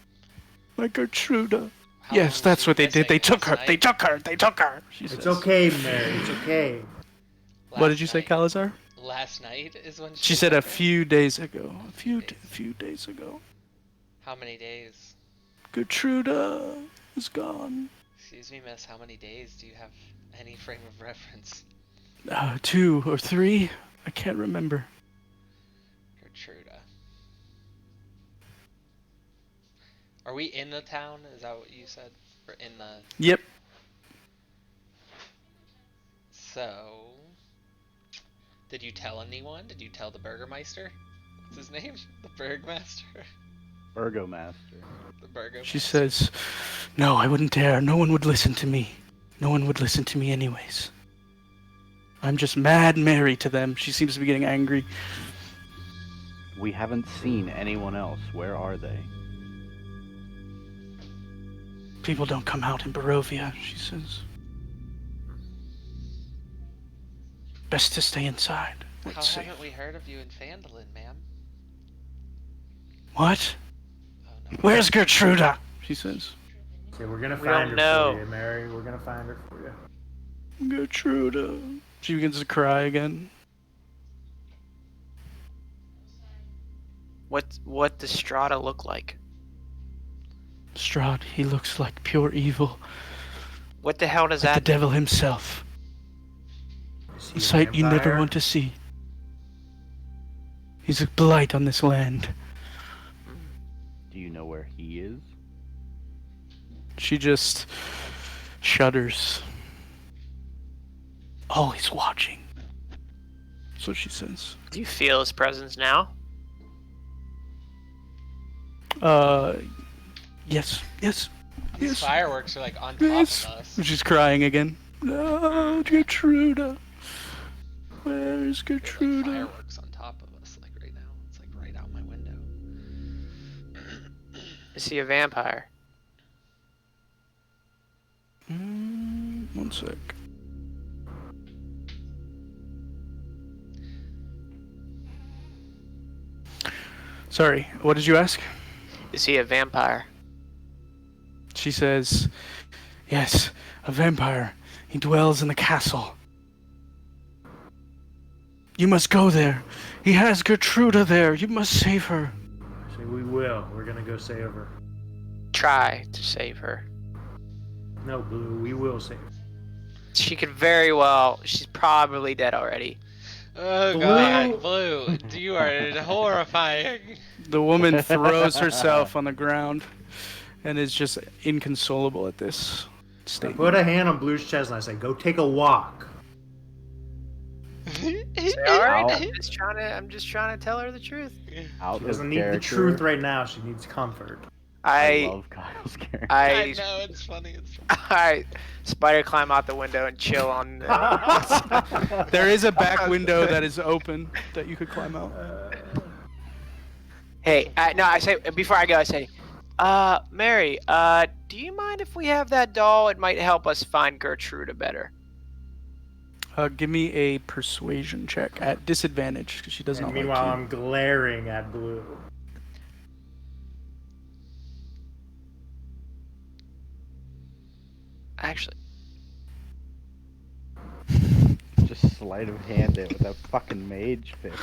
My Gertruda. How Yes, long that's were what you they did. They missing took her. last They night? took her. They took her. She It's says. okay, Mary. It's okay. What did you Last say, night. Calazar? Last night is when She said a took her? few days ago. A few days ago. How many days? Gertruda is gone. Excuse me, miss, how many days do you have any frame of reference? 2 or 3. I can't remember. Gertruda. Are we in the town? Is that what you said? We're in the... Yep. So... Did you tell anyone? Did you tell the Burgermeister? What's his name? The Burgmaster? Burgomaster. The Burgermeister. She says, "No, I wouldn't dare. No one would listen to me. No one would listen to me anyways. I'm just mad Mary to them." She seems to be getting angry. We haven't seen anyone else. Where are they? "People don't come out in Barovia," she says. "Best to stay inside. How Let's see." haven't we heard of you in Phandalin, ma'am? "What? Oh no. Where's Gertruda?" she says. Say, we're gonna We find her don't know. for you, Mary. We're gonna find her for you. "Gertruda." She begins to cry again. What does Strahd look like? "Strahd, he looks like pure evil, What the hell does like the that? devil himself. Is he A a sight you never vampire? want to see. He's a blight on this land." Do you know where he is? She just shudders. "Always watching." That's what she says. Do you feel his presence now? Yes, yes, These yes, fireworks are like on top yes. of us. She's crying again. "No, Gertruda. Where's There are, like, Gertruda?" fireworks on top of us, like right now. It's like right out my window. Is he a vampire? One sec. Sorry, what did you ask? Is he a vampire? She says, "Yes, a vampire. He dwells in the castle. You must go there. He has Gertruda there. You must save her." Say, we will. We're gonna go save her. Try to save her. No, Blue. We will save her. She could very well. She's probably dead already. Oh Blue. god, Blue, you are horrifying. The woman throws herself on the ground and is just inconsolable at this I statement. put a hand on Blue's chest and I say, go take a walk. All right, Ow. I'm just trying to tell her the truth. Out She of doesn't need the character. truth right now. She needs comfort. I I love Kyle's character. I know, it's funny. It's funny. I spider climb out the window and chill on. There is a back window that is open that you could climb out. Hey, no, I say before I go, I say, Mary, do you mind if we have that doll? It might help us find Gertruda better. Give me a persuasion check at disadvantage because she does And not meanwhile, like you. I'm glaring at Blue. Actually, Just sleight of hand it with that fucking mage fist.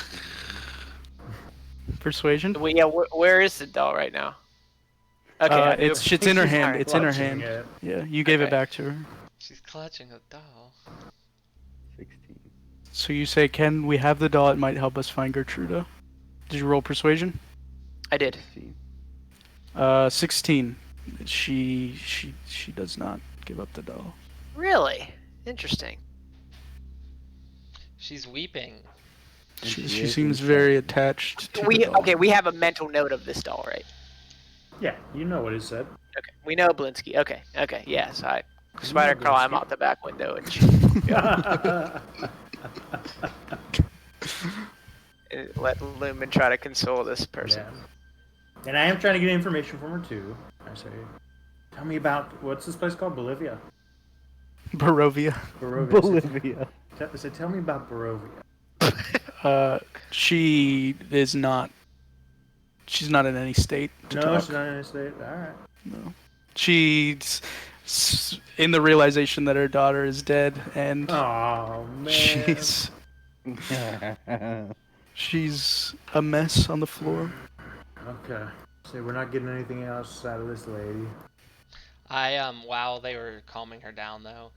Persuasion. where is the doll right now? Okay, I do. It's in her hand. Alright. It's in her Clutching hand. it. Yeah, you gave it Okay. back to her. She's clutching a doll. 16. So you say, "Can we have the doll? It might help us find Gertruda." Did you roll persuasion? I did. 16. 16. She does not give up the doll. Really interesting. She's weeping. And She is seems in very fact- attached to the doll. We have a mental note of this doll, right? Yeah, you know what it said. Okay, we know Blinsky. Okay, yes, I spider know climb Blinsky. out the back window and let Lumen try to console this person. Yeah. And I am trying to get information from her too. I say, tell me about what's this place called? Bolivia. Barovia. Barovia. Bolivia. Tell me about Barovia. She is not. She's not in any state to No, talk. she's not in a state. All right. No. She's in the realization that her daughter is dead, and Oh man. she's a mess on the floor. Okay. So we're not getting anything else out of this lady. While they were calming her down though,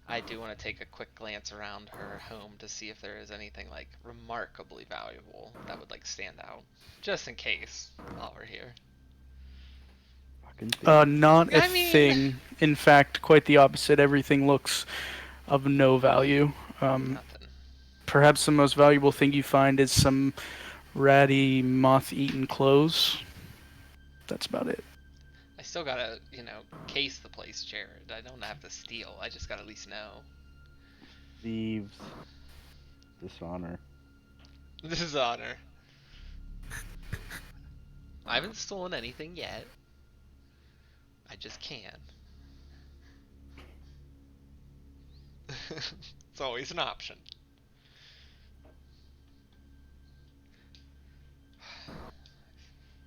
I do want to take a quick glance around her home to see if there is anything like remarkably valuable that would like stand out, just in case while we're here. Fucking thing. Not a I mean- thing. In fact, quite the opposite. Everything looks of no value. Nothing. Perhaps the most valuable thing you find is some ratty, moth-eaten clothes. That's about it. I still gotta, case the place, Jared. I don't have to steal. I just gotta at least know. Thieves. Dishonor. This is honor. I haven't stolen anything yet. I just can. It's always an option.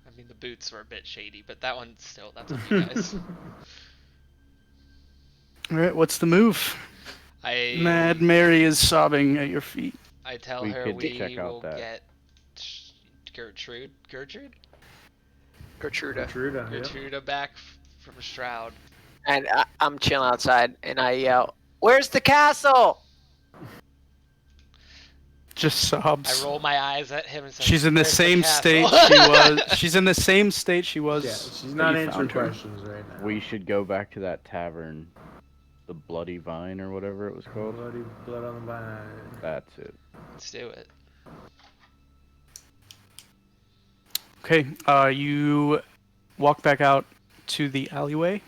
I mean, the boots were a bit shady, but that one still, that's on you guys. All right, what's the move? Mad Mary is sobbing at your feet. I tell We her could we check out will that. get Gertrude Gertruda. Gertruda. Yep. Gertruda back from Strahd. And I'm chilling outside, and I yell, "Where's the castle?" Just sobs. I roll my eyes at him and say, She's in the "Where's same state castle?" she was. She's in the same state she was. Yeah, she's when not you answering found her. questions right now. We should go back to that tavern. The Bloody Vine or whatever it was called. Bloody blood on the vine. That's it. Let's do it. Okay, you walk back out to the alleyway,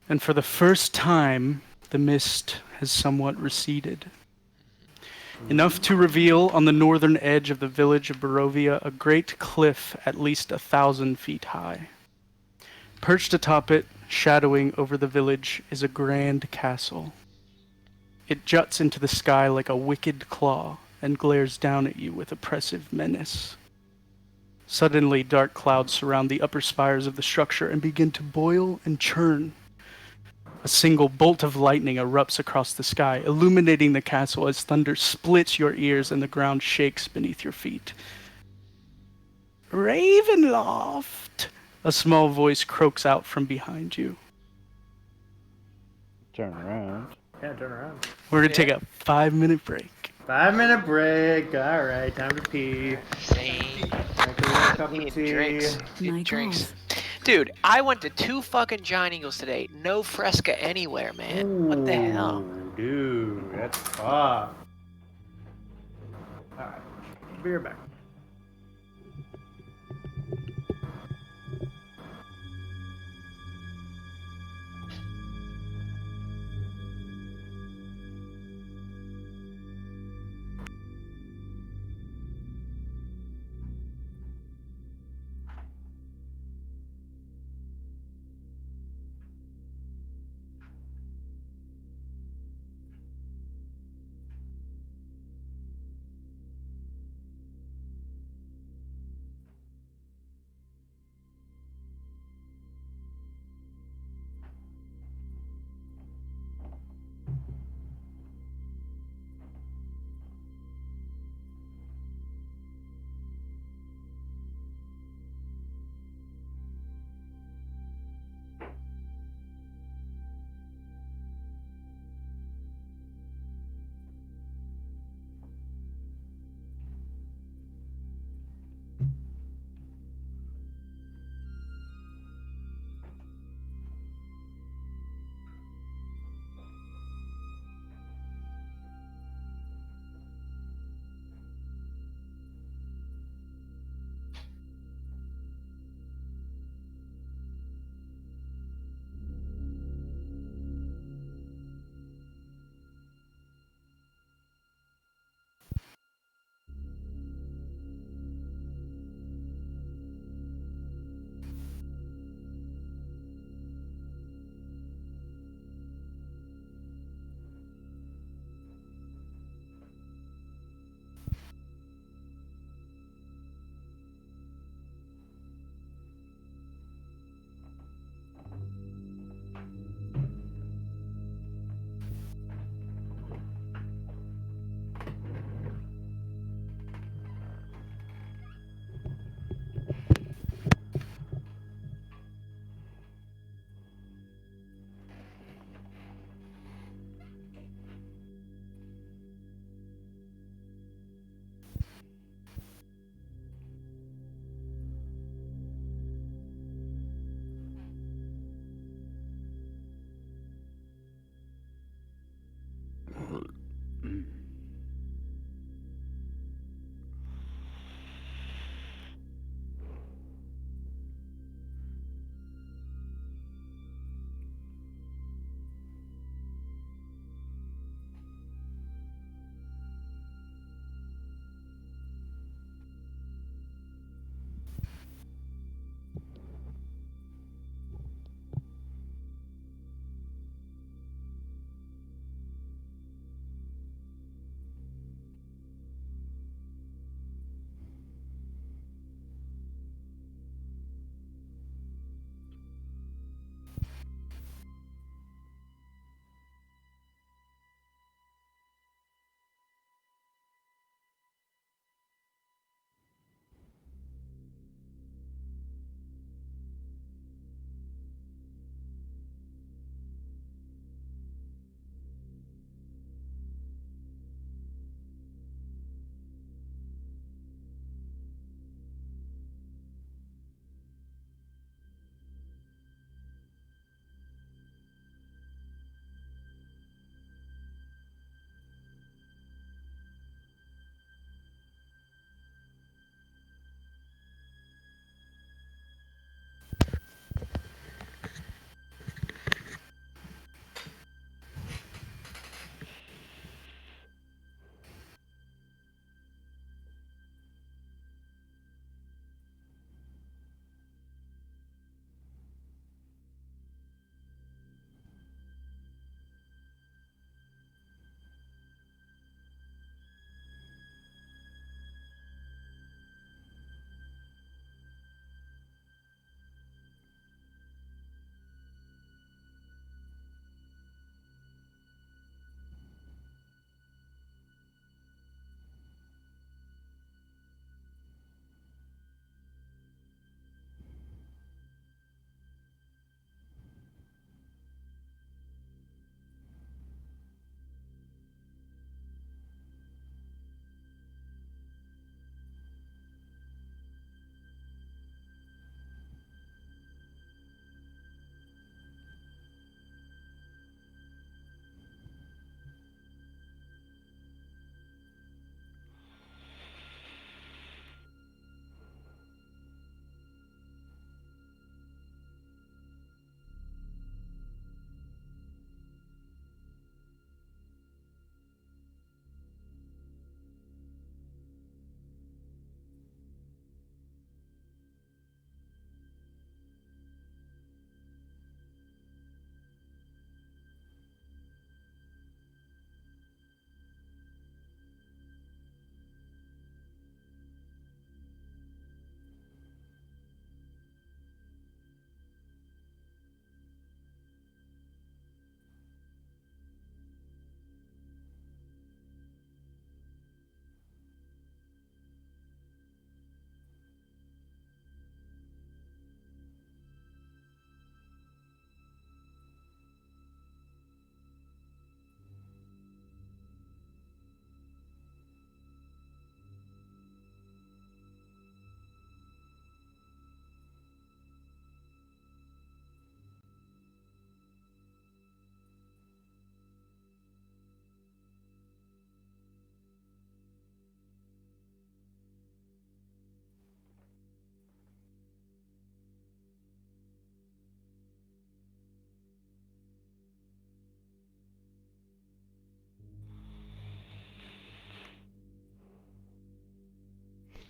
and for the first time, the mist has somewhat receded. Enough to reveal on the northern edge of the village of Barovia a great cliff at least 1,000 feet high. Perched atop it, shadowing over the village, is a grand castle. It juts into the sky like a wicked claw and glares down at you with oppressive menace. Suddenly, dark clouds surround the upper spires of the structure and begin to boil and churn. A single bolt of lightning erupts across the sky, illuminating the castle as thunder splits your ears and the ground shakes beneath your feet. Ravenloft! A small voice croaks out from behind you. Turn around. Yeah, turn around. We're gonna take a 5-minute break. 5-minute break. All right, time to pee. Same. Time to get a cup Need of tea. drinks. Need My drinks. golf. Dude, I went to 2 fucking Giant Eagles today. No Fresca anywhere, man. What the hell? Ooh, dude, that's tough. Be right back.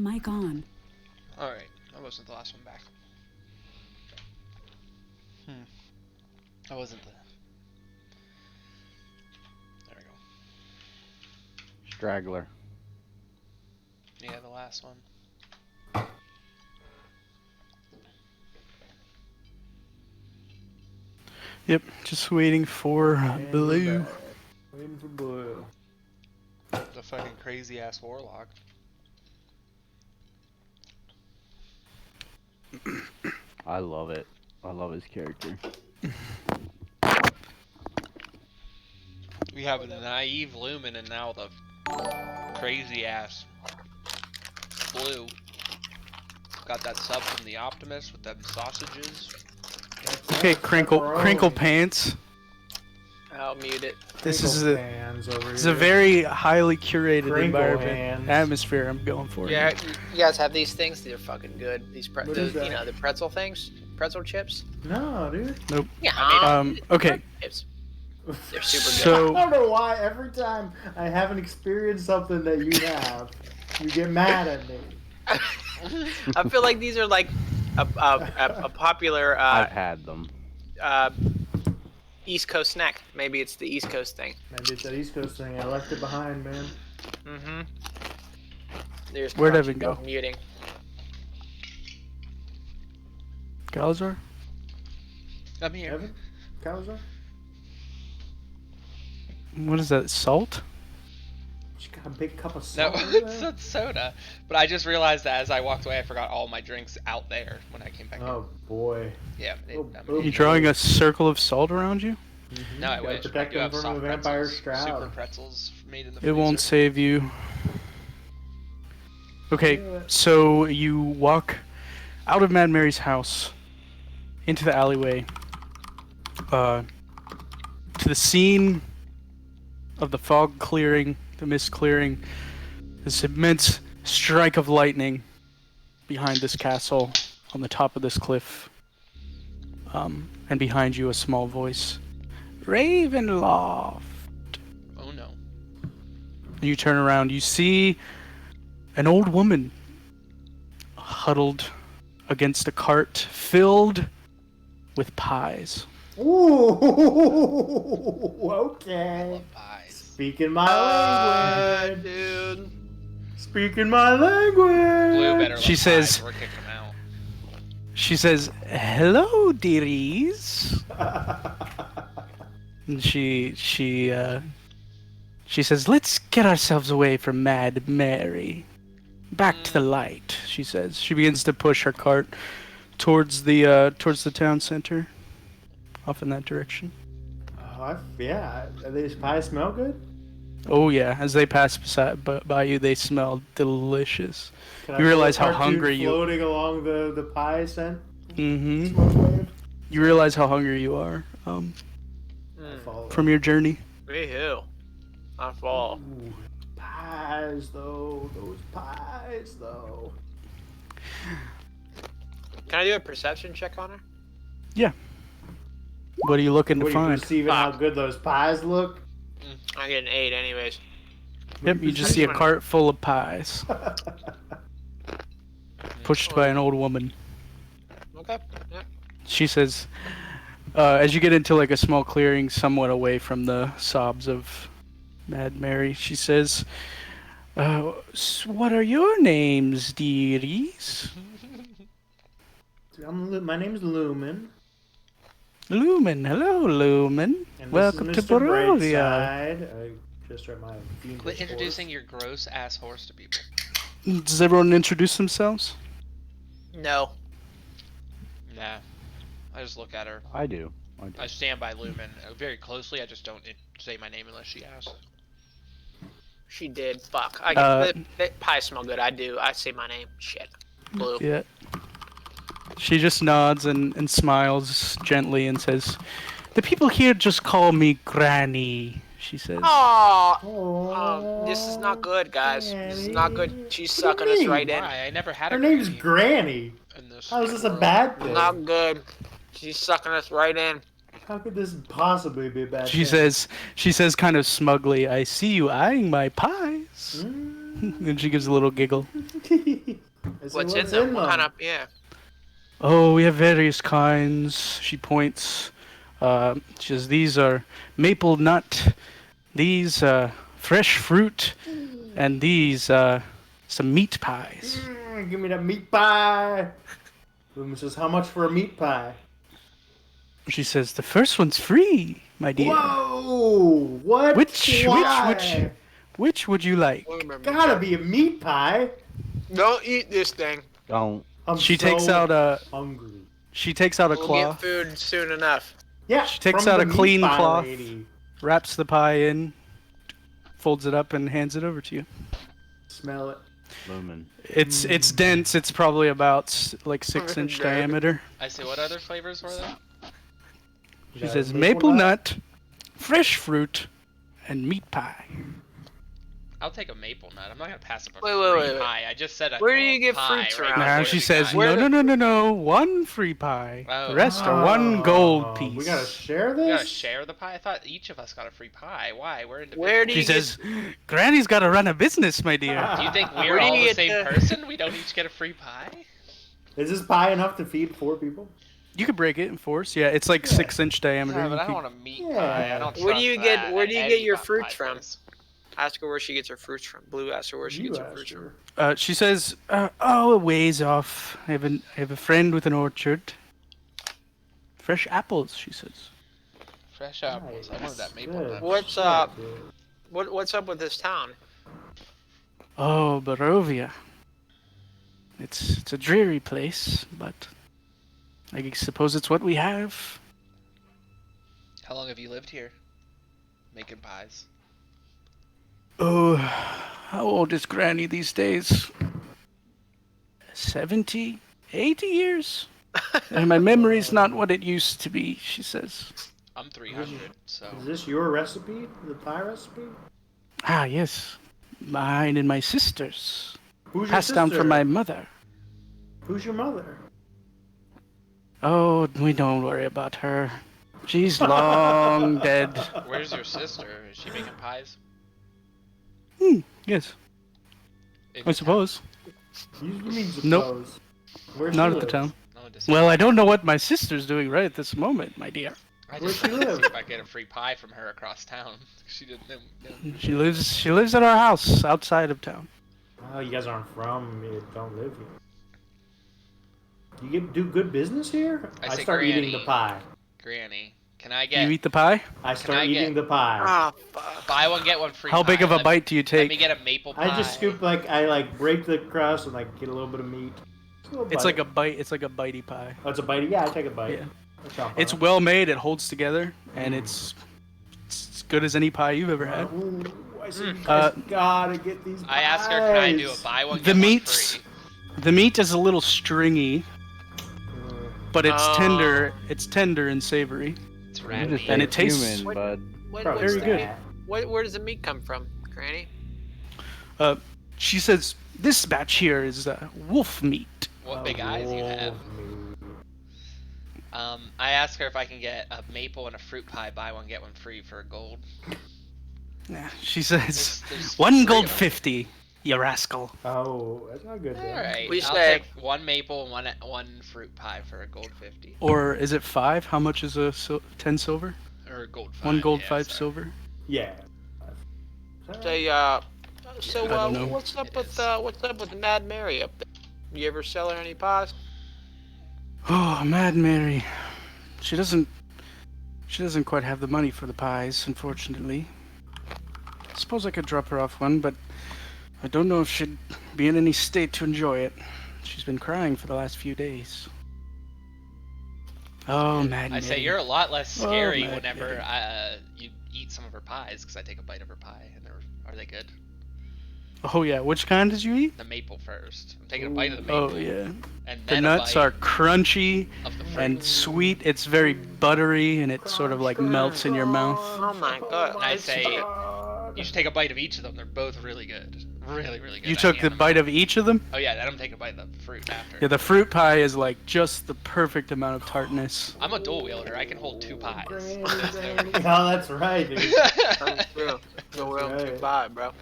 Mic on. Alright, that wasn't the last one back. That wasn't the... There we go. Straggler. Yeah, the last one. Yep, just waiting for Blue. Waiting for Blue. The fucking crazy ass warlock. I love it. I love his character. We have a naive Lumen and now the crazy ass Blue. Got that sub from the Optimist with them sausages. Okay, crinkle pants. I'll mute it. This Crinkle is a fans over It's a here. very highly curated Crinkle environment, hands. atmosphere. I'm going for. Yeah, you guys have these things. They're fucking good. These What is that? you know, the pretzel things, pretzel chips. No, dude. Yeah. Okay. Chips. They're super good. So I don't know why every time I haven't experienced something that you have, you get mad at me. I feel like these are like a popular I've had them. East Coast snack. Maybe it's the East Coast thing. Maybe it's that East Coast thing. I left it behind, man. Mm-hmm. There's Where'd Crunchy Evan go? Muting. Galazar? I'm here. Evan? Calzar? What is that? Salt? She got a big cup of No, salt. it's a soda. But I just realized that as I walked away, I forgot all my drinks out there when I came back Oh boy. in. Yeah, Oh, You drawing a circle of salt around you? Mm-hmm. No, I Gotta wish. protect I do them have from soft the vampire pretzels, Strahd. super pretzels made in the It freezer. won't save you. Okay, Do it. so you walk out of Mad Mary's house into the alleyway, to the scene of the fog clearing, the mist clearing, this immense strike of lightning behind this castle on the top of this cliff. And behind you a small voice. Ravenloft. Oh no. And you turn around, you see an old woman huddled against a cart filled with pies. Ooh, I okay. love pies. Speaking my language. Dude. Speaking my language. Blue better love She says- pies, we're kicking them out. She says, "Hello, dearies." And she says, "Let's get ourselves away from Mad Mary. Back to the light," she says. She begins to push her cart towards the town center, off in that direction. Oh, yeah. These pies smell good? Oh yeah, as they pass by you, they smell delicious. Can You I realize feel a how cartoon hungry you- floating along the pie scent? Mm-hmm. Smoke wave? You realize how hungry you are I follow from your journey. Woohoo. I fall. Ooh, pies, though. Those pies, though. Can I do a perception check on her? What are you looking to What, you find? perceiving how Fuck. good those pies look? I get an 8 anyways. Yep, you just see a cart full of pies, pushed by an old woman. Okay. Yeah. She says, as you get into like a small clearing somewhat away from the sobs of Mad Mary, she says, "What are your names, dearies?" My name's Lumen. Lumen, hello, Lumen. And Welcome this to is Mr. Barovia. Brightside. I just read my fiendish Quit introducing horse. your gross ass horse to people. Does everyone introduce themselves? No. Nah. I just look at her. I do. I stand by Lumen very closely. I just don't say my name unless she asks. She did. Fuck. I Uh, the pies smell good. I do. I say my name. Shit. Blue. Yeah. She just nods and smiles gently and says, "The people here just call me Granny," she says. Oh, this is not good, guys. This is not good. She's What do you sucking us mean? right in. Why? I never had Her a name's granny Granny. in this How is this a world. bad thing? Not good. She's sucking us right in. How could this possibly be a bad She thing? says kind of smugly, "I see you eyeing my pies." Mm. And she gives a little giggle. What's in what's them? in What them. kind of? Yeah. Oh, we have various kinds. She points. She says, these are maple nut, these fresh fruit, and these some meat pies. Give me that meat pie. Lumen says, how much for a meat pie? She says, the first one's free, my dear. Whoa! What? Why? Which would you like? Gotta be a meat pie. Don't eat this thing. Don't. She takes out a hungry. she takes out a We'll cloth, get food soon enough. Yeah. She takes from out the a meat clean pie cloth. lady. wraps the pie in, folds it up, and hands it over to you. Smell it. Lumen. It's dense. It's probably about like 6-inch diameter. I see. What other flavors were there? She says maple nut, fresh fruit, and meat pie. I'll take a maple nut. I'm not gonna pass up a Wait, free wait, wait. pie. I just said a Where do you get pie fruits right around before Now here? she you says, guys. Where no, one free pie. Oh. The rest are one gold piece. We gotta share We gotta this? share the pie. I thought each of us got a free pie. Why? We're individuals. Where do She you get? says, Granny's got to run a business, my dear. Do you think Where we're do you all the get same the- person? We don't each get a free pie? Is this pie enough to feed 4 people? You could break it in force. Yeah, it's like Yeah. 6-inch diameter. Yeah, but You I could- don't want a meat Yeah. pie. I don't Where do you trust get- that where do you at get any your pie fruits from? place. Ask her where she gets her fruits from. Blue, ask her where she gets her asked fruits from. her. She says, a ways off. I have a friend with an orchard. Fresh apples, she says. Fresh apples. I wanted that maple Good. nut. What's Shit, up? dude. What's up with this town? Oh, Barovia. It's a dreary place, but I suppose it's what we have. How long have you lived here? Making pies. Oh, how old is Granny these days? 70, 80 years? And my memory's not what it used to be, she says. I'm 300, so Is this your recipe? The pie recipe? Ah, yes. Mine and my sister's. Who's your Passed down sister? from my mother. Who's your mother? Oh, we don't worry about her. She's long dead. where's your sister? Is she making pies? Yes, In I Oh, the suppose. You mean suppose? Nope. Where's Not she at the live? town. town? No, just Well, I don't know what my sister's doing right at this moment, my dear. I Where'd just she wanted to live? see if I get a free pie from her across town. She didn't know. She lives at our house outside of town. Oh, you guys aren't from here, don't live here. You do good business here? I say start eating the Granny. pie. Granny, can I You get eat the pie? I start I eating get- the pie. Ah, fuck. buy one get one free? How big pie? of a Let- bite do you Let me take? get a maple pie. I just scoop I break the crust and get a little bit of meat. Just a little It's bite. like a bite. It's like a bitey pie. Oh, it's a bite. Yeah, I take a bite. Yeah. That's not It's bad. well made. It holds together, and it's as good as any pie you've ever had. Ooh, I see you Uh, guys gotta get these. I asked her, can I do a pies. buy one The get one meats- free? The meat is a little stringy, but it's Oh. tender. It's tender and savory. It's You rat just meat. And ate it tastes- human, bud. What, Probably what's Very the good. meat- where does the meat come from, Granny? She says this batch here is wolf meat. What big eyes you have. I asked her if I can get a maple and a fruit pie, buy one get one free for a gold. Yeah, she says There's 1 three gold of them. 50. You rascal. Oh, that's not good. All Then. right, We I'll say- take one maple and one fruit pie for a gold 50 Or is it 5? How much is a 10 silver? or a gold 5. 1 gold, yeah, 5 sorry. silver. Yeah. Say, so don't know. what's up with Mad Mary up there? You ever sell her any pies? Oh, Mad Mary. She doesn't quite have the money for the pies, unfortunately. I suppose I could drop her off one, but I don't know if she'd be in any state to enjoy it. She's been crying for the last few days. Oh, Mad I Mary. say you're a lot less Oh, scary Mad whenever Mary. you eat some of her pies because I take a bite of her pie and are they good? Oh, yeah. Which kind did you eat? The maple first. I'm taking a bite of the maple Oh, yeah. and The then nuts a bite are crunchy of the fruit. and sweet. It's very buttery, and it sort of like melts in your mouth. Oh my god! And I say you should take a bite of each of them. They're both really good. Really, really good. You I took hand the them bite out. of each of them? Oh yeah, then I'm taking a bite of the fruit after. Yeah, the fruit pie is like just the perfect amount of tartness. I'm a dual wielder. I can hold 2 pies. Oh, that's right, dude. That's true. No, we're on Right. goodbye, bro.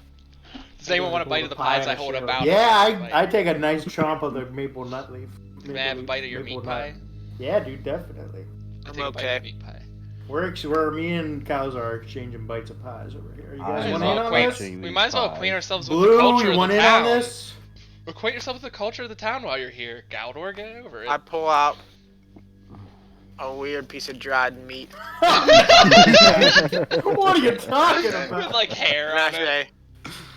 Does anyone want a bite of the pies I hold about? Yeah, I take a nice chomp of the maple nut leaf. Can I have a bite of your meat pie? Yeah, dude, definitely. I I'm take a bite okay. of meat pie. We're me and Cows are exchanging bites of pies over here. You guys I want love in on acquaint- this? We might as well acquaint ourselves with the Blue, culture you of want the in on town. this? Acquaint yourself with the culture of the town while you're here. Galdor, get over it. I pull out a weird piece of dried meat. What are you talking With about? like hair on it. Mache.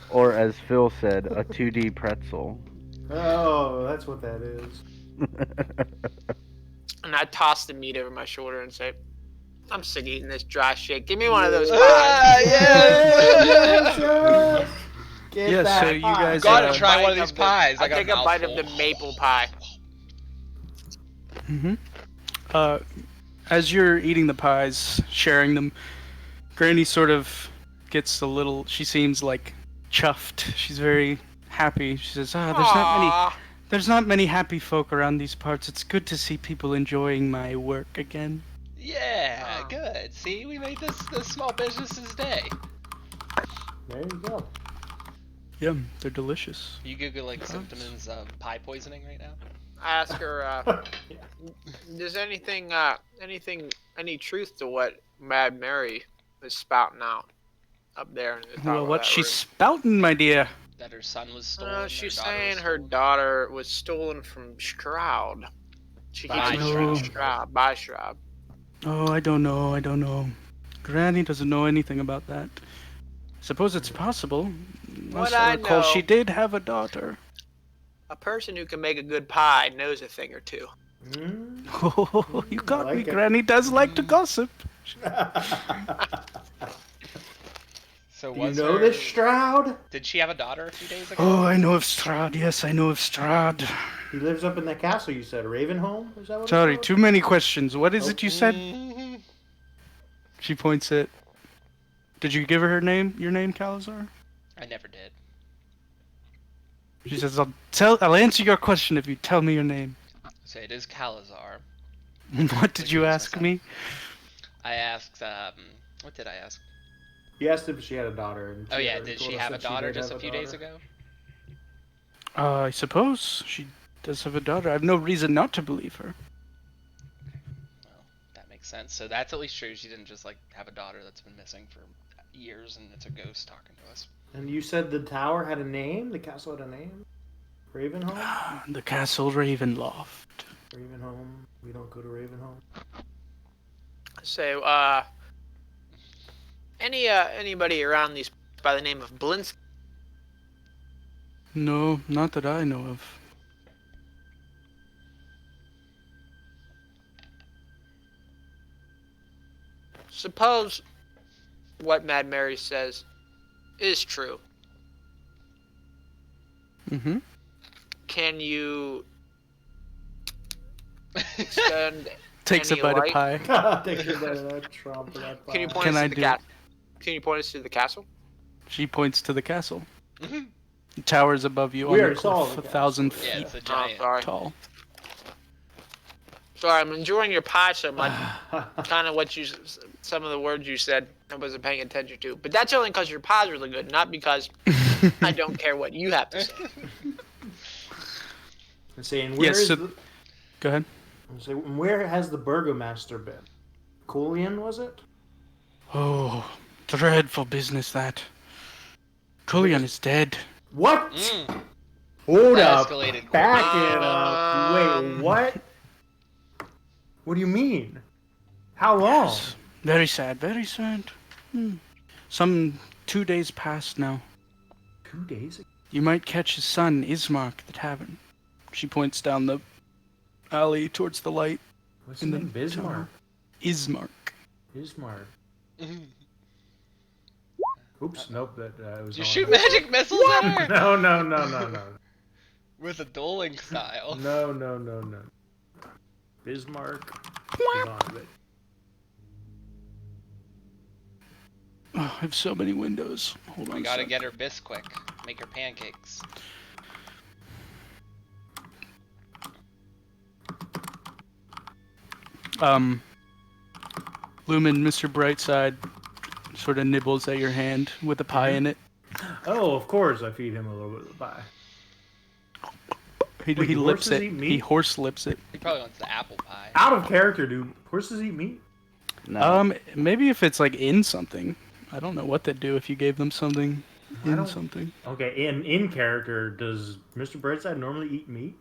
Or as Phil said, a 2D pretzel. Oh, that's what that is. And I toss the meat over my shoulder and say, I'm sick of eating this dry shit. Give me one of those pies. Ah, yes! Yes! Get Yeah, that so you pie. guys Gotta uh, try one of Bite these the- pies. I got take a bite of the mouthful. maple pie. As you're eating the pies, sharing them, Granny sort of gets a little. She seems like chuffed. She's very happy. She says, Aw. there's not many happy folk around these parts. It's good to see people enjoying my work again." Yeah, Oh. good. See, we made this small business's day. There you go. Yeah, they're delicious. You googling symptoms of pie poisoning right now? I ask her, does any truth to what Mad Mary is spouting out up there in the top Well, of what's that she room? spouting, my dear? That her son was stolen. She's her daughter saying was her stolen? daughter was stolen from Strahd. She keeps By it from Strahd. Strahd, by Strahd. Oh, I don't know. Granny doesn't know anything about that. Suppose it's possible. What Last I I recall, know- she did have a daughter. A person who can make a good pie knows a thing or two. Mm. Oh, you got like me. it. Granny does like to gossip. So Do you was know her... this Strahd? Did she have a daughter a few days ago? Oh, I know of Strahd. Yes, I know of Strahd. He lives up in that castle you said, Ravenholm? Is that what Sorry, it's called? too many questions. What is it you said? Mhm. She points at. Did you give her your name, Calazar? I never did. She says, I'll answer your question if you tell me your name." So it is Calazar. What did you ask me? I asked, what did I ask? He asked if she had a daughter. And Oh she yeah, already did told she us have a that she daughter did just have a few days daughter. ago? I suppose she does have a daughter. I have no reason not to believe her. Well, that makes sense. So that's at least true. She didn't just like have a daughter that's been missing for years and it's a ghost talking to us. And you said the tower had a name? The castle had a name? Ravenholm? The Castle Ravenloft. Ravenholm. We don't go to Ravenholm. So, anybody around these by the name of Blinsky? No, not that I know of. Suppose what Mad Mary says is true. Mm-hmm. Can you extend Takes a any bite light? of pie. Take a bite of that trump or that Can you pie. point Can us I to the do- castle? Can you point us to the castle? She points to the castle. Mhm. It towers above you We on the already saw cliff, the 1,000 castle. Yeah, feet it's a Oh, giant. sorry. tall. Sorry, I'm enjoying your pie so much. Kind of some of the words you said, I wasn't paying attention to. But that's only because your pie's really good, not because I don't care what you have to say. And saying, where Yes, is so- the... Go ahead. I'm saying, where has the burgomaster been? Coolian, was it? Oh, dreadful business that. Cullion is dead. What? Mm. Hold That up. escalated Back quickly. it up. Wait, what? What do you mean? How long? Yes. Very sad, very sad. Some 2 days past now. 2 days ago? You might catch his son, Ismark, at the tavern. She points down the alley towards the light. What's In his the name? Bismarck. Ismark. Bismarck. Mhm. Oops, nope, that was You not shoot one. magic missiles at her? No. With a dueling style. No. Bismarck. is on it. Oh, I have so many windows. Hold on We a gotta sec. get her Bisquick. Make her pancakes. Lumen, Mr. Brightside sort of nibbles at your hand with a pie in it. Oh, of course, I feed him a little bit of the pie. He Wait, do lips horses it. eat meat? He horse lips it. He probably wants the apple pie. Out of character, do horses eat meat? No. Maybe if it's like in something. I don't know what they'd do if you gave them something I in don't- something. Okay, in character, does Mr. Brightside normally eat meat?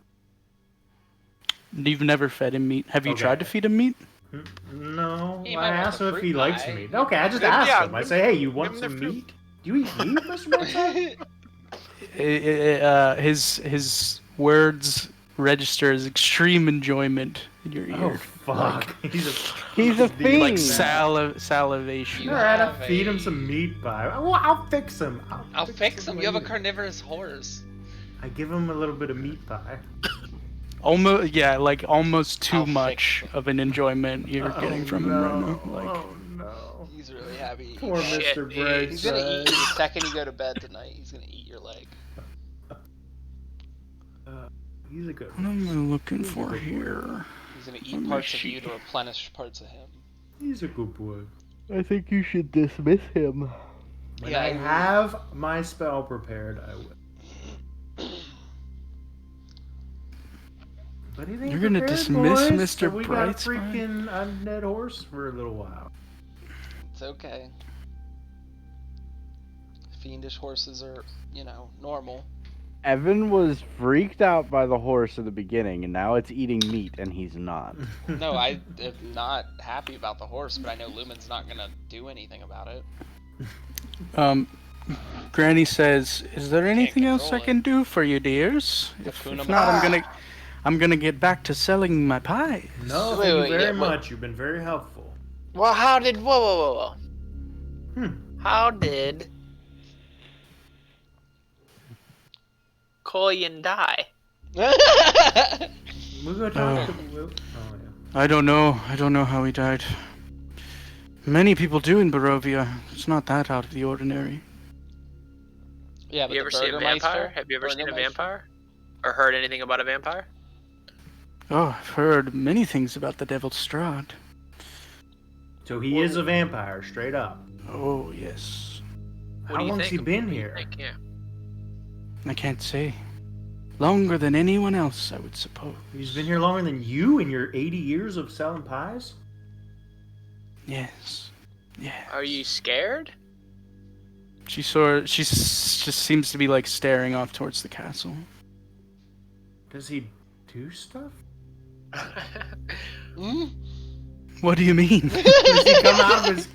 You've never fed him meat. Have you Okay. tried to feed him meat? No, He I might want asked the him if he fruit likes pie. meat. Okay, I just Yeah, asked him. I give- say, hey, you want give him the some fruit. meat? Do you eat meat, Mr. Brightside? His words register as extreme enjoyment in your Oh ear. fuck! He's a fiend. Like Fiend. salivation. You Alright, I'll have feed him a- some meat pie. Well, I'll fix him. I'll fix him. You have a later. carnivorous horse. I give him a little bit of meat pie. Almost, yeah, like almost too I'll fix much him. of an enjoyment you're getting from him right now. Like, Oh no! He's really happy. Poor Shit, Mr. dude. He's gonna eat you Brightside. the second you go to bed tonight. He's gonna eat your leg. He's a good what one. am I looking for here? He's gonna Let eat me parts of see. you to replenish parts of him. He's a good boy. I think you should dismiss him. When Yeah, I I agree. have my spell prepared, I will. But it ain't You're gonna prepared, dismiss boys, Mr. So we got a Brightside? freaking undead horse for a little while. It's okay. Fiendish horses are, normal. Evan was freaked out by the horse at the beginning, and now it's eating meat, and he's not. No, I am not happy about the horse, but I know Lumen's not gonna do anything about it. Granny says, "Is there anything else I control it. can do for you, dears? If Hakuna not, Matata. I'm gonna get back to selling my pies." No, Wait, thank you wait, very yeah, what- much. You've been very helpful. Well, how did? Whoa. How did Koyan die? We'll go talk to Will. Oh yeah. I don't know. I don't know how he died. Many people do in Barovia. It's not that out of the ordinary. Yeah, but You ever seen a vampire? Have you ever seen a vampire? Or heard anything about a vampire? Oh, I've heard many things about the Devil Strahd. So he is a vampire, straight up. Oh, yes. What How do you long's think? he been What do you here? think? Yeah. I can't say. Longer than anyone else, I would suppose. He's been here longer than you in your 80 years of selling pies? Yes. Yeah. Are you scared? She just seems to be like staring off towards the castle. Does he do stuff? What do you mean? Does he come out of his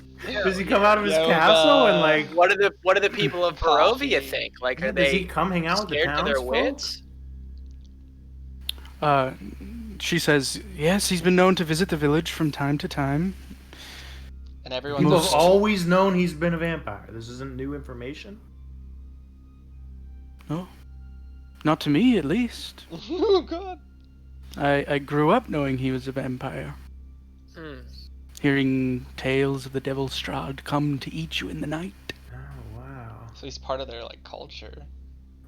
Does he come out of his Yo, castle and like What do the people of Barovia think? Like, are does he they come hang out with the scared to their townsfolk? wits? She says, yes, he's been known to visit the village from time to time. And everyone People Most- have always known he's been a vampire. This isn't new information. No. Not to me, at least. Oh god. I grew up knowing he was a vampire. Hmm. Hearing tales of the Devil Strahd come to eat you in the night. Oh wow. So he's part of their culture.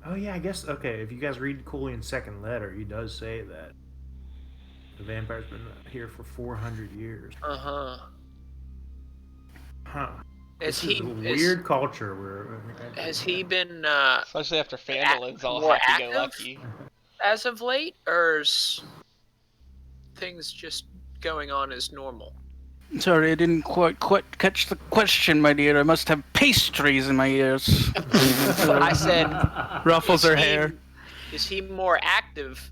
Oh yeah, I guess okay. If you guys read Coolian's second letter, he does say that the vampire's been here for 400 years. Uh-huh. Huh. Is This he is a weird culture where has he been Especially after Fandolin's all more happy-go-lucky. as of late, or is things just going on as normal? Sorry, I didn't quite catch the question, my dear. I must have pastries in my ears. I said, Ruffles is her he- hair. Is he more active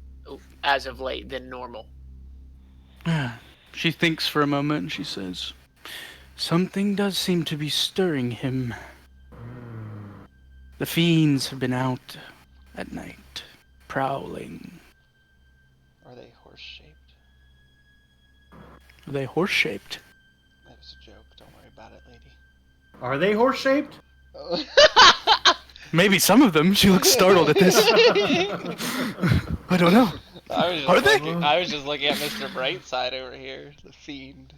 as of late than normal? She thinks for a moment and she says, something does seem to be stirring him. The fiends have been out at night, prowling. Are they horse-shaped? Are they horse-shaped? That was a joke. Don't worry about it, lady. Are they horse shaped? Maybe some of them. She looks startled at this. I don't know. Are they? I was just looking at Mr. Brightside over here, the fiend.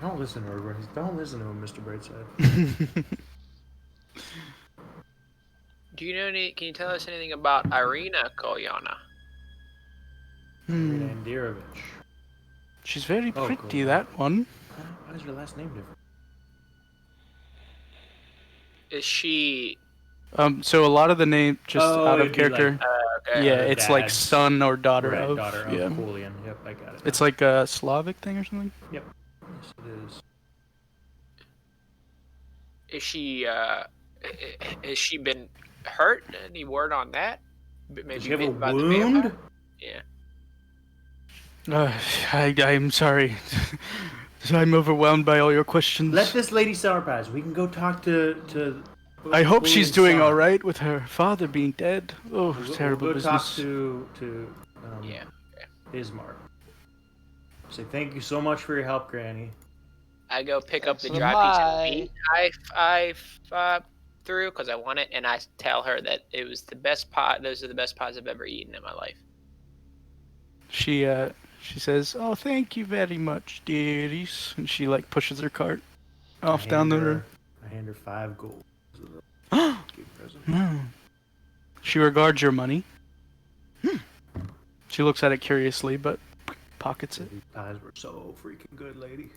Don't listen to her. Don't listen to him, Mr. Brightside. Do you know any? Can you tell us anything about Irina Kolyana? Irina Andirovich. She's very Oh, pretty, cool. that one. Why is her last name different? Is she So a lot of the name just out of it'd be like, character. Okay. Yeah, her it's like dad's- son or daughter right, of. daughter of Yeah. Coolian. Yep, I got it. It's like a Slavic thing or something. Yep. Yes, it is. Is she has she been hurt? Any word on that? Maybe Does she have a bitten by the wound? vampire? Yeah. I'm sorry. I'm overwhelmed by all your questions. Let this lady sour pass. We can go talk to I hope she's Coolian's doing son. all right with her father being dead. Oh, We'll terrible go business. talk to Yeah. Ismark. Say thank you so much for your help, Granny. I go pick up the Thanks dry for piece of the meat I threw because I want it, and I tell her that it was the best pot. Those are the best pies I've ever eaten in my life. She says, "Oh, thank you very much, dearies," and she like pushes her cart off down the road. I hand her 5 gold. Present. No. She regards your money. She looks at it curiously, but pockets it. These pies were so freaking good, lady.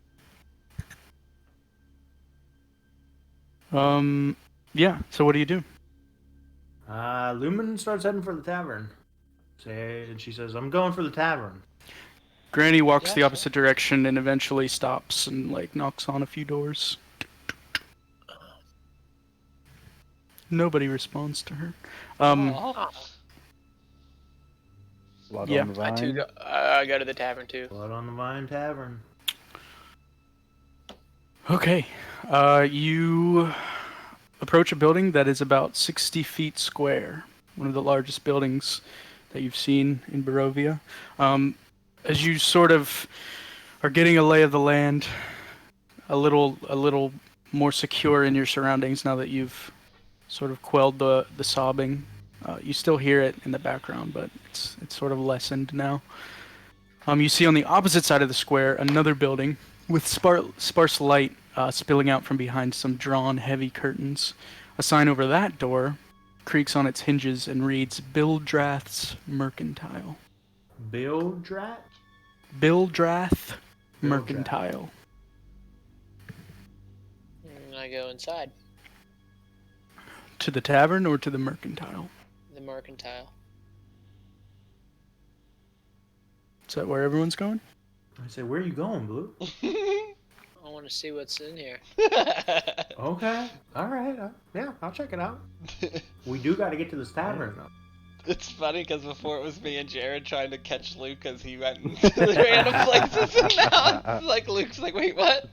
Yeah. So what do you do? Lumen starts heading for the tavern. And she says, "I'm going for the tavern." Granny walks Yeah, the sure. opposite direction and eventually stops and like knocks on a few doors. Nobody responds to her. Aw. Blood Yeah, on the I too vine. go. I go to the tavern too. Blood on the Vine Tavern. Okay. You approach a building that is about 60 feet square. One of the largest buildings that you've seen in Barovia. As you sort of are getting a lay of the land, a little more secure in your surroundings now that you've sort of quelled the sobbing. You still hear it in the background, but it's sort of lessened now. You see on the opposite side of the square another building with sparse light spilling out from behind some drawn heavy curtains. A sign over that door creaks on its hinges and reads Bildrath's Mercantile. Bildrat? Bildrath Mercantile. I go inside To the tavern or to the mercantile? the mercantile. Is that where everyone's going? I say, "Where are you going, Blue?" I want to see what's in here. Okay. All right. Yeah, I'll check it out. We do got to get to this tavern, though. It's funny because before it was me and Jared trying to catch Luke as he went into the random places, and now it's like Luke's like, "Wait, what?"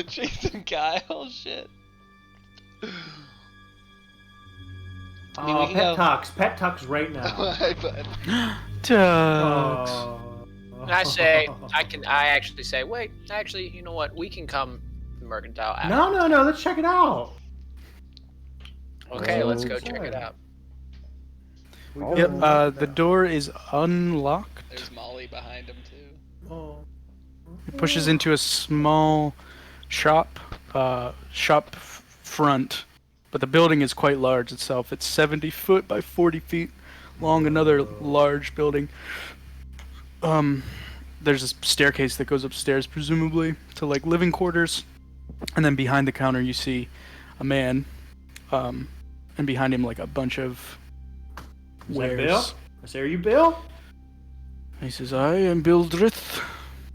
Chasing Kyle, shit. I mean, we Oh, can pet go. talks. Pet talks right now. Hi, bud. Tugs. Oh. And I actually say, wait, actually, you know what? We can come to the mercantile. No. Let's check it out. Okay, let's go Inside. check it out. We Oh. Yep, go- the door is unlocked. There's Molly behind him too. Oh. It pushes into a small shop front, but the building is quite large itself. It's 70 foot by 40 feet long, another large building. There's a staircase that goes upstairs, presumably to like living quarters, and then behind the counter you see a man, and behind him like a bunch of Is that wares. Bill? I say, "Are you Bill?" He says, "I am Bildrith."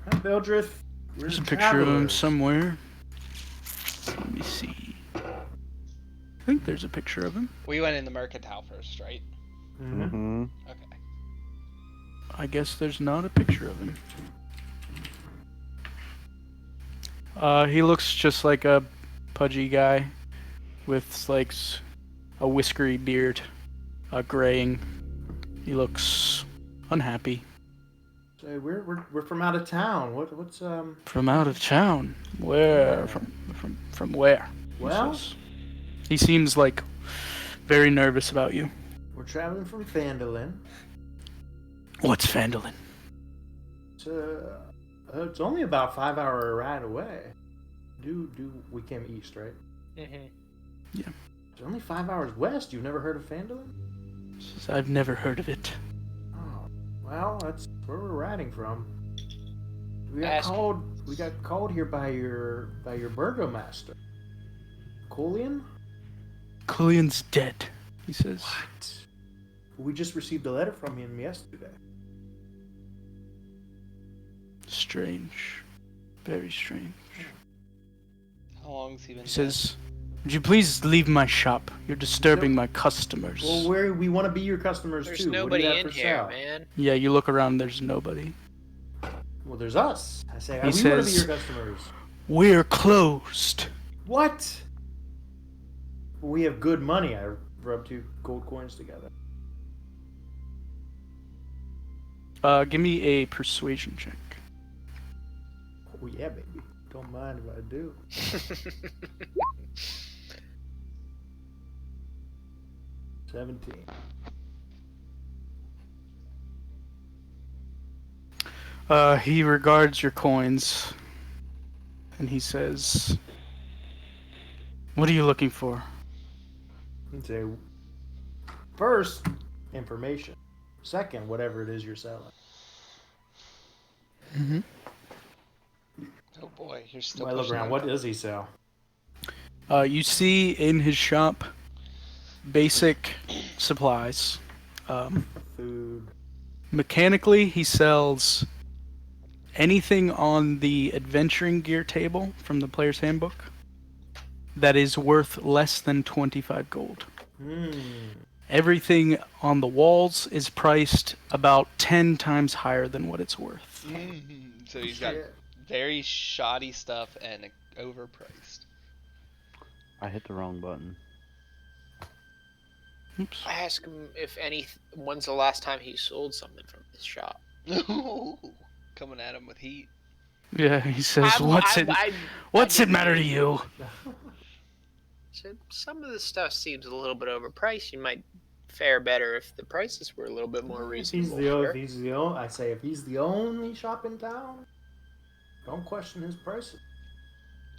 Hi, Bildrith. We're There's a the picture of him travelers. somewhere. Let me see. I think there's a picture of him. We went in the mercantile first, right? Mhm. Mm-hmm. Okay. I guess there's not a picture of him. He looks just like a pudgy guy with like a whiskery beard, graying. He looks unhappy. Say, we're from out of town. What's From out of town. Where? From where? he Well, says. He seems like very nervous about you. we're traveling from Phandalin. What's Phandalin? It's only about 5-hour ride away. We came east, right? Mm-hmm. It's only 5 hours west. You've never heard of Phandalin? He says, I've never heard of it. Oh, well, that's where we're riding from. We got Ask- called. We got called here by your burgomaster, Coolian. Cullian's dead, he says. What? We just received a letter from him yesterday. Strange. Very strange. How long's he been He dead? says, would you please leave my shop? You're disturbing my customers. Well, we want to be your customers There's too. What do nobody you have in for here, sale? man. Yeah, you look around, there's nobody. Well, there's us. I say, He we want to be says- your customers. We're closed. What? We have good money. I rubbed 2 gold coins together. Give me a persuasion check. Oh yeah, baby. Don't mind if I do. 17. He regards your coins, and he says, what are you looking for? And say, first, information. Second, whatever it is you're selling. Mm-hmm. Oh boy, you're still. I look pushing around. him. What does he sell? You see in his shop basic supplies. Food. Mechanically, he sells anything on the adventuring gear table from the player's handbook that is worth less than 25 gold. Everything on the walls is priced about 10 times higher than what it's worth. So he's got very shoddy stuff and overpriced. I hit the wrong button. Oops. I ask him if when's the last time he sold something from his shop. Coming at him with heat. Yeah, he says, what's it matter to you? So some of the stuff seems a little bit overpriced. You might fare better if the prices were a little bit more reasonable. If he's the only, I say, if he's the only shop in town, don't question his prices.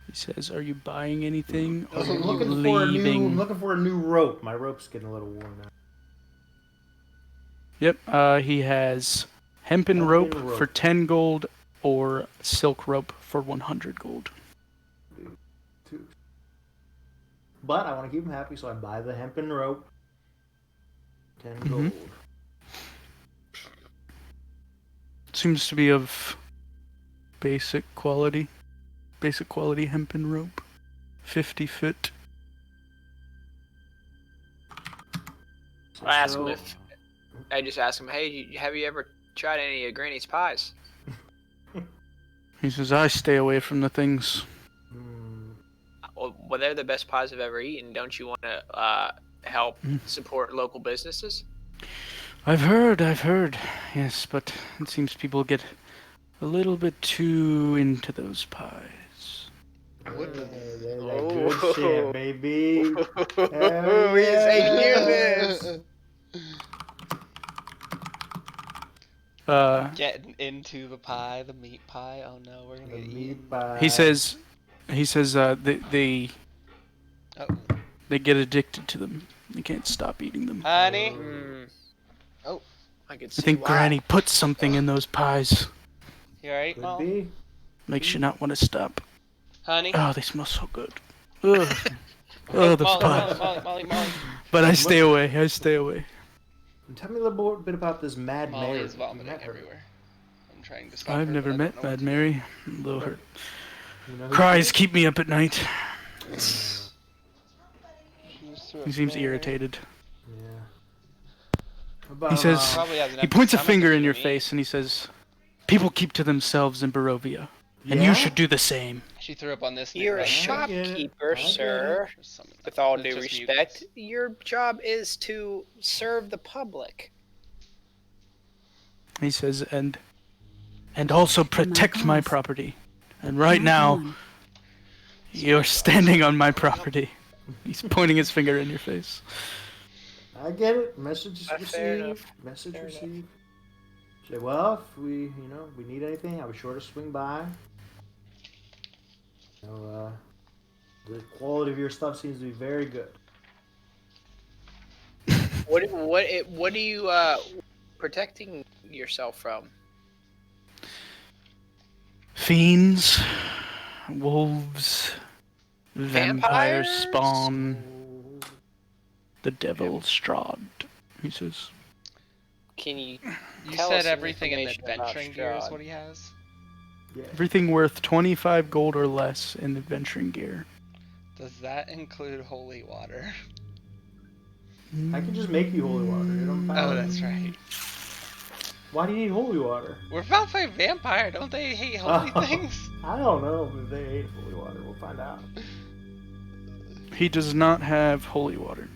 He says, are you buying anything? Or are I'm you looking leaving? for a new rope. My rope's getting a little worn out. Yep, he has hempen rope for 10 gold or silk rope for 100 gold. Two. But I want to keep him happy, so I buy the hempen rope. 10 gold. Seems to be of basic quality. Basic quality hempen rope. 50 foot. I ask him if I just ask him, hey, have you ever tried any of Granny's pies? He says, I stay away from the things. Well, they're the best pies I've ever eaten. Don't you want to help support local businesses? I've heard. Yes, but it seems people get a little bit too into those pies. Good shit, baby. Oh, he's hear this. Getting into the pie, the meat pie. Oh no, we're gonna get eaten. He says they get addicted to them. They can't stop eating them. Honey. Oh, I could see I think why. Granny put something in those pies. You alright, Could Molly? be. Makes you not want to stop. Honey. Oh, they smell so good. Ugh. Oh, those pies. Molly. But I stay away. Tell me a little bit about this Mad Molly Mary. is vomiting You met her. everywhere. I'm trying to stop I've her, never but I met don't know what Mad to Mary. A little hurt. You know who Cries she keep me up at night. do. She was through a He seems flare. irritated. is? Yeah. About, He says, Probably has an he empty points a stomach finger if in you your eat. face and he says, people keep to themselves in Barovia. And Yeah? you should do the same. She threw up on this. You're a right? shopkeeper, I get it. sir. Just some- With all it's due just respect, mucus. your job is to serve the public. He says, and also protect my gosh. property. And right Come now, on. you're standing on my property. He's pointing his finger in your face. I get it. Message Fair enough. received. Message Fair enough. received. Say, well, if we need anything, I'll be sure to swing by. The quality of your stuff seems to be very good. What are you protecting yourself from? Fiends, wolves, vampire Vampires? spawn. The devil Strahd, he says. Can you You tell said us some everything in information about adventuring gear is Strahd? what he has? Yeah. Everything worth 25 gold or less in adventuring gear. Does that include holy water? I can just make you holy water, dude. I'm fine Oh, with that's it. right. Why do you need holy water? We're about to play vampire. Don't they hate holy Oh. things? I don't know if they hate holy water. We'll find out. He does not have holy water.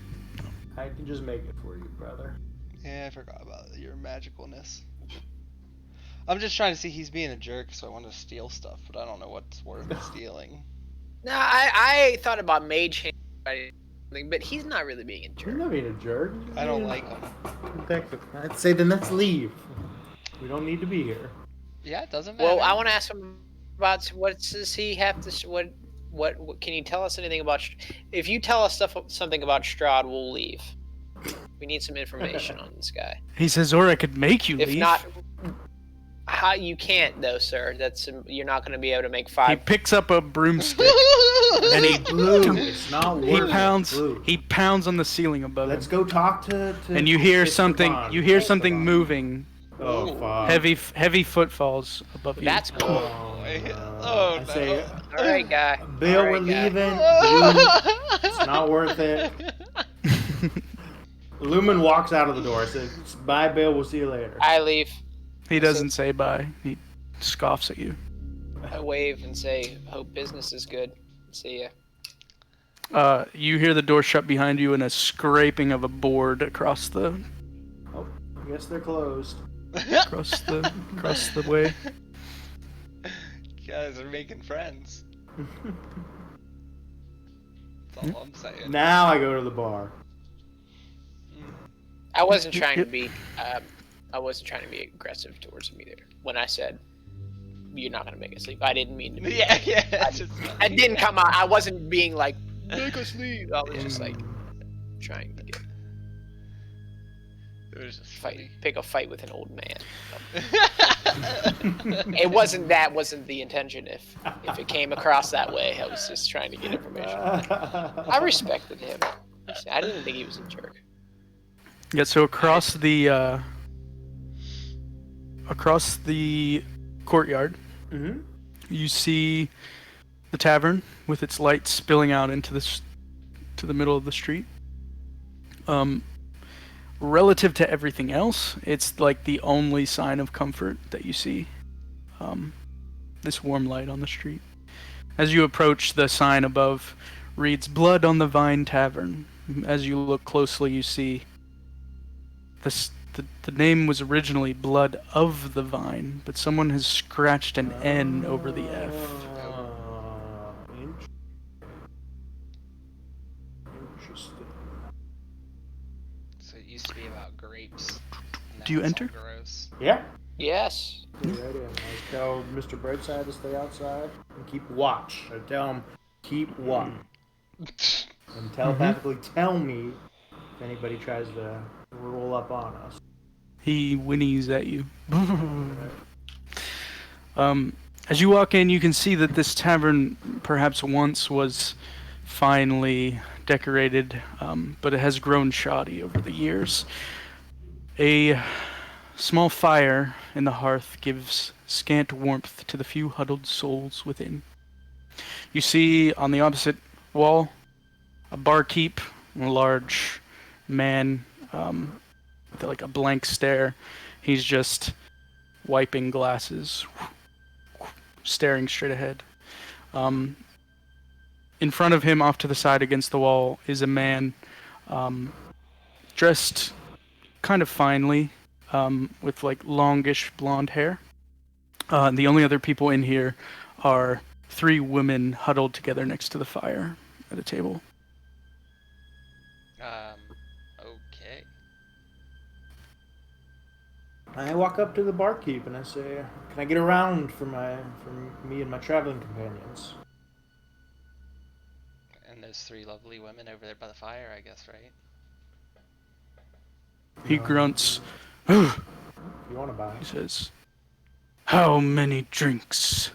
I can just make it for you, brother. Yeah, I forgot about your magicalness. I'm just trying to see he's being a jerk, so I want to steal stuff, but I don't know what's worth stealing. No, I thought about mage hand, but he's not really being a You're jerk. not being a jerk. I don't like him. I'd say then let's leave. We don't need to be here. Yeah, it doesn't matter. Well, I want to ask him about what does he have to what can you tell us anything about? If you tell us something about Strahd, we'll leave. We need some information on this guy. He says, or I could make you If leave. not, how you can't though, sir. That's you're not going to be able to make He 5. picks up a broomstick and he Blue. It's not he worth pounds it. Blue. he pounds on the ceiling above Let's him. go talk to And you hear Mr. something Bond. you hear Mr. something Bond. moving. Oh, Ooh. fuck. Heavy footfalls above you. That's cool. Oh, boy. no. Oh, I no. say, All right, guy. Bill, All we're right, guy. leaving. Blue, it's not worth it. Lumen walks out of the door. I said, bye, Bill. We'll see you later. I leave. He doesn't say bye. He scoffs at you. I wave and say, "Hope business is good. See ya." You hear the door shut behind you and a scraping of a board across the Oh, I guess they're closed. across the way. You guys are making friends. That's all I'm saying. Now I go to the bar. I wasn't trying to be. I wasn't trying to be aggressive towards him either. When I said, "You're not gonna make us leave," I didn't mean to be. Yeah, yeah. It's just I didn't come out. I wasn't being like, "Make us leave." I was just like trying to get It was just pick a fight with an old man. funny. It wasn't that wasn't the intention. If it came across that way, I was just trying to get information. I respected him. I didn't think he was a jerk. Yeah, so across the courtyard, Mm-hmm. you see the tavern with its lights spilling out into to the middle of the street. Relative to everything else, it's like the only sign of comfort that you see. This warm light on the street. As you approach, the sign above reads "Blood on the Vine Tavern." As you look closely, you see the name was originally Blood of the Vine, but someone has scratched an N over the F. Interesting. So it used to be about grapes. Do you Now it's enter? all gross. Yeah. Yes. Good idea. I tell Mr. Brightside to stay outside and keep watch. I tell him keep watch. And telepathically tell me if anybody tries to roll up on us. He whinnies at you. As you walk in, you can see that this tavern perhaps once was finely decorated, but it has grown shoddy over the years. A small fire in the hearth gives scant warmth to the few huddled souls within. You see on the opposite wall a barkeep, a large man with like a blank stare. He's just wiping glasses, staring straight ahead. In front of him, off to the side against the wall, is a man dressed kind of finely, with like longish blonde hair. The only other people in here are 3 women huddled together next to the fire at a table. Okay. I walk up to the barkeep and I say, "Can I get around for me and my traveling companions?" And those 3 lovely women over there by the fire, I guess, right? He grunts. If you want to buy. He says, "How many drinks?"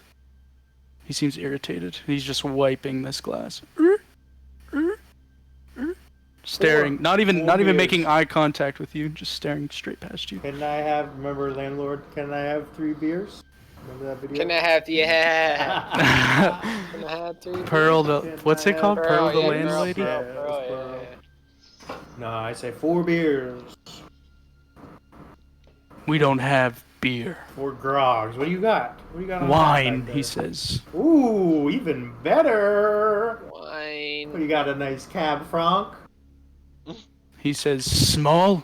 He seems irritated. He's just wiping this glass. staring, not even beers. making eye contact with you, just staring straight past you. Can I have? Remember, landlord? Can I have 3 beers? Remember that video? Can I have Can I have 3 Pearl beers? the what's it called? Pearl the yeah, landlady. Pearl, Yeah, Pearl, Pearl. yeah. No, I say 4 beers. We don't have beer. 4 grogs. What do you got? What do you got on Wine, that back he there? says. Ooh, even better. What Wine. do you got? A nice cab franc? He says small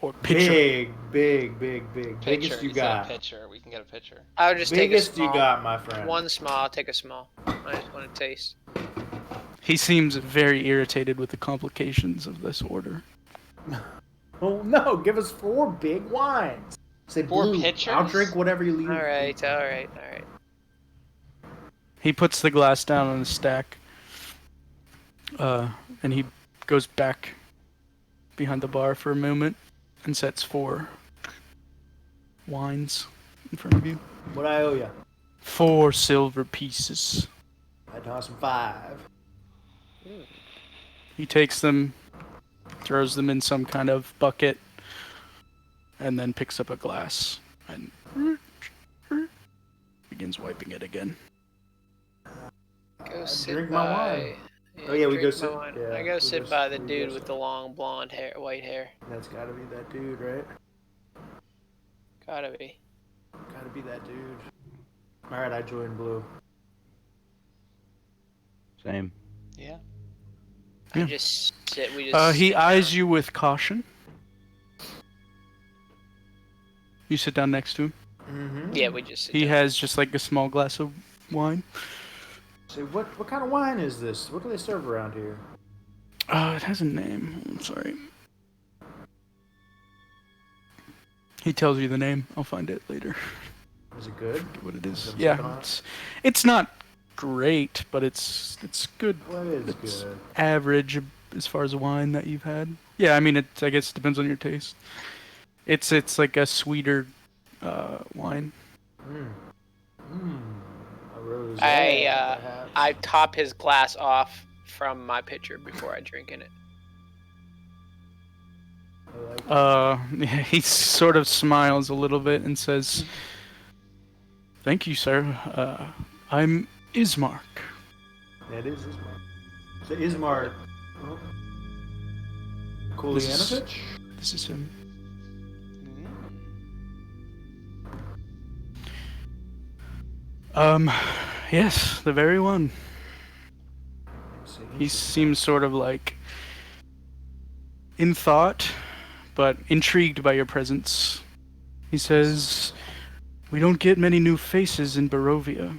or pitcher. Big. Pitcher. Biggest you He said got. a pitcher. We can get a pitcher. I'll just take a Biggest small. you got, my friend. One small. I'll take a small. I just want to taste. He seems very irritated with the complications of this order. Oh no! Give us 4 big wines. Say 4 blue. pitchers? I'll drink whatever you leave. All right. He puts the glass down on a stack. And he goes back behind the bar for a moment and sets 4 wines in front of you. What I owe you? 4 silver pieces. I toss him 5. He takes them, throws them in some kind of bucket, and then picks up a glass and begins wiping it again. Go sit drink by. my wine. Oh, yeah, we drink go my sit- wine. yeah, I go we sit go by sit- the we go dude sit. with the long blonde hair, white hair. That's gotta be that dude, right? Gotta be. Gotta be that dude. Alright, I join blue. Same. Yeah. Yeah. I just sit. We just. He sit eyes down. you with caution. You sit down next to him. Mm-hmm. Yeah, we just. Sit He down. has just like a small glass of wine. Say, what kind of wine is this? What do they serve around here? It has a name. I'm sorry. He tells you the name. I'll find it later. Is it good? What it is? Is it Yeah, on? it's not great, but it's good. What is It's good? average as far as wine that you've had. Yeah, I mean, I guess it depends on your taste. It's like a sweeter wine. A rosé, I perhaps. top his glass off from my pitcher before I drink in it. I like He sort of smiles a little bit and says, "Thank you, sir. I'm Ismark." That is Ismar. So Ismar. Oh. Kulyanovich? This is him. Yes, the very one. He seems sort of like in thought, but intrigued by your presence. He says, "We don't get many new faces in Barovia.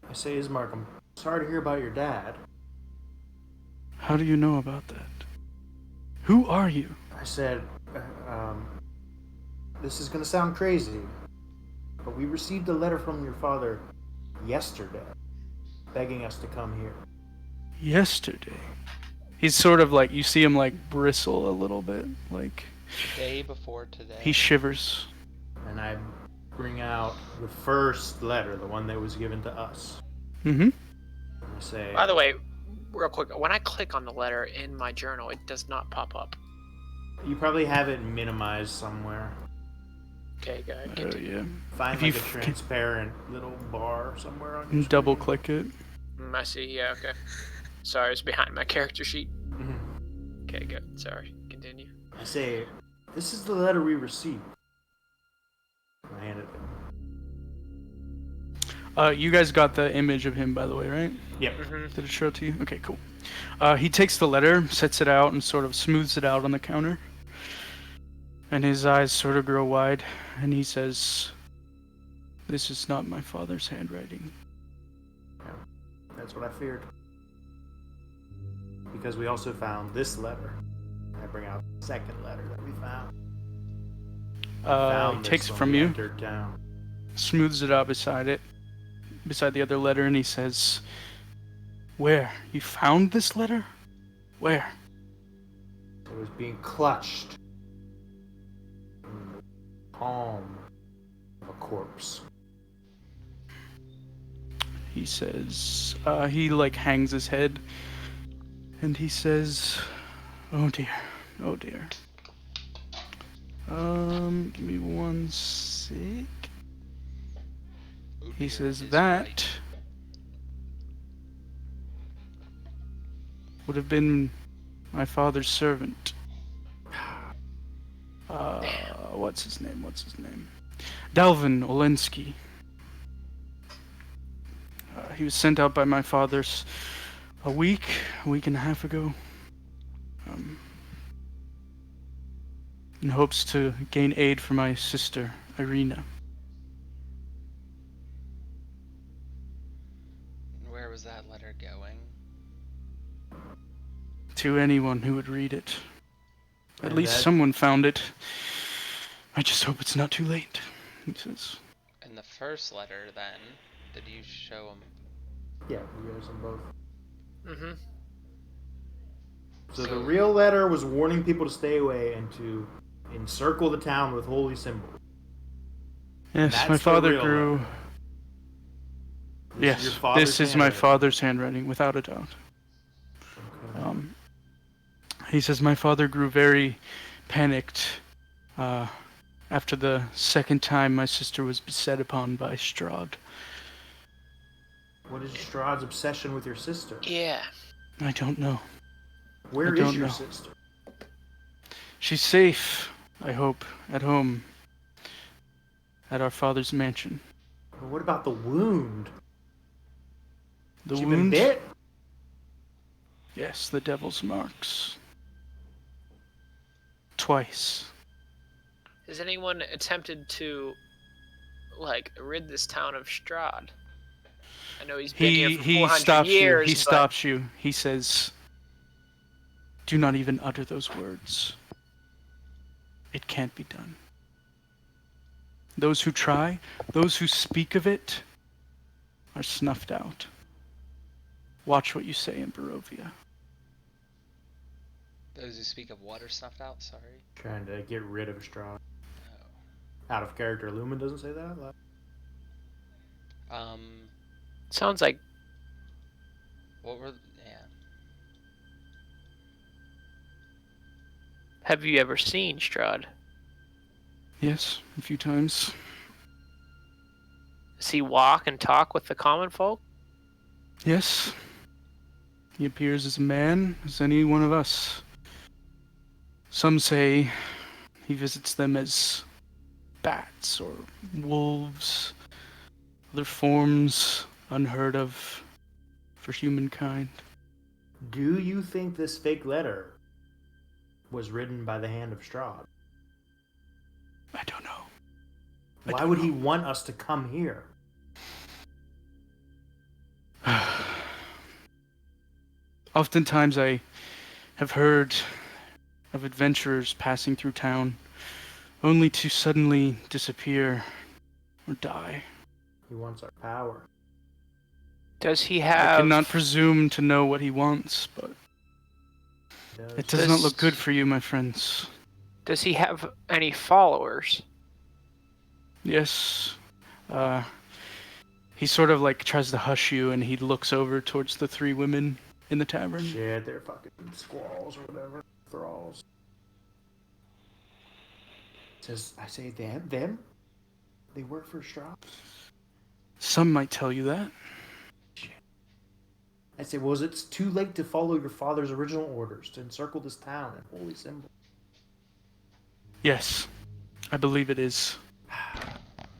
I say, Ismark, I'm sorry to hear about your dad. How do you know about that? Who are you?" I said, this is gonna sound crazy, but we received a letter from your father yesterday, begging us to come here. Yesterday. He's sort of like, you see him like bristle a little bit, like The day before today. he shivers. And I bring out the first letter, the one that was given to us. Mm-hmm. And I say, By the way, real quick, when I click on the letter in my journal, it does not pop up. you probably have it minimized somewhere. Okay, go ahead. Oh Continue. yeah. Find If like you a transparent little bar somewhere on your And double screen. click it. I see. Yeah. Okay. Sorry, it's behind my character sheet. Mhm. Okay, good. Sorry. Continue. I say, this is the letter we received. I hand it to him. You guys got the image of him, by the way, right? Yep. Did it show it to you? Okay, cool. He takes the letter, sets it out, and sort of smooths it out on the counter. And his eyes sort of grow wide, and he says, "This is not my father's handwriting." That's what I feared. Because we also found this letter. I bring out the second letter that we found. He Found this takes it when from we you, entered town. smooths it out beside the other letter, and he says, "Where? You found this letter? Where?" It was being clutched in the palm of a corpse. He says, he like hangs his head, and he says, Oh dear. Oh dear. Give me one sec. Oh He dear, says is that right. would have been my father's servant. What's his name? Dalvin Olensky. He was sent out by my father's a week and a half ago. In hopes to gain aid for my sister, Irina. Where was that letter going? To anyone who would read it. At And least that- someone found it. I just hope it's not too late, he says. In the first letter, then, did you show him? Yeah, you guys them both. Mm-hmm. So the real letter was warning people to stay away and to encircle the town with holy symbols. Yes, That's my the father real grew. letter. This is your Yes, father's this is my handwriting. father's handwriting, without a doubt. Okay. He says my father grew very panicked after the second time my sister was beset upon by Strahd. What is Strahd's obsession with your sister? Yeah. I don't know. Where I is don't your know. sister? She's safe, I hope, at home. At our father's mansion. But what about the wound? The She wound? been bit? Yes, the devil's marks. Twice. Has anyone attempted to, like, rid this town of Strahd? I know he's been here for 400 stops years. you. He but stops you. He says, "Do not even utter those words. It can't be done. Those who try, those who speak of it, are snuffed out. Watch what you say in Barovia." Those who speak of water snuffed out. Sorry. Trying to get rid of Strahd. Oh. Out of character. Lumen doesn't say that? Sounds like What were? Yeah. Have you ever seen Strahd? Yes, a few times. Does he walk and talk with the common folk? Yes. He appears as a man, as any one of us. Some say he visits them as bats or wolves, other forms unheard of for humankind. Do you think this fake letter was written by the hand of Strahd? I don't know. Why would he want us to come here? Oftentimes I have heard of adventurers passing through town only to suddenly disappear or die. He wants our power. Does he I have? cannot presume to know what he wants, but it does not look good for you, my friends. Does he have any followers? Yes. He sort of like tries to hush you, and he looks over towards the three women in the tavern. Shit, they're fucking squalls or whatever. Thralls. Says, I say them? They work for Strahd? Some might tell you that. I say, well, it's too late to follow your father's original orders to encircle this town in holy symbol. Yes, I believe it is.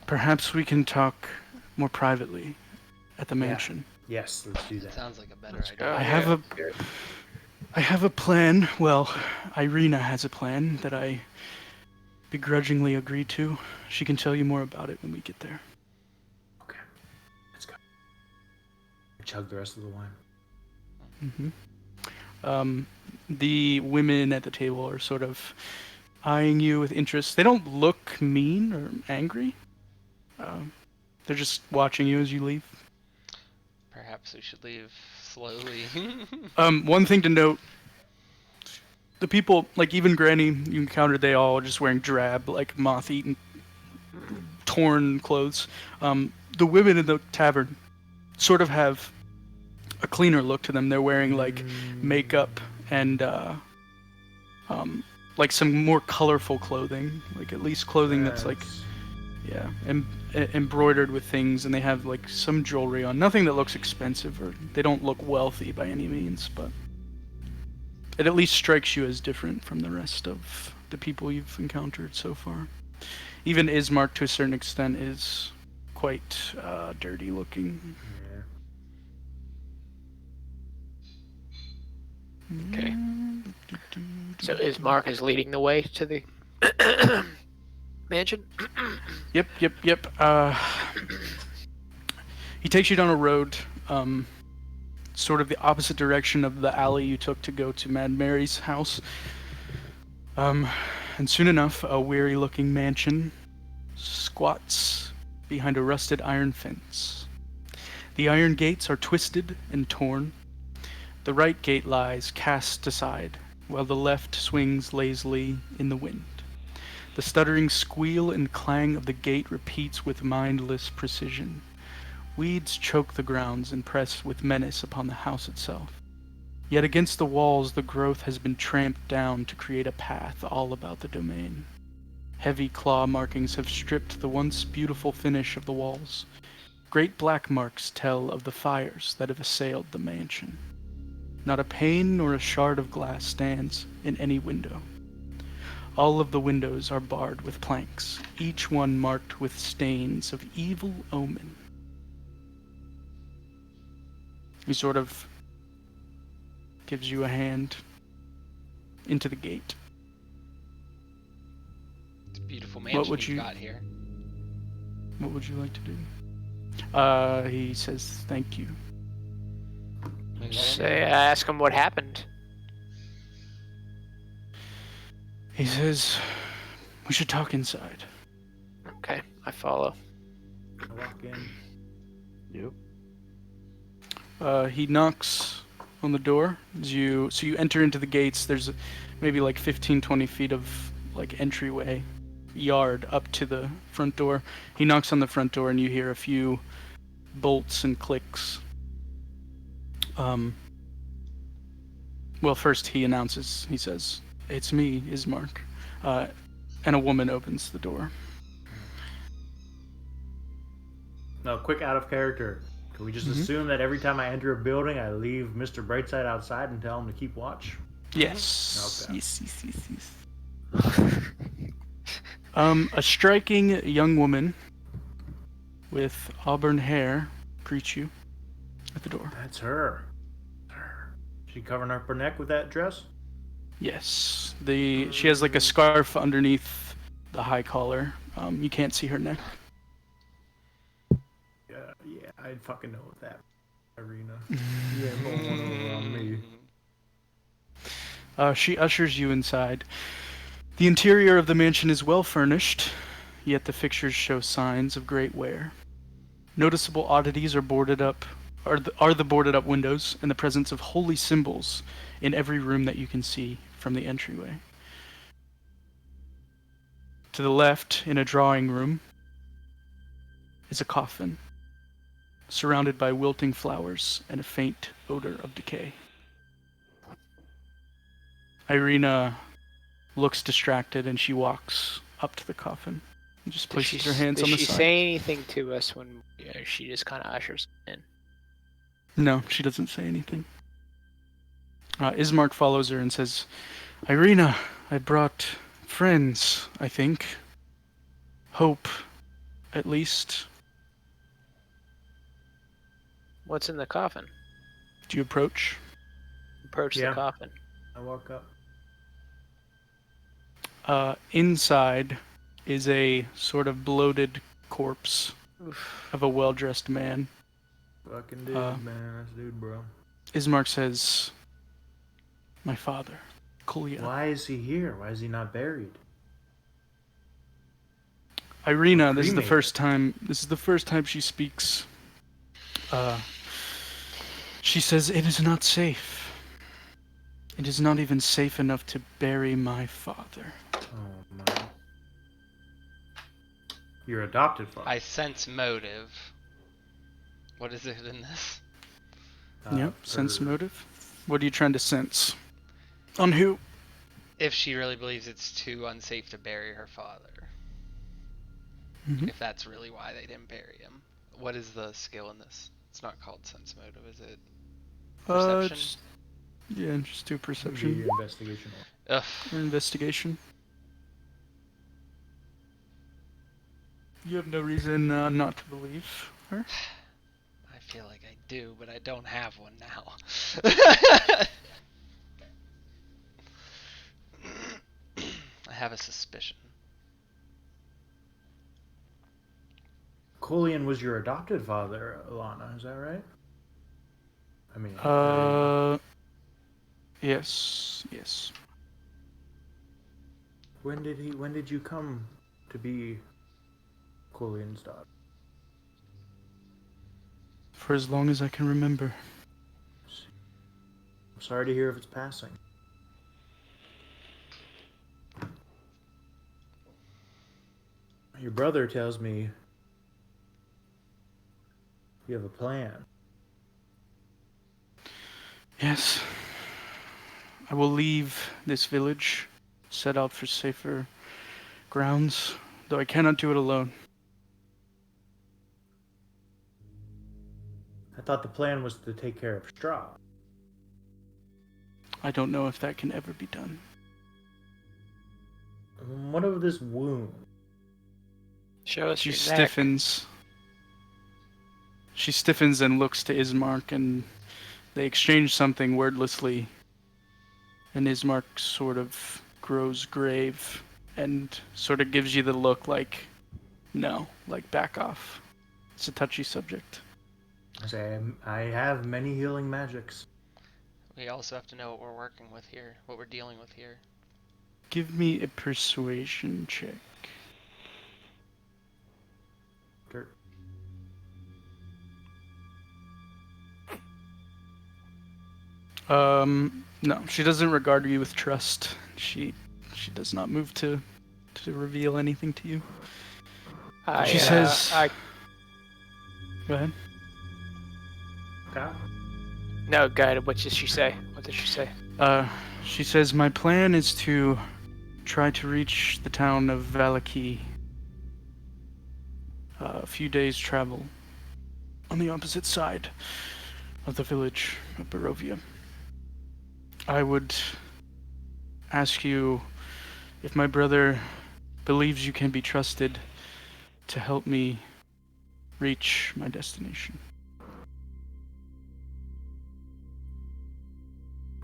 Perhaps we can talk more privately at the mansion. Yes, let's do that. Sounds like a better Let's idea. go. I have a plan. Well, Irina has a plan that I begrudgingly agreed to. She can tell you more about it when we get there. Okay, let's go. Chug the rest of the wine. The women at the table are sort of eyeing you with interest. They don't look mean or angry. They're just watching you as you leave. Perhaps we should leave slowly. One thing to note, the people, like even Granny you encountered, they all are just wearing drab, like moth-eaten, torn clothes. The women in the tavern sort of have a cleaner look to them. They're wearing like makeup and like some more colorful clothing, like at least clothing that's like, yeah, embroidered with things, and they have like some jewelry on. Nothing that looks expensive, or they don't look wealthy by any means, but it at least strikes you as different from the rest of the people you've encountered so far. Even Ismark, to a certain extent, is quite dirty looking. Okay. So Ismark is leading the way to the mansion? Yep. He takes you down a road, sort of the opposite direction of the alley you took to go to Mad Mary's house. And soon enough, a weary-looking mansion squats behind a rusted iron fence. The iron gates are twisted and torn. The right gate lies cast aside, while the left swings lazily in the wind. The stuttering squeal and clang of the gate repeats with mindless precision. Weeds choke the grounds and press with menace upon the house itself. Yet against the walls the growth has been tramped down to create a path all about the domain. Heavy claw markings have stripped the once beautiful finish of the walls. Great black marks tell of the fires that have assailed the mansion. Not a pane nor a shard of glass stands in any window. All of the windows are barred with planks, each one marked with stains of evil omen. He sort of gives you a hand into the gate. It's a beautiful mansion would you- got here. What would you like to do? He says thank you. Say, ask him what happened. He says we should talk inside. Okay, I follow. I walk in. Yep. He knocks on the door. So you enter into the gates. There's maybe like 15, 20 feet of like entryway yard up to the front door. He knocks on the front door and you hear a few bolts and clicks. Well, first he announces, he says, "It's me, Ismark." And a woman opens the door. No, quick out of character. Can we just assume that every time I enter a building, I leave Mr. Brightside outside and tell him to keep watch? Yes. Okay. Yes. A striking young woman with auburn hair greets you at the door. That's her. She covering up her neck with that dress? Yes. She has like a scarf underneath the high collar. You can't see her neck. Yeah, I'd fucking know with that arena. Yeah, put one over on me. She ushers you inside. The interior of the mansion is well furnished, yet the fixtures show signs of great wear. Noticeable oddities are the boarded up windows and the presence of holy symbols in every room that you can see from the entryway. To the left, in a drawing room, is a coffin, surrounded by wilting flowers and a faint odor of decay. Irina looks distracted and she walks up to the coffin and just places her hands on the Does she side. say anything to us when she just kind of ushers in? No, she doesn't say anything. Ismark follows her and says, "Irina, I brought friends, I think. Hope, at least." What's in the coffin? Do you approach? Approach Yeah. the coffin. I walk up. Inside is a sort of bloated corpse of a well-dressed man. Fucking dude, man. That's a dude, bro. Ismark says, "My father, Kulya." Why is he here? Why is he not buried? Irina, this is the Cremated. first time. This is the first time she speaks. She says, "It is not safe. It is not even safe enough to bury my father." Oh, my. Your adopted father. I sense motive. What is it in this? Yep, sense motive. What are you trying to sense? On who? if she really believes it's too unsafe to bury her father. Mhm. If that's really why they didn't bury him. What is the skill in this? It's not called sense motive, is it? Perception? Just do Be perception investigation. Ugh. or investigation. You have no reason not to believe her. I feel like I do, but I don't have one now. I have a suspicion. Colian was your adopted father, Alana. Is that right? I mean, Yes. when did you come to be Colian's daughter? For as long as I can remember. I'm sorry to hear of its passing. Your brother tells me you have a plan. Yes. I will leave this village, set out for safer grounds, though I cannot do it alone. I thought the plan was to take care of Strahd. I don't know if that can ever be done. What of this wound? Show us She your neck. stiffens. She stiffens and looks to Ismark, and they exchange something wordlessly. And Ismark sort of grows grave and sort of gives you the look like, no, like back off. It's a touchy subject. I say I have many healing magics. We also have to know what we're working with here, what we're dealing with here. Give me a persuasion check. Dirt. No, she doesn't regard you with trust. She does not move to reveal anything to you. She says. Go ahead. Okay. No, go ahead. What did she say? She says, my plan is to try to reach the town of Valaki. A few days' travel on the opposite side of the village of Barovia. I would ask you if my brother believes you can be trusted to help me reach my destination.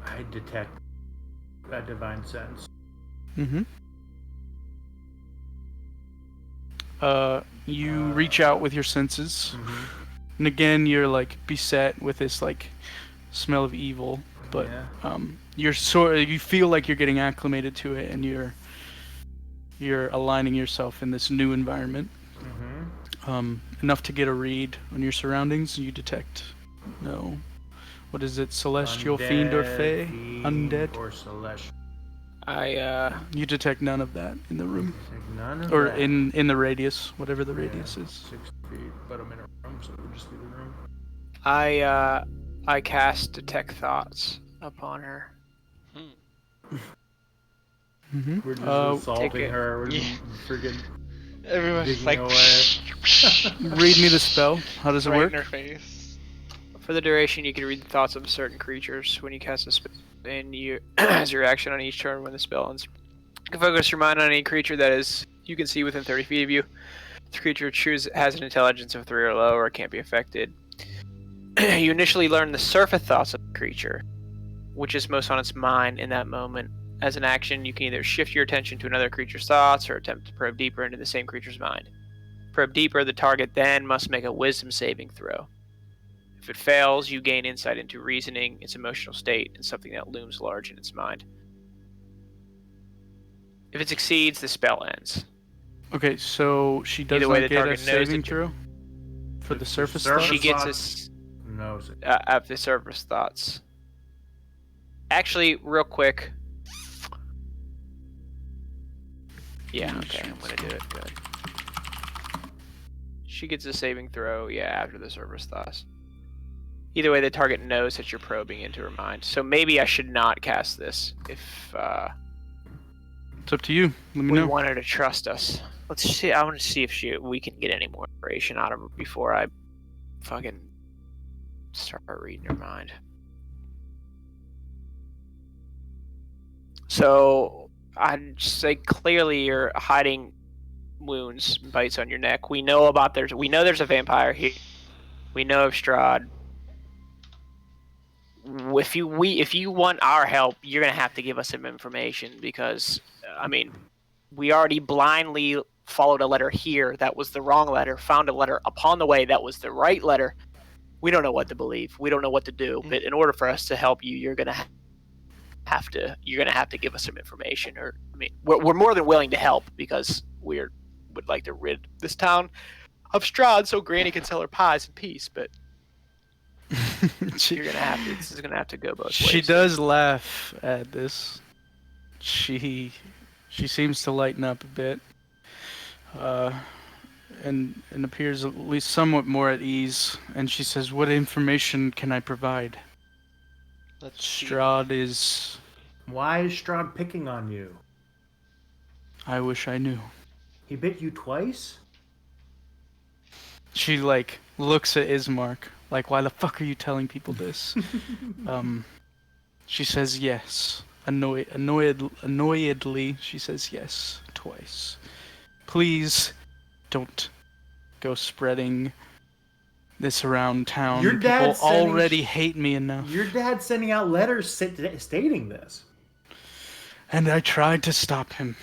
I detect that divine sense. Mm-hmm. You reach out with your senses, and again you're like beset with this like smell of evil, but Yeah. you feel like you're getting acclimated to it, and you're aligning yourself in this new environment. Enough to get a read on your surroundings. You detect what is it, celestial, fiend, or fae? Undead? Or celestial. You detect none of that in the room. None of Or that. in the radius, whatever the radius is. 6 feet, but I'm in a room, so it would just be the room. I cast detect thoughts upon her. Mm-hmm. We're just Take assaulting it. her. We're Yeah. freaking Everyone's digging like, away. Read me the spell. How does it right work? in her face. For the duration, you can read the thoughts of certain creatures. When you cast a spell, and you as your action on each turn when the spell ends, you can focus your mind on any creature that is you can see within 30 feet of you. The creature has an intelligence of 3 or lower, or can't be affected. You initially learn the surface thoughts of the creature, which is most on its mind in that moment. As an action, you can either shift your attention to another creature's thoughts or attempt to probe deeper into the same creature's mind. Probe deeper, the target then must make a wisdom saving throw. If it fails, you gain insight into reasoning, its emotional state, and something that looms large in its mind. If it succeeds, the spell ends. Okay, so she does Either way, not the get a target knows saving that throw for the The surface surface thought? She gets thoughts? a Knows it. of the surface thoughts. Actually, real quick. Yeah, okay, I'm gonna do it. Good. She gets a saving throw, after the surface thoughts. Either way, the target knows that you're probing into her mind. So maybe I should not cast this if It's up to you. Let me We know. want her to trust us. Let's see. I want to see if we can get any more information out of her before I fucking start reading her mind. So I'd say clearly you're hiding wounds, bites on your neck. We know there's a vampire here. We know of Strahd. If you want our help, you're gonna have to give us some information because I mean, we already blindly followed a letter here that was the wrong letter, found a letter upon the way that was the right letter. We don't know what to believe. We don't know what to do. But in order for us to help you, you're gonna have to give us some information. Or I mean, we're more than willing to help because would like to rid this town of Strahd so Granny can sell her pies in peace. But you're gonna have to. This is gonna have to go both ways. She does laugh at this. She seems to lighten up a bit, and appears at least somewhat more at ease. And she says, "What information can I provide?" Let's see. Strahd is. Why is Strahd picking on you? I wish I knew. He bit you twice? She like looks at Ismark, like, "Why the fuck are you telling people this?" She says yes. Annoyedly, she says yes twice. Please don't go spreading this around town. Your People dad's sending- already hate me enough. Your dad's sending out letters stating this. And I tried to stop him.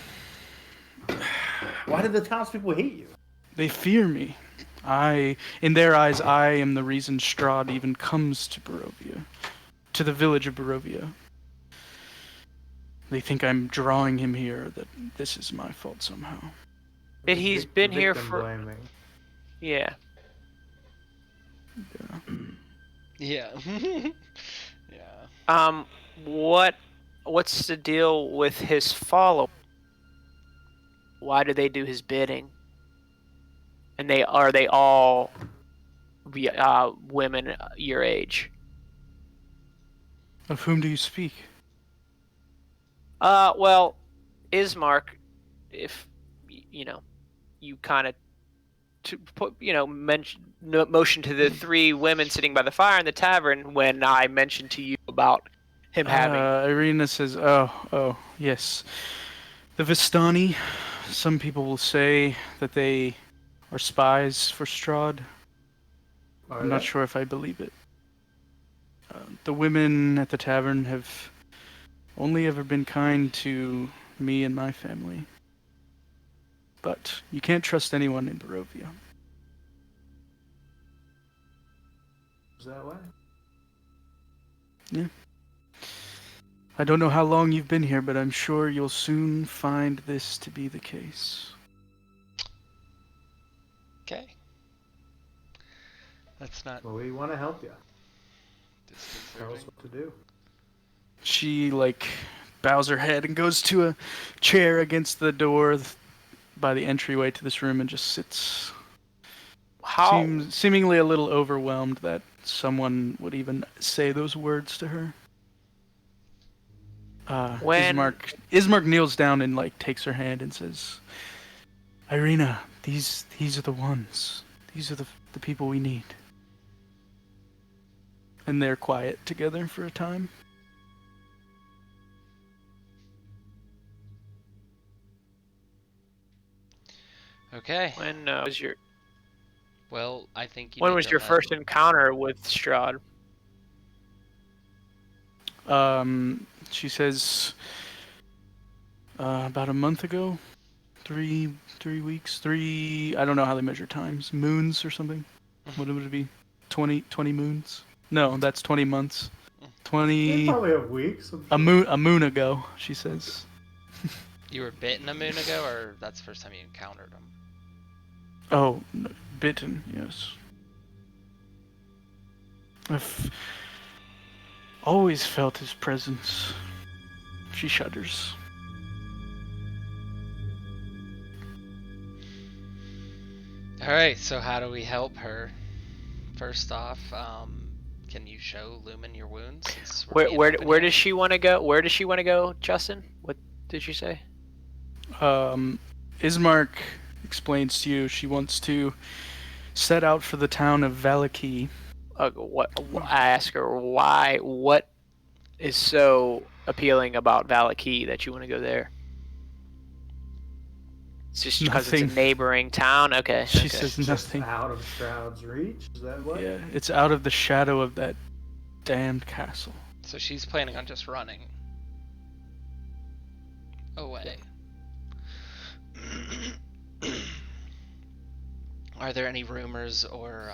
Why did the townspeople hate you? They fear me. In their eyes, I am the reason Strahd even comes to Barovia. To the village of Barovia. They think I'm drawing him here, that this is my fault somehow. But he's been here Victim for. blaming. Yeah. Yeah. What's the deal with his follow? Why do they do his bidding? And are they all women your age? Of whom do you speak? Well, Ismark, if you kind of motion to the three women sitting by the fire in the tavern when I mentioned to you about him having. Irina says, oh, yes. The Vistani, some people will say that they are spies for Strahd. I'm not sure if I believe it. The women at the tavern have only ever been kind to me and my family. But you can't trust anyone in Barovia. Is that way? Yeah. I don't know how long you've been here, but I'm sure you'll soon find this to be the case. Okay. That's not Well, we want to help you. Tell us disconcerting. what to do. She, bows her head and goes to a chair against the door by the entryway to this room and just sits. Seemingly a little overwhelmed that someone would even say those words to her. Ismark kneels down and takes her hand and says, "Irina, these are the ones. These are the people we need." And they're quiet together for a time. Okay. When was your Well, I think you when need was to your let- first encounter with Strahd? She says, about a month ago, 3 weeks, I don't know how they measure times, moons or something. What would it be? 20 moons? No, that's 20 months. They 20 probably have weeks. a moon ago, she says. You were bitten a moon ago, or that's the first time you encountered him? Oh, bitten, yes. I've always felt his presence. She shudders. Alright, so how do we help her? First off, can you show Lumen your wounds? since we're being Where open here? does she want to go? Where does she want to go, Justin? What did you say? Ismark explains to you she wants to set out for the town of Valaki. I ask her why. What is so appealing about Valaki that you want to go there? It's just because it's a Nothing. neighboring town. Okay. She okay. says Just nothing. out of Stroud's reach. Is that what? Yeah, it's out of the shadow of that damned castle. So she's planning on just running away. Are there any rumors or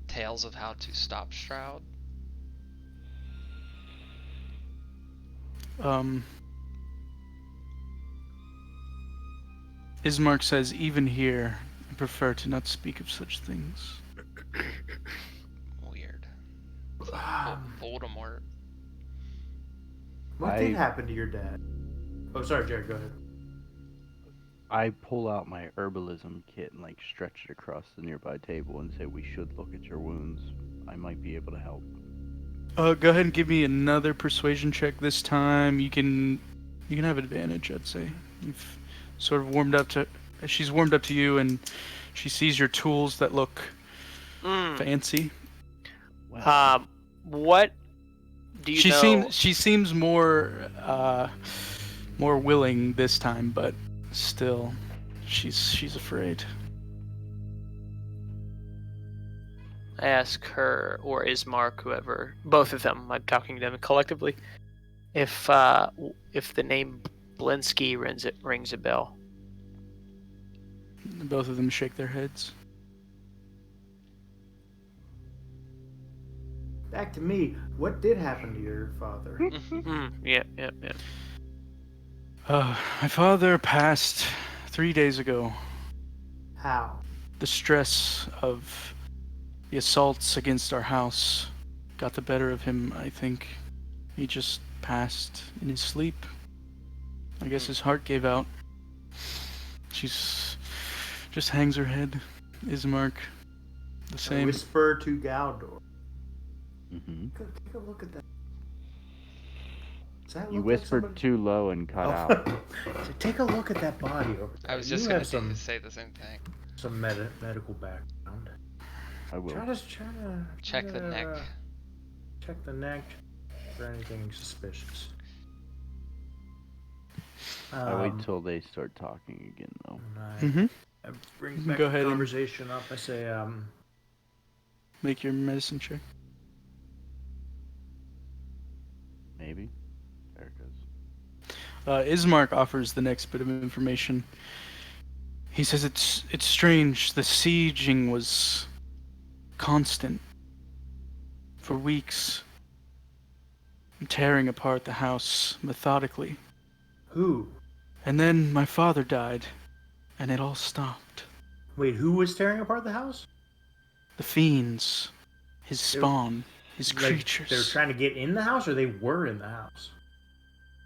tales of how to stop Strahd? Ismark says, even here, I prefer to not speak of such things. Weird. Voldemort. What did happen to your dad? Oh, sorry, Jared. Go ahead. I pull out my herbalism kit and like stretch it across the nearby table and say, "We should look at your wounds. I might be able to help." Go ahead and give me another persuasion check this time. You can have advantage, I'd say. You've sort of warmed up to. She's warmed up to you, and she sees your tools that look fancy. Well, What do you know? She seems more more willing this time, but still, she's afraid. I ask her or Ismark, whoever, both of them. I'm talking to them collectively. If the name Blinsky rings a bell. Both of them shake their heads. Back to me. What did happen to your father? Yeah. My father passed 3 days ago. How? The stress of the assaults against our house got the better of him, I think. He just passed in his sleep. I guess his heart gave out. She's just hangs her head. Ismark, the I same. whisper to Galdor. mm-hmm. Take a look at that. Does that You look whispered like somebody? too low and cut out. So take a look at that body over there. I was You just have gonna say the same thing. some medical background. I will. Try to Check the neck. Check the neck for anything suspicious. I wait till they start talking again, though. Mm-hmm. I bring You can back go the ahead and- conversation up. I say, Make your medicine check. Maybe. There it goes. Ismark offers the next bit of information. He says it's strange. The sieging was constant for weeks, tearing apart the house methodically. who? And then my father died, and it all stopped. Wait, who was tearing apart the house? The fiends, his spawn, his Like, creatures. they were trying to get in the house, or they were in the house?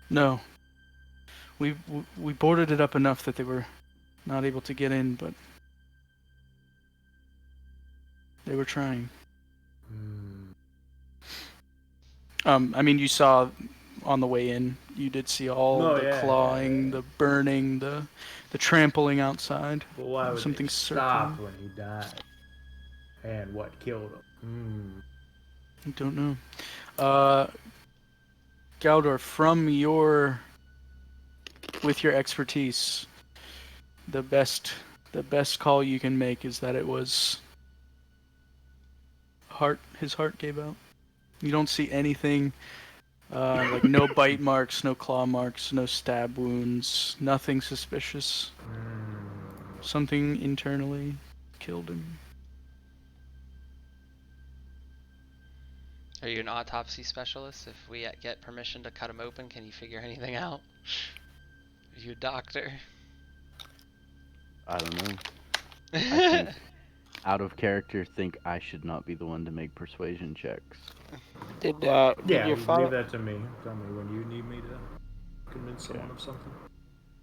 No. We boarded it up enough that they were not able to get in, but they were trying. I mean, you saw on the way in, you did see all the clawing, the burning, the trampling outside. But why would Something they stop circling. when he died? And what killed him? I don't know. Galdor, with your expertise, the best call you can make is that it was his heart gave out. You don't see anything, like no bite marks, no claw marks, no stab wounds, nothing suspicious. Something internally killed him. Are you an autopsy specialist? If we get permission to cut him open, can you figure anything out? Are you a doctor? I don't know. I think, out of character, think I should not be the one to make persuasion checks. Did Yeah, your leave father that to me. Tell me when you need me to convince someone of something.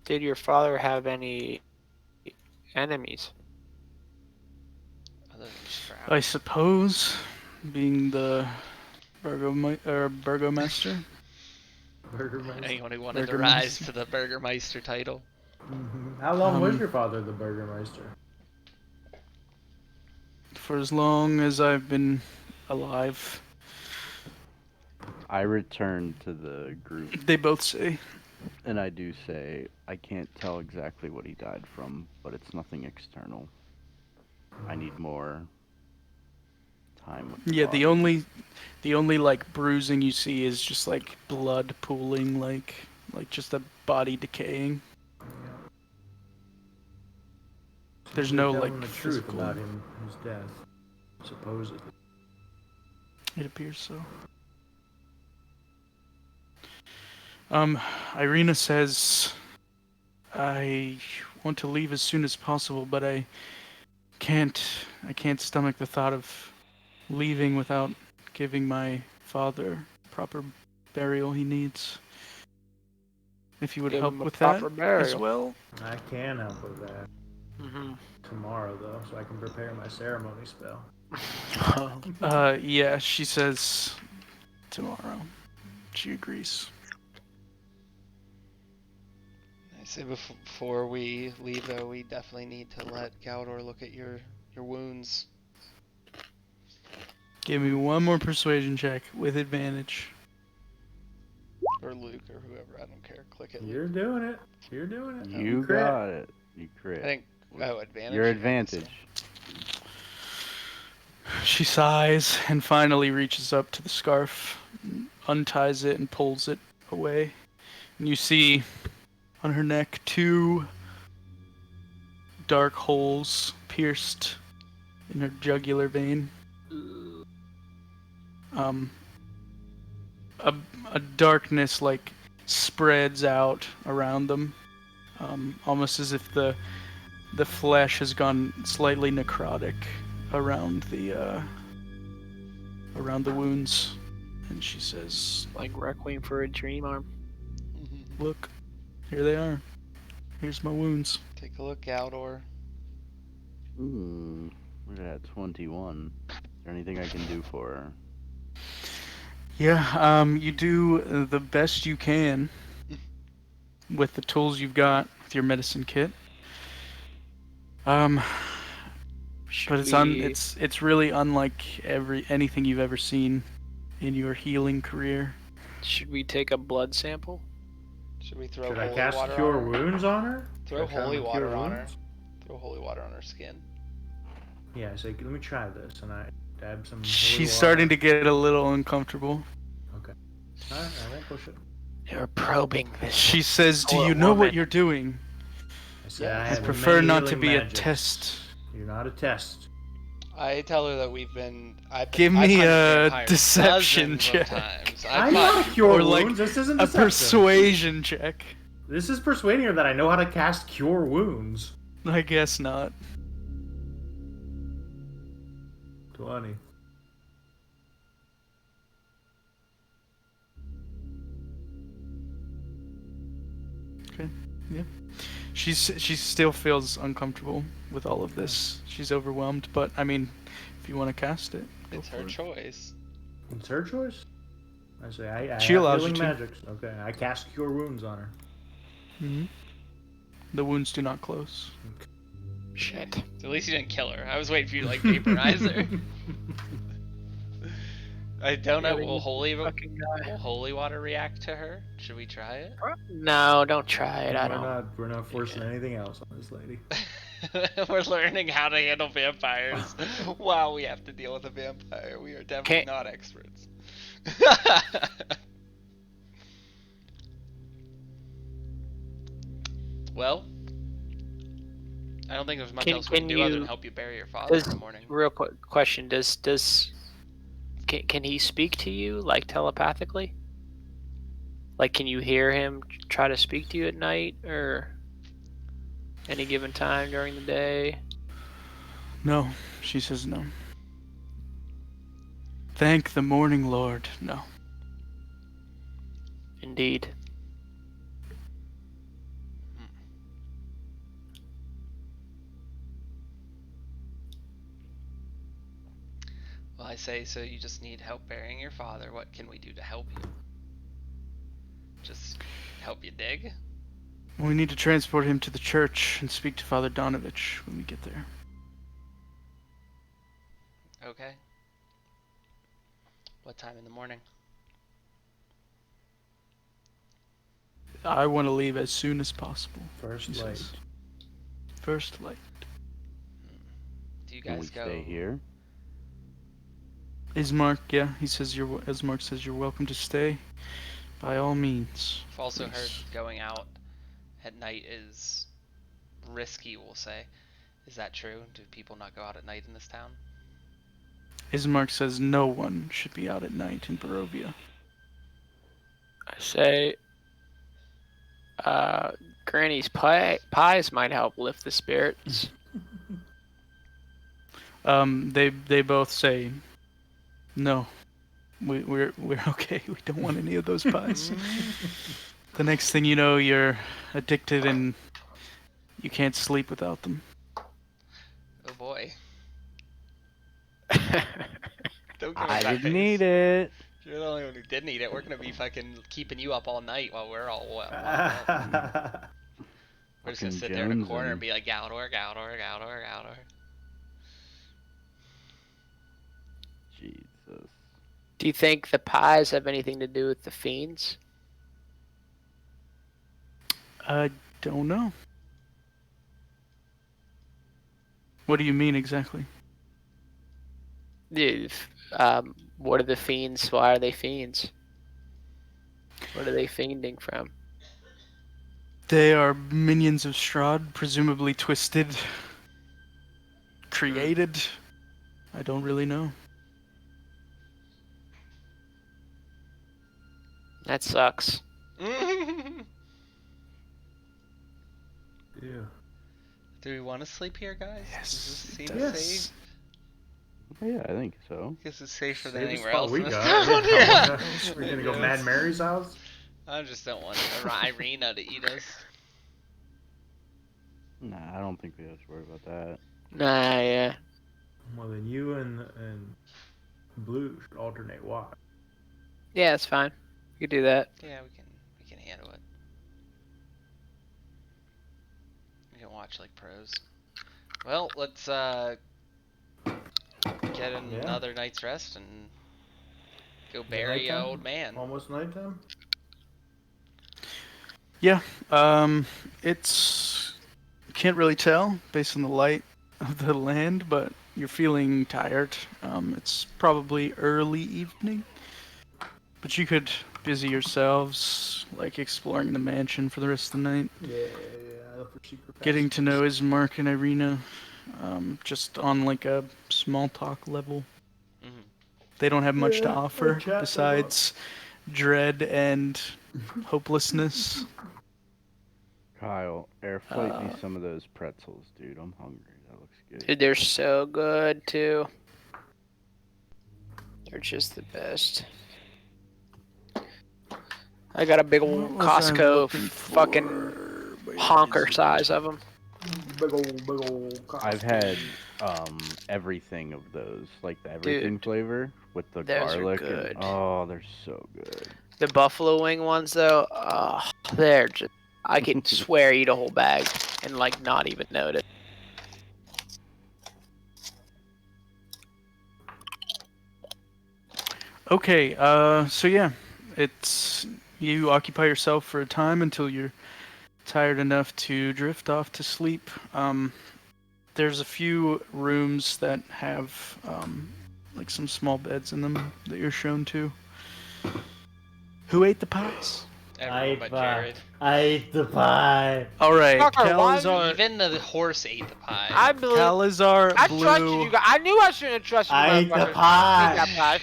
did your father have any enemies? Other than Strahd? I suppose, being the burgomaster. Burgermeister. Anyone who wanted to Burgermeister. rise to the Burgermeister title. How long was Um, your father the Burgermeister? For as long as I've been alive, I return to the group, they both say. and I do say I can't tell exactly what he died from, but it's nothing external. I need more time with the Yeah, body. the only like bruising you see is just like blood pooling, like just a body decaying. There's They're no telling like the truth physical. about his death, supposedly. It appears so. Irina says, I want to leave as soon as possible, but I can't stomach the thought of leaving without giving my father proper burial he needs. If you would Give help him a with that proper as burial. well. I can help with that Mm-hmm. tomorrow, though, so I can prepare my ceremony spell. Yeah, she says tomorrow. She agrees. I say before we leave, though, we definitely need to let Galdor look at your wounds. Give me one more persuasion check with advantage. Or Luke, or whoever, I don't care. Click it, You're Luke. doing it. You're doing it. You crit. got it. You crit. I think, advantage? Your Yeah, advantage. She sighs and finally reaches up to the scarf, unties it, and pulls it away. And you see on her neck 2 dark holes pierced in her jugular vein. A, a darkness like spreads out around them, almost as if the flesh has gone slightly necrotic around the wounds. And she says, Like Requiem for a Dream arm. "Look, here they are. Here's my wounds." Take a look, Galdor. Look at that 21. Is there anything I can do for her? Yeah, you do the best you can with the tools you've got with your medicine kit. But it's really unlike anything you've ever seen in your healing career. Should we take a blood sample? Should we throw Should I holy cast water Cure on her? Wounds on her? Throw Should I try holy to water Cure on her. Wounds? Throw holy water on her skin. Yeah, I say, let me try this, and I dab some holy She's water. starting to get a little uncomfortable. Okay. Alright, I won't push it. You're probing this. She says, "Do Poor you know what woman. you're doing? I say, Yeah. I I have prefer many not to healing be magics. a test." You're not a test. I tell her that I've Give I've me hunted a vampires deception dozens check. of times. I I've know how fought- to cure Or wounds. like This isn't A deception. persuasion check. This is persuading her that I know how to cast Cure Wounds. I guess not. 20. Okay. Yeah. She still feels uncomfortable with all of this. She's overwhelmed, but I mean, if you want to cast it, go It's for her it. choice. It's her choice. I say, I She have allows you healing to. magics. Okay, I cast Cure Wounds on her. Hmm. The wounds do not close. Shit. So at least you didn't kill her. I was waiting for you to like vaporize her. I don't know. Yeah, Will holy fucking guy. will holy water react to her? Should we try it? No, don't try it. I don't. We're not forcing anything else on this lady. We're learning how to handle vampires. Wow, we have to deal with a vampire. We are definitely Can't- not experts. Well, I don't think there's much else we can do other than help you bury your father in the morning. Real quick question: can he speak to you like telepathically? Like, can you hear him try to speak to you at night or any given time during the day? No, she says no. Thank the morning lord. No. Indeed. Well, I say, so you just need help burying your father. What can we do to help you? just help you dig? We need to transport him to the church and speak to Father Donovich when we get there. Okay. What time in the morning? I want to leave as soon as possible. First he light. says. First light. Do you Can we guys go? stay here? Ismark, yeah, he says Ismark says you're welcome to stay. By all means. I've also heard please. going out at night is risky, we'll say. Is that true? Do people not go out at night in this town? Ismark says no one should be out at night in Barovia. I say, Granny's pies might help lift the spirits. They both say no. We're okay. We don't want any of those pies. The next thing you know, you're addicted and you can't sleep without them. Oh boy. Don't give I us that didn't face. need it. You're the only one who didn't eat it. We're gonna be fucking keeping you up all night while we're all up. We're just gonna Fucking sit there in a corner jonesing. and be like, Galdor, Galdor, Galdor, Galdor. Jesus. Do you think the pies have anything to do with the fiends? I don't know. What do you mean exactly? What are the fiends? Why are they fiends? What are they fiending from? They are minions of Strahd, presumably twisted, created. I don't really know. That sucks. Yeah. Do we want to sleep here, guys? Yes, Does this it seem does. safe? Yeah, I think so. Guess it's safer than Safest anywhere spot else we in this got. town. Yeah. Yeah. We're gonna go Mad Mary's house. I just don't want Irina to eat us. Nah, I don't think we have to worry about that. Nah, yeah. Well, then you and Blue should alternate watch. Yeah, that's fine. You can do that. Yeah, we can handle it. We can watch like pros. Well, let's get another night's rest and go bury nighttime? old man. Almost nighttime. Yeah, it's can't really tell based on the light of the land, but you're feeling tired. It's probably early evening, but you could busy yourselves, like exploring the mansion for the rest of the night, Yeah. For secret getting to know Ismark and Irina, just on like a small talk level. Mhm. They don't have much to Yeah, offer chat them up. besides dread and hopelessness. Kyle, air flight me some of those pretzels, dude. I'm hungry. That looks good. Dude, they're so good too. They're just the best. I got a big old What was I Costco looking fucking for? honker size of them. Big old. I've had everything of those, like the everything Dude, flavor with the those are garlic. good. And, oh, they're so good. The buffalo wing ones though, they're just. I could swear eat a whole bag and like not even notice. Okay, so yeah, it's you occupy yourself for a time until you're tired enough to drift off to sleep. There's a few rooms that have like some small beds in them that you're shown to. Who ate the pies? Everyone but Jared. I ate the pie. All right, Fucker, why did Calazar, Even the horse ate the pie. I believe. Calazar, I trusted Blue, you guys. I knew I shouldn't have trusted you. I ate the motherfuckers. pie. Eat that pie.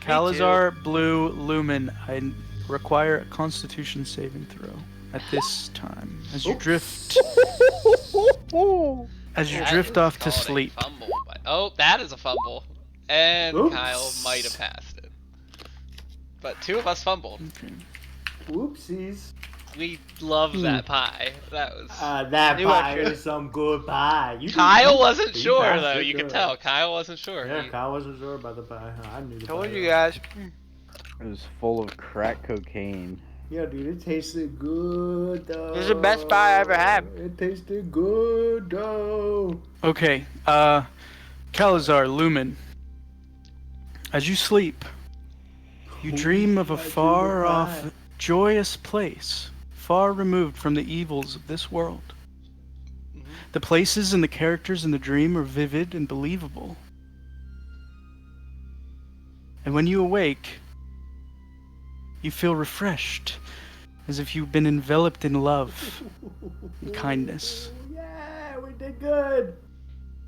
Calazar, Blue, Lumen. I require a Constitution saving throw at this time as you drift. As you That drift is off to called a sleep. fumble, oh, that is a fumble. And Oops. Kyle might have passed it. But two of us fumbled. Okay. Whoopsies. We love that pie. That was. That Knew I pie should've- is some good pie. Kyle wasn't you sure passed though. it You can good. tell. Kyle wasn't sure. Yeah, He- Kyle wasn't sure about the pie. I knew the pie. Told you guys. It was full of crack cocaine. Yeah, dude, it tasted good though. This is the best pie I ever had. It tasted good though. Okay, Calazar, Lumen. As you sleep, you dream of a My favorite far-off, pie. joyous place, far removed from the evils of this world. The places and the characters in the dream are vivid and believable. And when you awake, you feel refreshed, as if you've been enveloped in love and kindness. Yeah, we did good.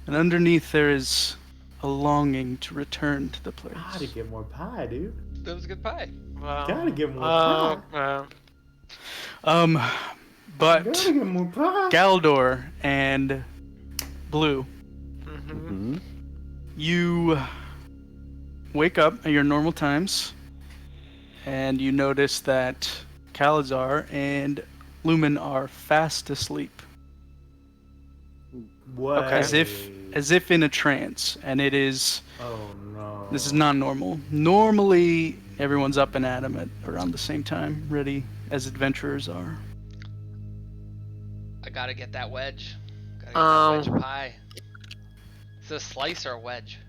And underneath there is a longing to return to the place. Gotta get more pie, dude. That was a good pie. Gotta get more pie. But Gotta get more pie. Galdor and Blue, Mm-hmm. you wake up at your normal times, and you notice that Calazar and Lumen are fast asleep, What? as if in a trance, and it is. Oh no. This is not normal. Normally, everyone's up and at 'em at around the same time, ready as adventurers are. I gotta get that wedge. Gotta get that wedge of pie. Is it a slice or a wedge?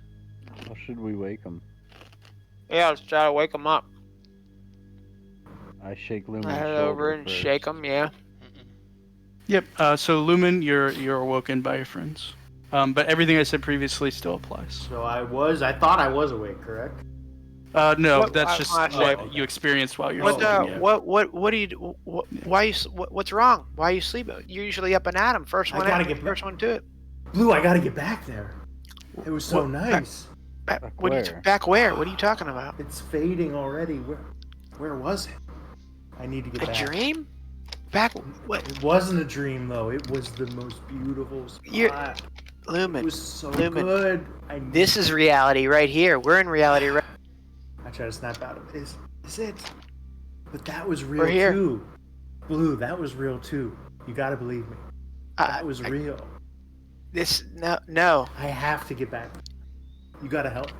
How should we wake him? Yeah, let's try to wake him up. I shake Lumen's I head shoulder over and first. shake him. Yeah. Yep. So Lumen, you're awoken by your friends, but everything I said previously still applies. So I thought I was awake, correct? No, What- that's I- just I- what you experienced while you're What sleeping. the? Yeah. What do you? Why you? What's wrong? Why are you sleeping? You're usually up and at him. First I one. gotta At, get- first one to it. Blue, I gotta get back there. It was so What- nice. Back, Back what are you, where? back where? What are you talking about? It's fading already. Where was it? I need to get A back. dream? Back? What? It wasn't a dream though. It was the most beautiful spot. You're- It Lumen. was so Lumen. good. This is reality right here. We're in reality right. I try to snap out of it. Is it? But that was real We're here. too. Blue, that was real too. You gotta believe me. That was real. This no. I have to get back. You gotta help me.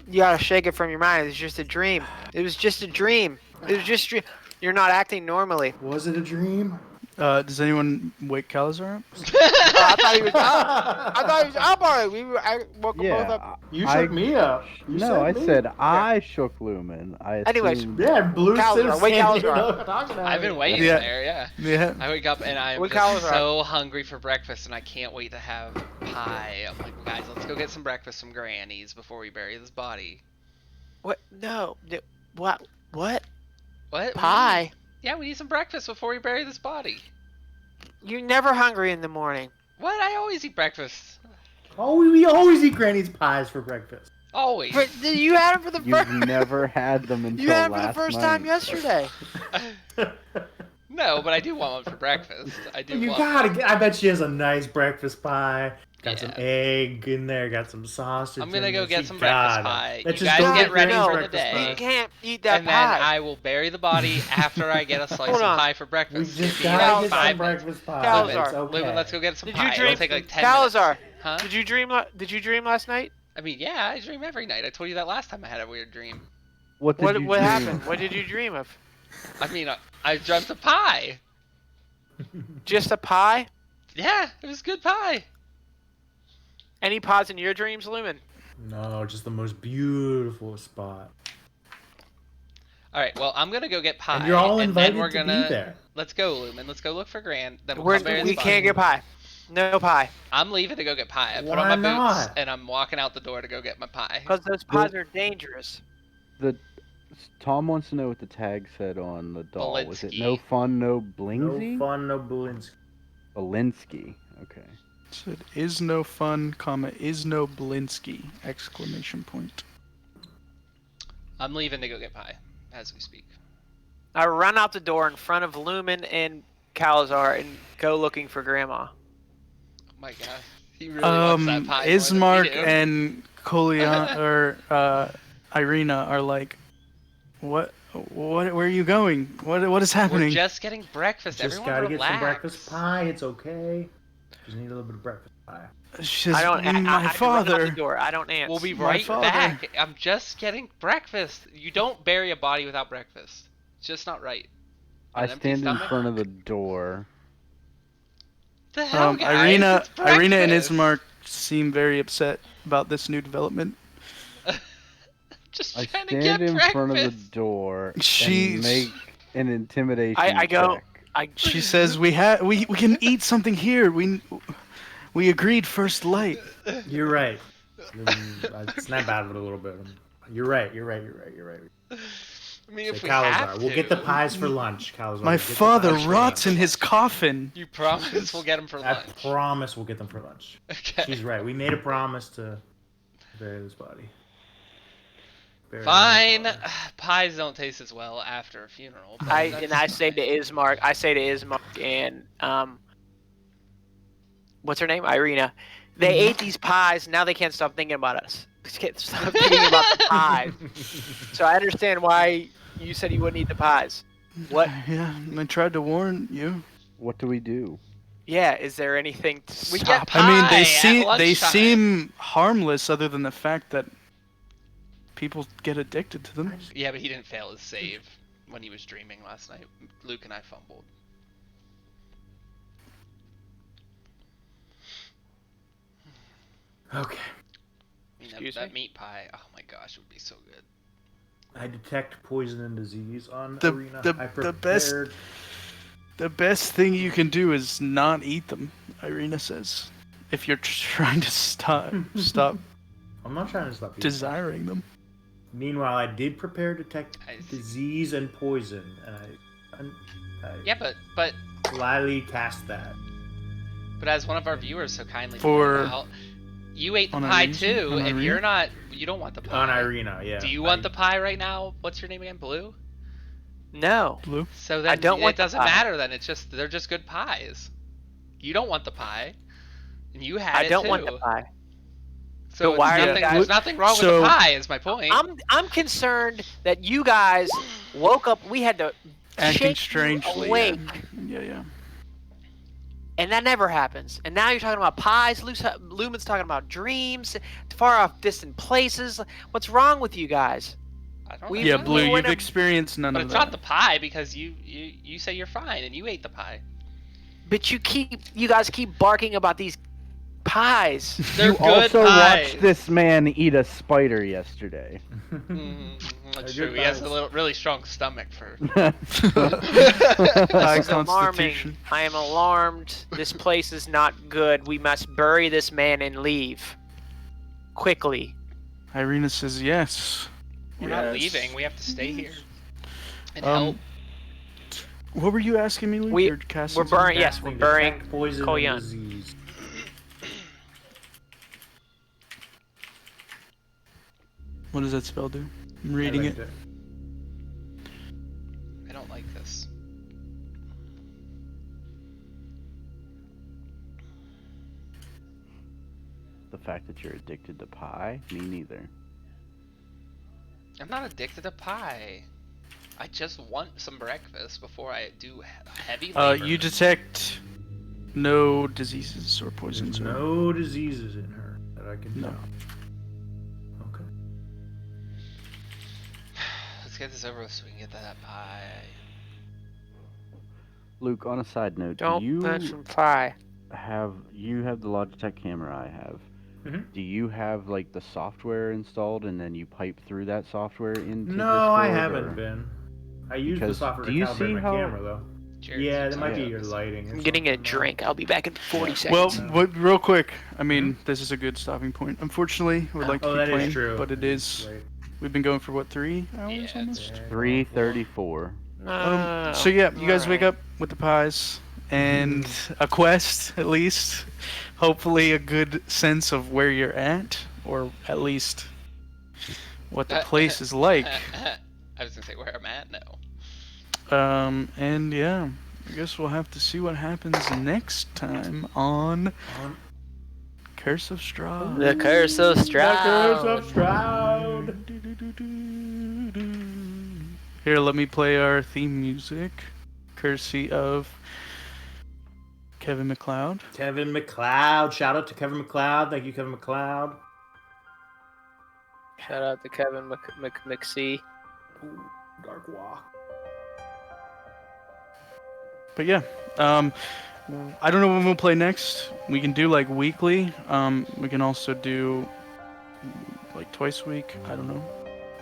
You gotta shake it from your mind. It's just a dream. It was just a dream. It was just. You're not acting normally. Was it a dream? Does anyone wake Calazar up? I thought he was up. I thought he was up already. I woke them both up. You I- shook me up. You No, I me. said I shook Lumen. I Anyways, assumed- Yeah, Blue Calazar, said wake standing Calazar. up talking to I've me. been waiting Yeah. there, yeah. Yeah. I wake up and I'm What just colors are- so hungry for breakfast and I can't wait to have pie. I'm like, guys, let's go get some breakfast from Granny's before we bury this body. What? No. What? What? What? Pie? Yeah, we need some breakfast before we bury this body. You're never hungry in the morning. What? I always eat breakfast. Oh, we always eat Granny's pies for breakfast. Always. But you had them for the You've first. never had them until You had them for the last first night. time yesterday. No, but I do want one for breakfast. I do You want gotta one. get. I bet she has a nice breakfast pie. Got some Yeah. egg in there. Got some sausage. I'm gonna in go there. get She some breakfast gotta. pie. Let's You just guys go get ready Granny's for the breakfast day. You pie. can't eat that And then pie. I will bury the body after I get a slice Hold of on. pie for We breakfast. just Give me gotta like get 5 some minutes. breakfast pie. Calazar. It's okay. Lumen, let's go get some Did pie. you dream? It'll take like 10 minutes. Calazar, Huh? did you dream? Did you dream last night? I mean, yeah, I dream every night. I told you that last time I had a weird dream. What did you What dream? happened? What did you dream of? I mean, I dreamt of pie. Just a pie? Yeah, it was good pie. Any pies in your dreams, Lumen? No, just the most beautiful spot. All right, well, I'm gonna go get pie. And you're all then invited we're to gonna... be there. Let's go, Lumen. Let's go look for Gran. Then we'll We're, come bury we this body. can't get pie. No pie. I'm leaving to go get pie. I put Why on my boots not? and I'm walking out the door to go get my pie. Because those pies are dangerous. Tom wants to know what the tag said on the doll. Was it Belinsky. no fun, no No blingsy? fun, no Belinsky. Belinsky. Okay. So it is no fun, comma, is no Blinsky, exclamation point. I'm leaving to go get pie as we speak. I run out the door in front of Lumen and Calazar and go looking for Grandma. Oh my god. He really wants that pie. more than we Ismark do. and Kolian or Irina are like, what, where are you going? What is We're happening? just getting breakfast. Just Everyone gotta relax. get some breakfast pie. It's okay. Just need a little bit of breakfast pie. She's I don't. my I run out father. the door. I don't answer. We'll be My right father. back. I'm just getting breakfast. You don't bury a body without breakfast. It's just not right. I An empty stand in stomach? front of the door. The hell, guys? Irina, It's Irina and breakfast. Ismark seem very upset about this new development. Just I trying to stand get in breakfast. front of the door She's- and make an intimidation I go. check. She says we can eat something here. We agreed first light. You're right. I snap out of it a little bit. You're right. You're right. You're right. You're right. I mean, Say, if we Kalazar, have to. we'll get the pies for lunch. Kalazar, My we'll get the father pies for rots in lunch. his coffin. You promise we'll get them for I lunch. promise we'll get them for lunch. Okay. She's right. We made a promise to bury this body. Bury Fine. my father. Pies don't taste as well after a funeral. But I that's say to fine. Ismark, and what's her name? Irina. They ate these pies. Now they can't stop thinking about us. Can't stop thinking about the pies. So I understand why you said you wouldn't eat the pies. What? Yeah, I tried to warn you. What do we do? Yeah. Is there anything to We stop? get I mean, Pie at they lunchtime. seem harmless, other than the fact that people get addicted to them. Yeah, but he didn't fail his save when he was dreaming last night. Luke and I fumbled. Okay. I mean, Excuse that me? meat pie, oh my gosh, it would be so good. I detect poison and disease on The- Arena. the- I the best- prepared- The best thing you can do is not eat them, Irina says. If you're trying to stop I'm not trying to stop you. desiring them. Meanwhile, I did prepare detect I see. disease and poison, and I Yeah, but slyly cast that. as one of our viewers so kindly For- pointed out, you ate the on pie Irina? too. On If Irina? you're not, you don't want the pie. On Irina, yeah. Do you want the pie right now? What's your name again? Blue. No. Blue. So then I don't want it the doesn't pie. matter. Then it's just they're just good pies. You don't want the pie, and you had I it don't too. want the pie. So But why are you nothing, guys- there's nothing wrong So- with the pie. Is my point. I'm concerned that you guys woke up. We had to Acting shake you strangely. awake, Yeah. and that never happens. And now you're talking about pies. Lumen's talking about dreams, far off, distant places. What's wrong with you guys? I don't We- know. Yeah, we Blue, were you've in a- experienced none But of it's that. not the pie because you say you're fine and you ate the pie. But you guys keep barking about these pies. They're You good also pies. watched this man eat a spider yesterday. That's They're true. good He has a pies. really strong stomach for. High This is alarming. constitution. I am alarmed. This place is not good. We must bury this man and leave. Quickly. Irina says yes. We're not Yes. leaving. We have to stay here and Um, help. What were you asking me, Luke? We- You're casting we're burying- something? yes, we're Casting burying detect poison Koyan. and disease. What does that spell do? I'm reading I it. liked I don't like this. The fact that you're addicted to pie? Me neither. I'm not addicted to pie. I just want some breakfast before I do heavy labor. You detect no diseases or poisons. There's or... no diseases in her that I can No. tell. Okay. Let's get this over with so we can get that pie. Luke, on a side note, Don't do you mention pie. have the Logitech camera I have? Mhm. Do you have like the software installed and then you pipe through that software into No, I Discord, haven't or- been. I use the Because software do to you calibrate see my how- camera though. Jared, Yeah, seems that might like be your this. lighting. or I'm getting a something, though. drink. I'll be back in 40 Well, seconds. real quick. I mean, this is a good stopping point. Unfortunately, we'd like to Oh, keep that playing, is true. but it is. Right. We've been going for what, 3 hours Yeah, almost? it's- 3:34. No. So yeah, you guys wake Alright. up with the pies and a quest, at least. Hopefully, a good sense of where you're at, or at least what the place is like. I was gonna say where I'm at. No. And yeah, I guess we'll have to see what happens next time on Curse of Strahd. The Curse of Strahd. Stroud. Here, let me play our theme music, courtesy of Kevin MacLeod. Kevin MacLeod. Shout out to Kevin MacLeod. Thank you, Kevin MacLeod. Shout out to Kevin McSee. Ooh, Dark Walk. But yeah, I don't know when we'll play next. We can do like weekly. We can also do like twice a week. I don't know.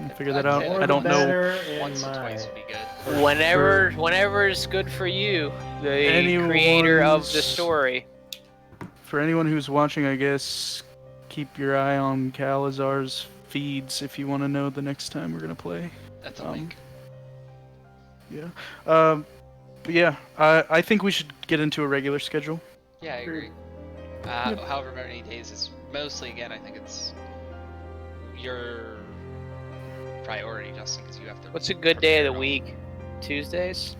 We'll figure that I'd out. say, More like, I don't know. better in Once or my- twice would be good. Whenever is good for you, the creator of the Anyone's- story. For anyone who's watching, I guess keep your eye on Calazar's feeds if you want to know the next time we're gonna play. That's a wink. Yeah. But yeah, I think we should get into a regular schedule. Yeah, I agree. Yep. However many days is mostly, again, I think it's your priority, Justin, because you have to. What's a good day of the prepare it all. week? Tuesdays?